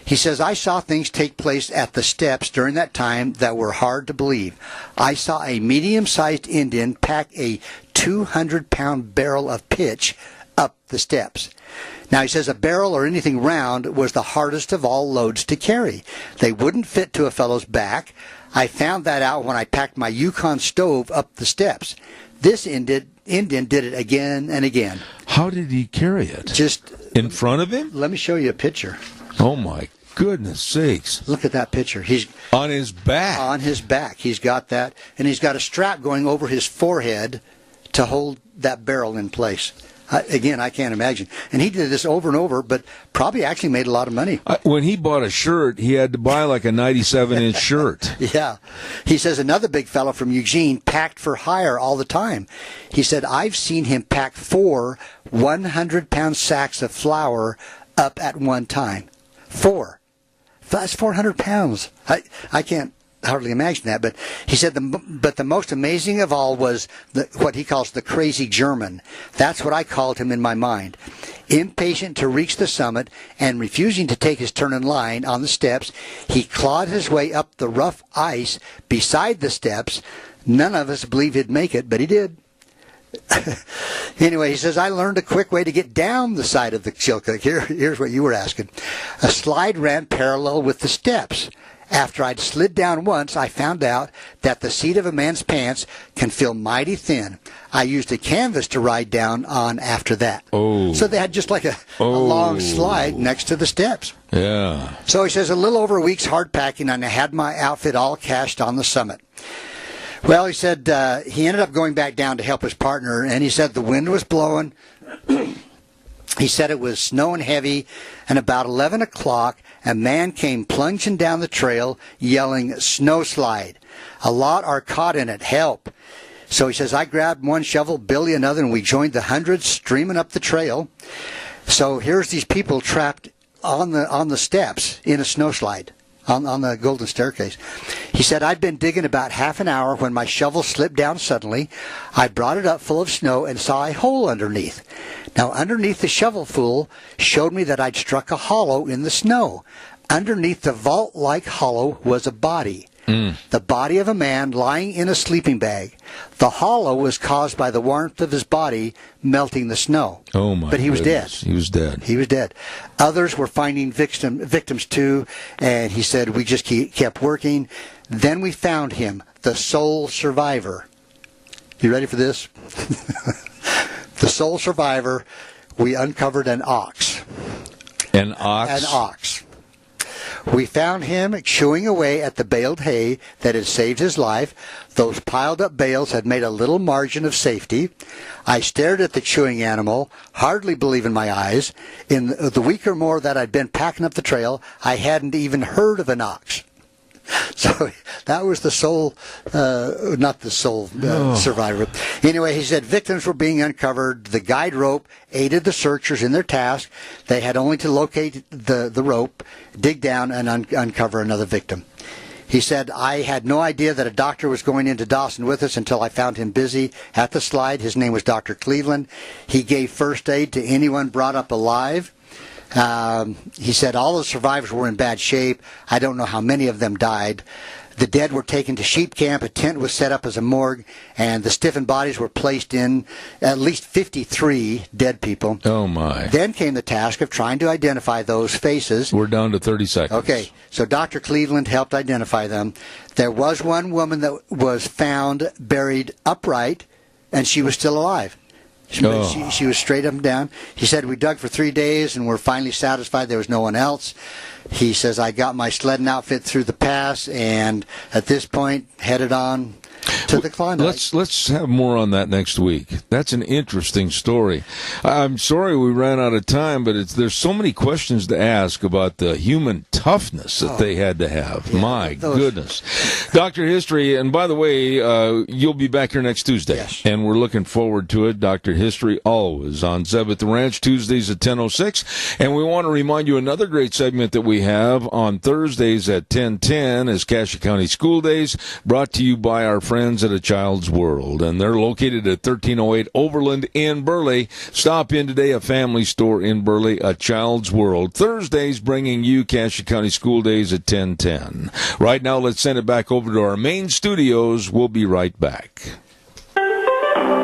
He says, I saw things take place at the steps during that time that were hard to believe. I saw a medium-sized Indian pack a 200-pound barrel of pitch up the steps. Now, he says a barrel or anything round was the hardest of all loads to carry. They wouldn't fit to a fellow's back. I found that out when I packed my Yukon stove up the steps. This Indian did it again and again. How did he carry it? Just in front of him? Let me show you a picture. Oh, my goodness sakes. Look at that picture. He's on his back. On his back. He's got that. And he's got a strap going over his forehead to hold that barrel in place. Again, I can't imagine. And he did this over and over, but probably actually made a lot of money. When he bought a shirt, he had to buy like a 97-inch shirt. Yeah. He says another big fellow from Eugene packed for hire all the time. He said, I've seen him pack 4 100-pound sacks of flour up at one time. 4. That's 400 pounds. I can't hardly imagine that, but he said the most amazing of all was what he calls the crazy German. That's what I called him in my mind. Impatient to reach the summit and refusing to take his turn in line on the steps, he clawed his way up the rough ice beside the steps. None of us believed he'd make it, but he did. Anyway, he says, I learned a quick way to get down the side of the Chilkoot. Here's what you were asking. A slide ran parallel with the steps. After I'd slid down once, I found out that the seat of a man's pants can feel mighty thin. I used a canvas to ride down on after that. Oh. So they had just like a long slide next to the steps. Yeah. So he says, a little over a week's hard packing, and I had my outfit all cached on the summit. Well, he said he ended up going back down to help his partner, and he said the wind was blowing. He said it was snowing heavy, and about 11 o'clock, a man came plunging down the trail, yelling, "Snow slide. A lot are caught in it. Help." So he says, I grabbed one shovel, Billy another, and we joined the hundreds streaming up the trail. So here's these people trapped on the steps in a snow slide. On the Golden Staircase. He said, I'd been digging about half an hour when my shovel slipped down suddenly. I brought it up full of snow and saw a hole underneath. Now, underneath the shovelful showed me that I'd struck a hollow in the snow. Underneath the vault-like hollow was a body. The body of a man lying in a sleeping bag. The hollow was caused by the warmth of his body melting the snow. Oh, my But he was dead. He was dead. He was dead. Others were finding victims too, and he said, we just kept working. Then we found him, the sole survivor. You ready for this? The sole survivor, we uncovered an ox. An ox? An ox. We found him chewing away at the baled hay that had saved his life. Those piled up bales had made a little margin of safety. I stared at the chewing animal, hardly believing my eyes. In the week or more that I'd been packing up the trail, I hadn't even heard of an ox. So that was the sole, not the sole survivor. Anyway, he said victims were being uncovered. The guide rope aided the searchers in their task. They had only to locate the rope, dig down, and uncover another victim. He said, I had no idea that a doctor was going into Dawson with us until I found him busy at the slide. His name was Dr. Cleveland. He gave first aid to anyone brought up alive. He said all the survivors were in bad shape. I don't know how many of them died. The dead were taken to sheep camp. A tent was set up as a morgue, and the stiffened bodies were placed in at least 53 dead people. Oh, my. Then came the task of trying to identify those faces. We're down to 30 seconds. Okay, so Dr. Cleveland helped identify them. There was one woman that was found buried upright, and she was still alive. She was straight up and down. He said, we dug for 3 days and were finally satisfied there was no one else. He says, I got my sledding outfit through the pass and at this point headed on to the Klondike. Let's have more on that next week. That's an interesting story. I'm sorry we ran out of time, but there's so many questions to ask about the human toughness that they had to have. Yeah, my goodness. Dr. History, and by the way, you'll be back here next Tuesday. Yes. And we're looking forward to it. Dr. History always on Zeb at the Ranch, Tuesdays at 10:06. And we want to remind you another great segment that we have on Thursdays at 10:10 is Cassia County School Days, brought to you by our friends at A Child's World, and they're located at 1308 Overland in Burley. Stop in today, a family store in Burley, A Child's World. Thursdays bringing you Cassia County School Days at 10:10. Right now, let's send it back over to our main studios. We'll be right back.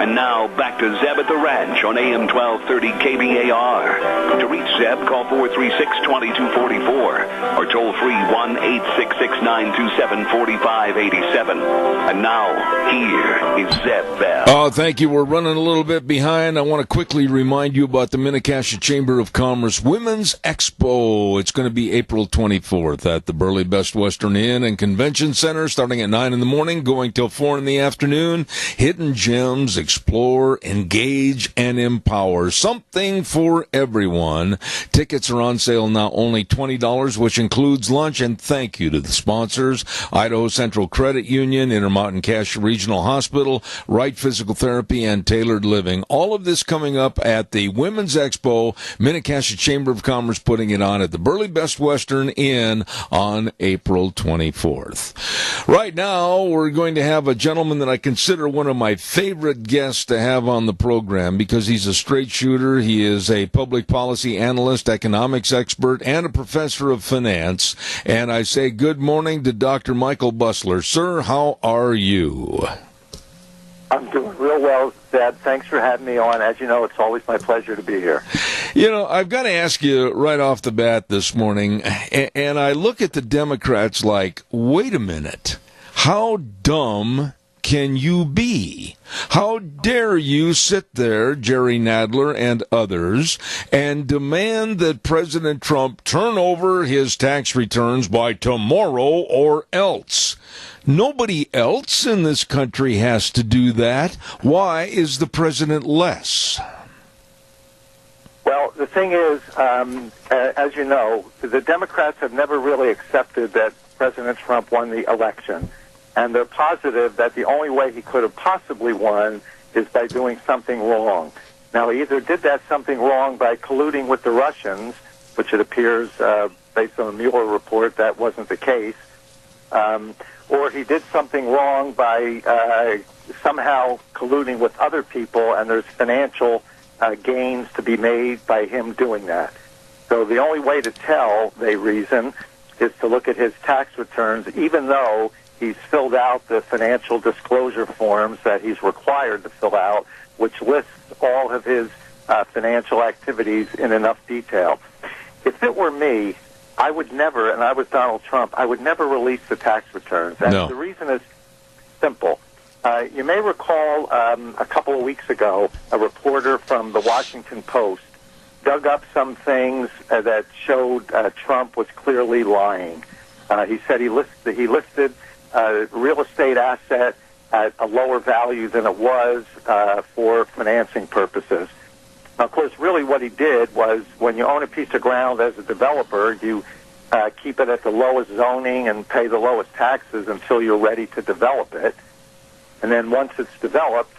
And now, back to Zeb at the Ranch on AM 1230 KBAR. To reach Zeb, call 436-2244 or toll free 1-866-927-4587. And now, here is Zeb Bell. Oh, thank you. We're running a little bit behind. I want to quickly remind you about the Minnecasia Chamber of Commerce Women's Expo. It's going to be April 24th at the Burley Best Western Inn and Convention Center, starting at 9 in the morning, going till 4 in the afternoon. Hidden gems, explore, engage, and empower. Something for everyone. Tickets are on sale now, only $20, which includes lunch. And thank you to the sponsors: Idaho Central Credit Union, Intermountain Cash Regional Hospital, Wright Physical Therapy, and Tailored Living. All of this coming up at the Women's Expo. Minnecasia Chamber of Commerce putting it on at the Burley Best Western Inn on April 24th. Right now, we're going to have a gentleman that I consider one of my favorite guests to have on the program because he's a straight shooter. He is a public policy analyst, economics expert, and a professor of finance. And I say good morning to Dr. Michael Busler. Sir, how are you? I'm doing real well, Dad. Thanks for having me on. As you know, it's always my pleasure to be here. You know, I've got to ask you right off the bat this morning, and I look at the Democrats like, wait a minute, how dumb can you be? How dare you sit there, Jerry Nadler and others, and demand that President Trump turn over his tax returns by tomorrow or else? Nobody else in this country has to do that. Why is the president less? Well, the thing is, as you know, the Democrats have never really accepted that President Trump won the election. And they're positive that the only way he could have possibly won is by doing something wrong. Now, he either did that something wrong by colluding with the Russians, which it appears, based on the Mueller report, that wasn't the case, or he did something wrong by somehow colluding with other people, and there's financial gains to be made by him doing that. So the only way to tell, they reason, is to look at his tax returns, even though he's filled out the financial disclosure forms that he's required to fill out, which lists all of his financial activities in enough detail. If it were me, I would never, and I was Donald Trump, I would never release the tax returns. And the reason is simple. You may recall a couple of weeks ago, a reporter from the Washington Post dug up some things that showed Trump was clearly lying. He said he listed real estate asset at a lower value than it was for financing purposes. Now, of course, really what he did was when you own a piece of ground as a developer, you keep it at the lowest zoning and pay the lowest taxes until you're ready to develop it. And then once it's developed,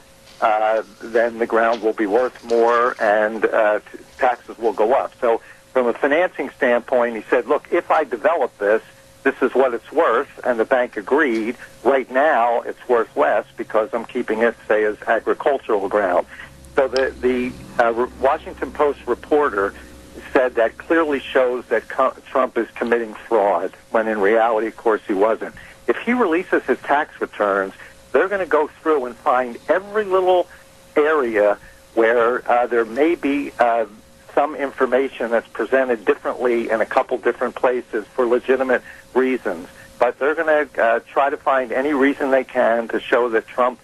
then the ground will be worth more and taxes will go up. So from a financing standpoint, he said, look, if I develop this is what it's worth, and the bank agreed. Right now, it's worth less because I'm keeping it, say, as agricultural ground. So the Washington Post reporter said that clearly shows that Trump is committing fraud, when in reality, of course, he wasn't. If he releases his tax returns, they're going to go through and find every little area where there may be some information that's presented differently in a couple different places for legitimate reasons. But they're going to try to find any reason they can to show that Trump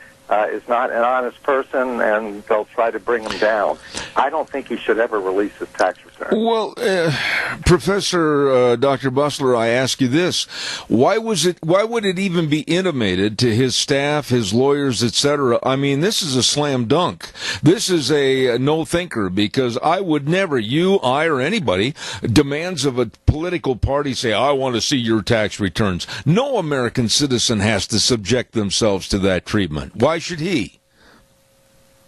is not an honest person, and they'll try to bring him down. I don't think he should ever release his tax return. Well, Professor Dr. Busler, I ask you this: why would it even be intimated to his staff, his lawyers, etc.? I mean, this is a slam dunk. This is a no thinker, because I would never, you, I, or anybody, demands of a political party say, I want to see your tax returns. No American citizen has to subject themselves to that treatment. Why should he?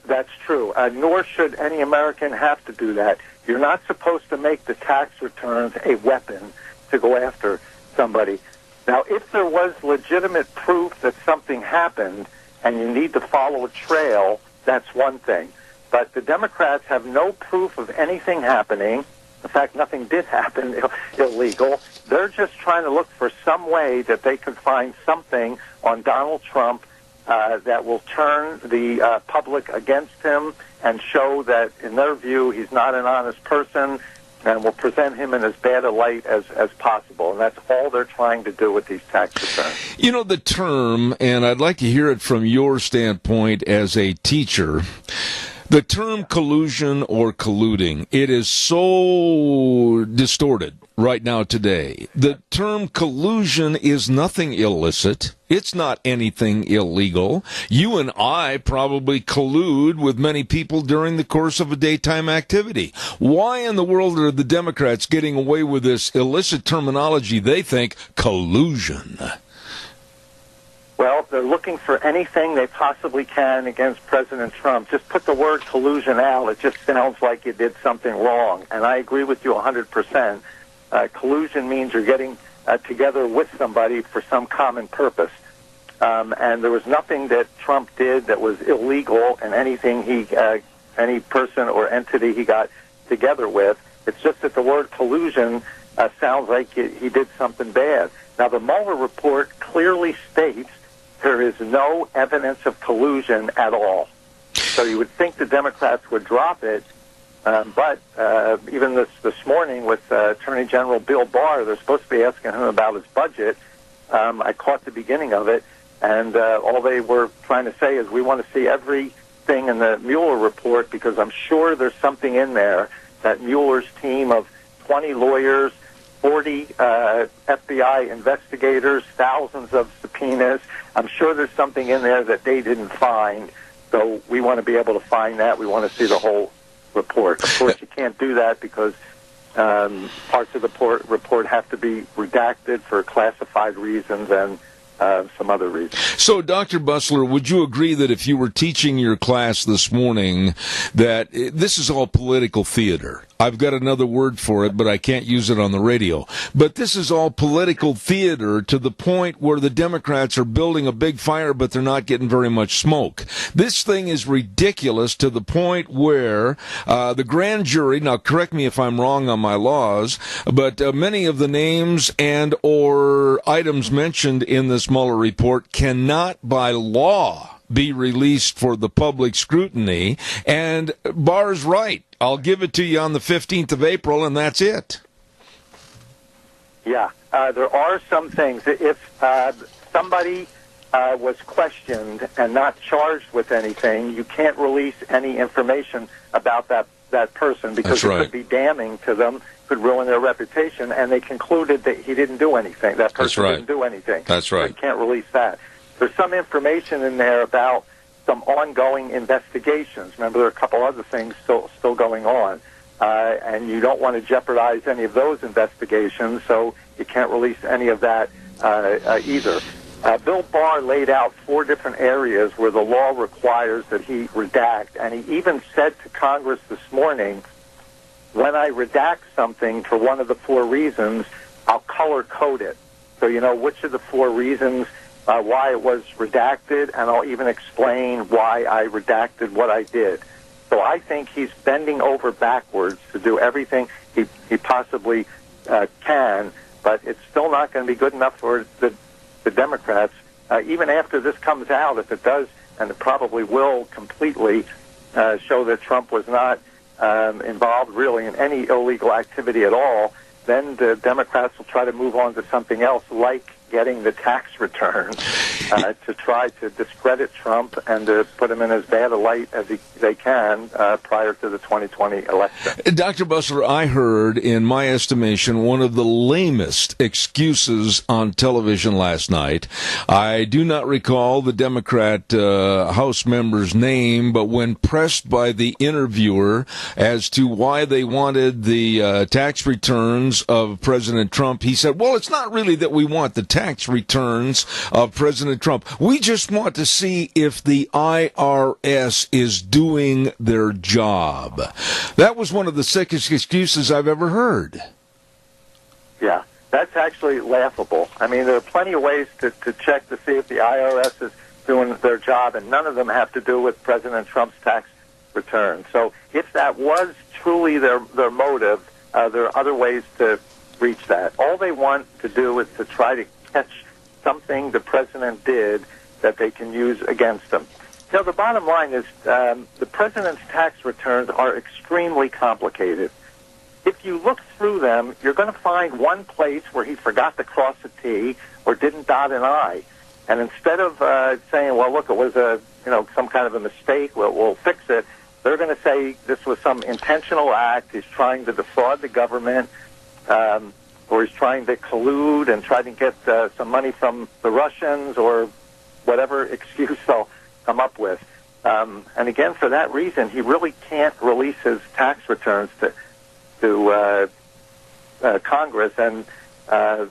That's true. Nor should any American have to do that. You're not supposed to make the tax returns a weapon to go after somebody. Now, if there was legitimate proof that something happened and you need to follow a trail, that's one thing. But the Democrats have no proof of anything happening. In fact, nothing did happen illegal. They're just trying to look for some way that they could find something on Donald Trump that will turn the public against him and show that, in their view, he's not an honest person, and will present him in as bad a light as possible. And that's all they're trying to do with these tax returns. You know, the term, and I'd like to hear it from your standpoint as a teacher, the term collusion or colluding, it is so distorted right now today. The term collusion is nothing illicit. It's not anything illegal. You and I probably collude with many people during the course of a daytime activity. Why in the world are the Democrats getting away with this illicit terminology they think collusion? Well, they're looking for anything they possibly can against President Trump. Just put the word collusion out. It just sounds like you did something wrong. And I agree with you 100%. Collusion means you're getting together with somebody for some common purpose. And there was nothing that Trump did that was illegal in anything any person or entity he got together with. It's just that the word collusion sounds like he did something bad. Now, the Mueller report clearly states there is no evidence of collusion at all. So you would think the Democrats would drop it, but even this morning with Attorney General Bill Barr, they're supposed to be asking him about his budget. I caught the beginning of it, and all they were trying to say is we want to see everything in the Mueller report because I'm sure there's something in there that Mueller's team of 20 lawyers, 40 FBI investigators, thousands of subpoenas. I'm sure there's something in there that they didn't find. So we want to be able to find that. We want to see the whole report. Of course, you can't do that because parts of the report have to be redacted for classified reasons and some other reasons. So, Dr. Bussler, would you agree that if you were teaching your class this morning that this is all political theater? I've got another word for it, but I can't use it on the radio. But this is all political theater to the point where the Democrats are building a big fire, but they're not getting very much smoke. This thing is ridiculous to the point where the grand jury, now correct me if I'm wrong on my laws, but many of the names and or items mentioned in this Mueller report cannot by law be released for the public scrutiny, and Barr's right. I'll give it to you on the 15th of April, and that's it. Yeah, there are some things. If somebody was questioned and not charged with anything, you can't release any information about that person because it could be damning to them, could ruin their reputation, and they concluded that he didn't do anything. That person didn't do anything. That's right. So you can't release that. There's some information in there about some ongoing investigations. Remember, there are a couple other things still going on, and you don't want to jeopardize any of those investigations, so you can't release any of that either. Bill Barr laid out 4 different areas where the law requires that he redact, and he even said to Congress this morning, when I redact something for one of the 4 reasons, I'll color code it. So you know which of the 4 reasons why it was redacted, and I'll even explain why I redacted what I did. So I think he's bending over backwards to do everything he possibly can, but it's still not going to be good enough for the Democrats. Even after this comes out, if it does, and it probably will completely show that Trump was not involved really in any illegal activity at all, then the Democrats will try to move on to something else like getting the tax return to try to discredit Trump and to put him in as bad a light as they can prior to the 2020 election. Dr. Bussler, I heard, in my estimation, one of the lamest excuses on television last night. I do not recall the Democrat House member's name, but when pressed by the interviewer as to why they wanted the tax returns of President Trump, he said, well, it's not really that we want the tax returns of President Trump. We just want to see if the IRS is doing their job. That was one of the sickest excuses I've ever heard. Yeah, that's actually laughable. I mean, there are plenty of ways to check to see if the IRS is doing their job, and none of them have to do with President Trump's tax return. So if that was truly their motive, there are other ways to reach that. All they want to do is to try to catch something the president did that they can use against him. You know, the bottom line is the president's tax returns are extremely complicated. If you look through them, you're going to find one place where he forgot to cross a T or didn't dot an I. And instead of saying, well, look, it was some kind of a mistake, we'll fix it, they're going to say this was some intentional act. He's trying to defraud the government, or he's trying to collude and try to get some money from the Russians, or whatever excuse they'll come up with. And again, for that reason, he really can't release his tax returns to Congress. And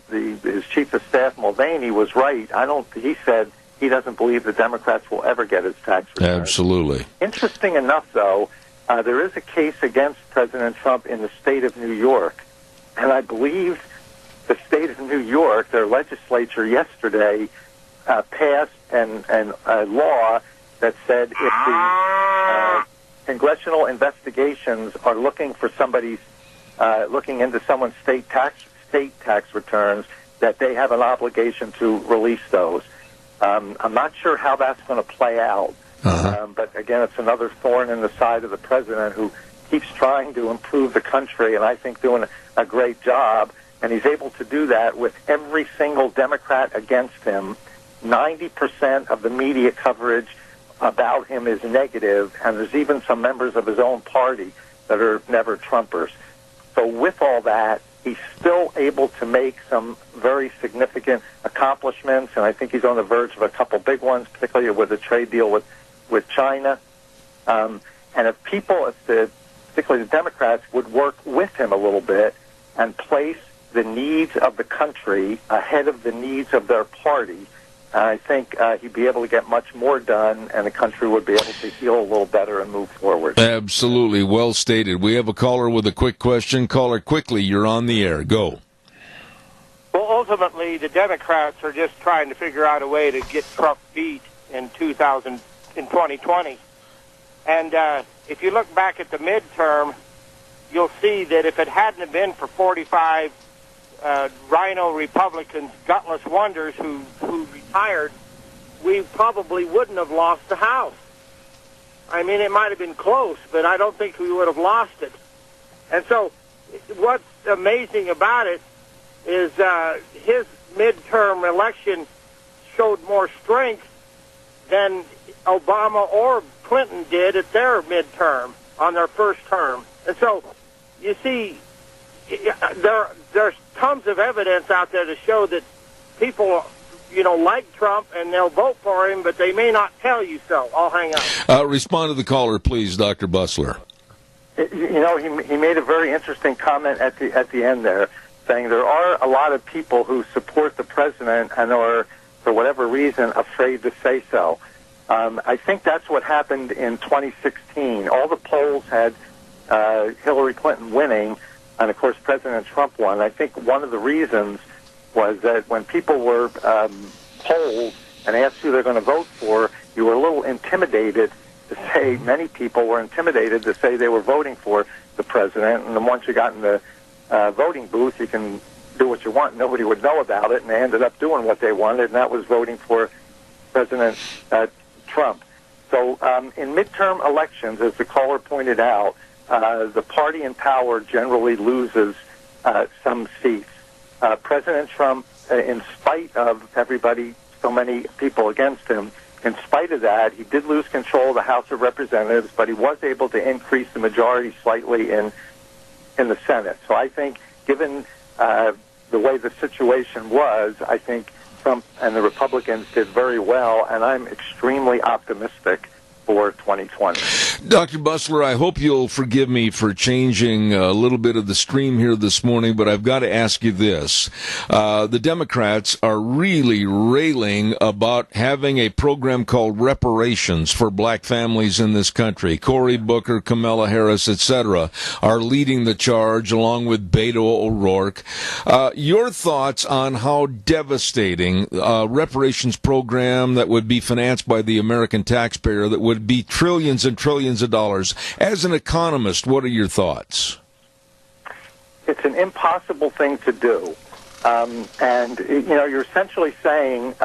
his chief of staff, Mulvaney, was right. He said he doesn't believe the Democrats will ever get his tax returns. Absolutely. Interesting enough, though, there is a case against President Trump in the state of New York. And I believe the state of New York, their legislature yesterday, passed a law that said if the congressional investigations are looking for looking into someone's state tax returns, that they have an obligation to release those. I'm not sure how that's going to play out. But again, it's another thorn in the side of the president, who keeps trying to improve the country, and I think doing a great job. And he's able to do that with every single Democrat against him. 90% of the media coverage about him is negative, and there's even some members of his own party that are never Trumpers. So with all that, he's still able to make some very significant accomplishments, and I think he's on the verge of a couple big ones, particularly with the trade deal with China. And if particularly the Democrats, would work with him a little bit and place the needs of the country ahead of the needs of their party, I think he'd be able to get much more done, and the country would be able to heal a little better and move forward. Absolutely. Well stated. We have a caller with a quick question. Caller, quickly. You're on the air. Go. Well, ultimately, the Democrats are just trying to figure out a way to get Trump beat in 2020. And if you look back at the midterm, you'll see that if it hadn't been for 45 rhino Republicans, gutless wonders who retired, we probably wouldn't have lost the House. I mean, it might have been close, but I don't think we would have lost it. And so what's amazing about it is his midterm election showed more strength than Obama or Clinton did at their midterm on their first term. And so you see, there's tons of evidence out there to show that people, like Trump, and they'll vote for him, but they may not tell you so. I'll hang up. Respond to the caller, please, Dr. Busler. He made a very interesting comment at the end there, saying there are a lot of people who support the president and are, for whatever reason, afraid to say so. I think that's what happened in 2016. All the polls had Hillary Clinton winning, and of course President Trump won. I think one of the reasons was that when people were polled and asked who they're going to vote for, you were a little intimidated to say, many people were intimidated to say they were voting for the president, and then once you got in the voting booth, you can do what you want. Nobody would know about it, and they ended up doing what they wanted, and that was voting for President Trump. So in midterm elections, as the caller pointed out, the party in power generally loses some seats. President Trump, in spite of everybody, so many people against him, in spite of that, he did lose control of the House of Representatives, but he was able to increase the majority slightly in the Senate. So I think, given the way the situation was, I think Trump and the Republicans did very well, and I'm extremely optimistic for 2020. Dr. Busler, I hope you'll forgive me for changing a little bit of the stream here this morning, but I've got to ask you this. The Democrats are really railing about having a program called Reparations for black families in this country. Cory Booker, Kamala Harris, etc. are leading the charge, along with Beto O'Rourke. Your thoughts on how devastating a reparations program that would be financed by the American taxpayer, that would be trillions and trillions of dollars. As an economist, what are your thoughts? It's an impossible thing to do. And, you're essentially saying,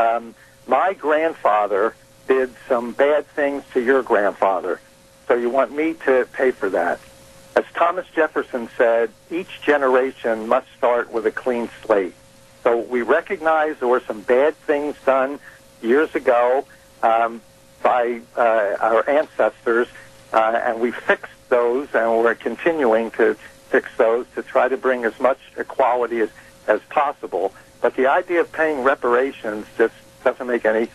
my grandfather did some bad things to your grandfather, so you want me to pay for that. As Thomas Jefferson said, each generation must start with a clean slate. So we recognize there were some bad things done years ago by our ancestors, and we fixed those, and we're continuing to fix those to try to bring as much equality as possible. But the idea of paying reparations just doesn't make any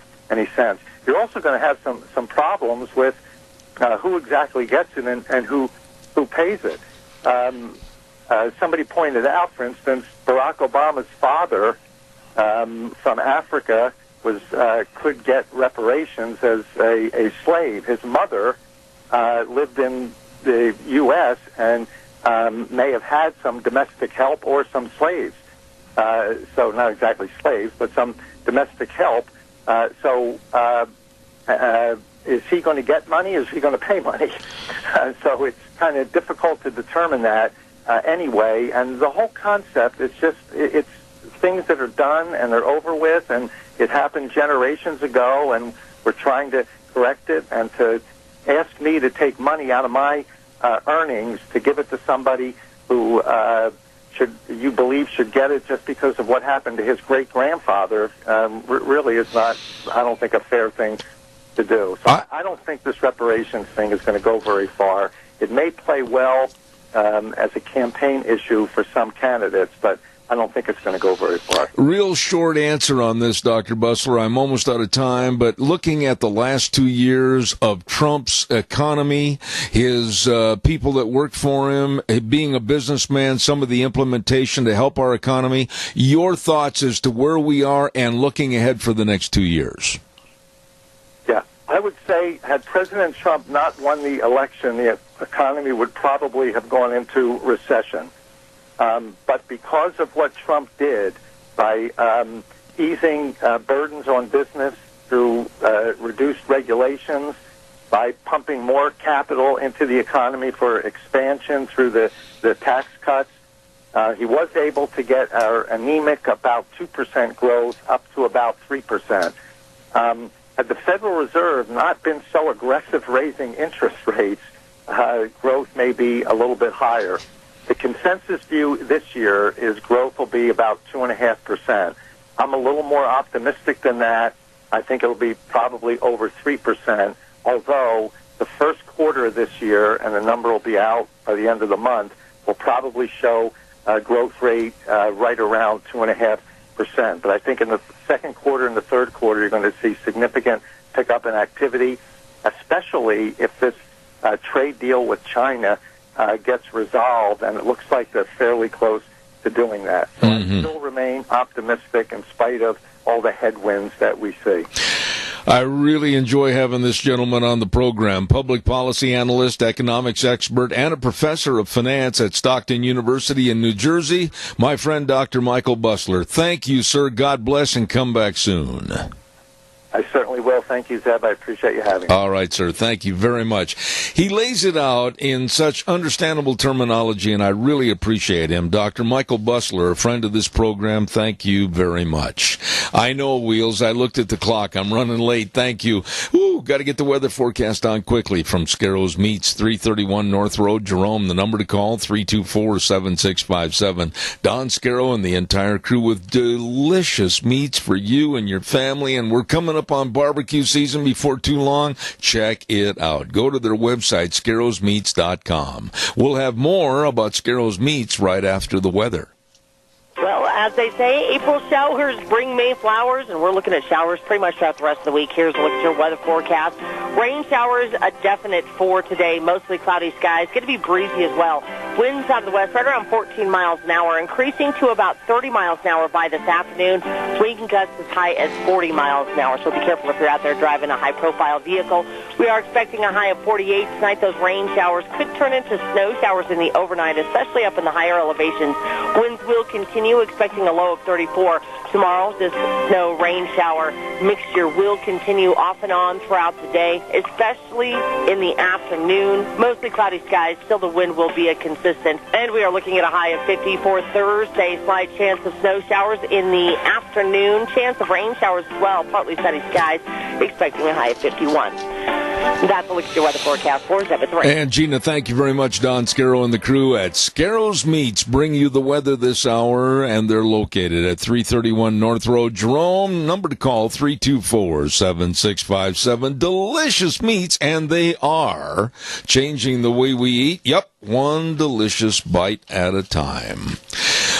sense. You're also going to have some problems with who exactly gets it and who pays it. Somebody pointed out, for instance, Barack Obama's father from Africa could get reparations as a slave. His mother lived in the U.S. and may have had some domestic help or some slaves. So not exactly slaves, but some domestic help. Is he going to get money? Is he going to pay money? So it's kind of difficult to determine that anyway. And the whole concept is just, it's things that are done and they're over with, and it happened generations ago, and we're trying to correct it. And to ask me to take money out of my earnings to give it to somebody who you believe should get it just because of what happened to his great-grandfather really is not, I don't think, a fair thing to do. So I don't think this reparations thing is going to go very far. It may play well as a campaign issue for some candidates, but I don't think it's going to go very far. Real short answer on this, Dr. Bustler. I'm almost out of time, but looking at the last 2 years of Trump's economy, his people that work for him, being a businessman, some of the implementation to help our economy, your thoughts as to where we are and looking ahead for the next 2 years. Yeah, I would say had President Trump not won the election, the economy would probably have gone into recession. But because of what Trump did by easing burdens on business through reduced regulations, by pumping more capital into the economy for expansion through the tax cuts, he was able to get our anemic about 2% growth up to about 3%. Had the Federal Reserve not been so aggressive raising interest rates, growth may be a little bit higher. The consensus view this year is growth will be about 2.5%. I'm a little more optimistic than that. I think it'll be probably over 3%, although the first quarter of this year, and the number will be out by the end of the month, will probably show a growth rate right around 2.5%. But I think in the second quarter and the third quarter, you're going to see significant pickup in activity, especially if this trade deal with China gets resolved, and it looks like they're fairly close to doing that. So I still remain optimistic in spite of all the headwinds that we see. I really enjoy having this gentleman on the program, public policy analyst, economics expert, and a professor of finance at Stockton University in New Jersey, my friend Dr. Michael Bustler. Thank you, sir. God bless, and come back soon. I certainly will. Thank you, Zeb. I appreciate you having me. All right, sir. Thank you very much. He lays it out in such understandable terminology, and I really appreciate him. Dr. Michael Bustler, a friend of this program, thank you very much. I know, Wheels. I looked at the clock. I'm running late. Thank you. Ooh, got to get the weather forecast on quickly from Scarrows Meats, 331 North Road, Jerome. The number to call, 324-7657. Don Scarrow and the entire crew with delicious meats for you and your family, and we're coming up on barbecue season before too long. Check it out. Go to their website, scarrowsmeats.com. We'll have more about Scarrow's Meats right after the weather. Well, as they say, April showers bring May flowers, and we're looking at showers pretty much throughout the rest of the week. Here's a look at your weather forecast. Rain showers, a definite for today. Mostly cloudy skies. Going to be breezy as well. Winds out of the west right around 14 miles an hour, increasing to about 30 miles an hour by this afternoon. Wind gusts as high as 40 miles an hour, so be careful if you're out there driving a high-profile vehicle. We are expecting a high of 48 tonight. Those rain showers could turn into snow showers in the overnight, especially up in the higher elevations. Winds will continue, expecting a low of 34. Tomorrow, this snow rain shower mixture will continue off and on throughout the day, especially in the afternoon. Mostly cloudy skies. Still, the wind will be a consistent. And we are looking at a high of 50 for Thursday. Slight chance of snow showers in the afternoon. Chance of rain showers as well. Partly sunny skies. Expecting a high of 51. That's a look at your weather forecast for 7-3. And Gina, thank you very much. Don Scarrow and the crew at Scarrow's Meats bring you the weather this hour, and they're located at 331 North Road. Jerome, number to call 324-7657. Delicious meats, and they are changing the way we eat. Yep, one delicious bite at a time.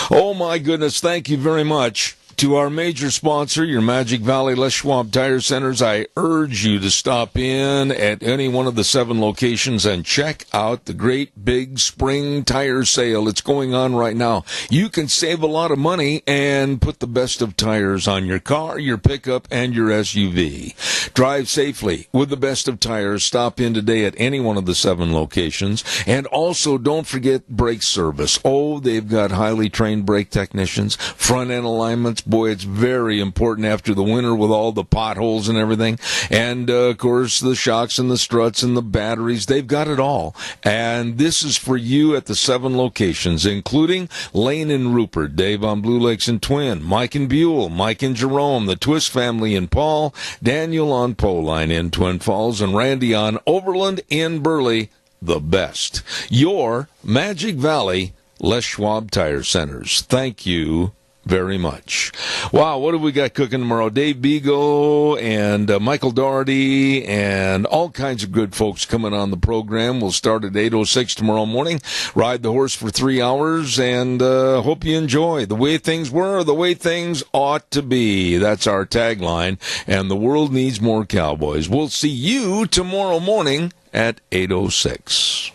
Oh my goodness, thank you very much. To our major sponsor, your Magic Valley Les Schwab Tire Centers, I urge you to stop in at any one of the 7 locations and check out the great big spring tire sale. It's going on right now. You can save a lot of money and put the best of tires on your car, your pickup, and your SUV. Drive safely with the best of tires. Stop in today at any one of the 7 locations. And also, don't forget brake service. Oh, they've got highly trained brake technicians, front-end alignments. Boy, it's very important after the winter with all the potholes and everything. And, of course, the shocks and the struts and the batteries. They've got it all. And this is for you at the 7 locations, including Lane and Rupert, Dave on Blue Lakes and Twin, Mike and Buell, Mike and Jerome, the Twist family in Paul, Daniel on Poline in Twin Falls, and Randy on Overland in Burley. The best. Your Magic Valley Les Schwab Tire Centers. Thank you very much. Wow, what have we got cooking tomorrow? Dave Beagle and Michael Doherty and all kinds of good folks coming on the program. We'll start at 8:06 tomorrow morning. Ride the horse for 3 hours, and hope you enjoy. The way things were, the way things ought to be. That's our tagline, and the world needs more cowboys. We'll see you tomorrow morning at 8:06.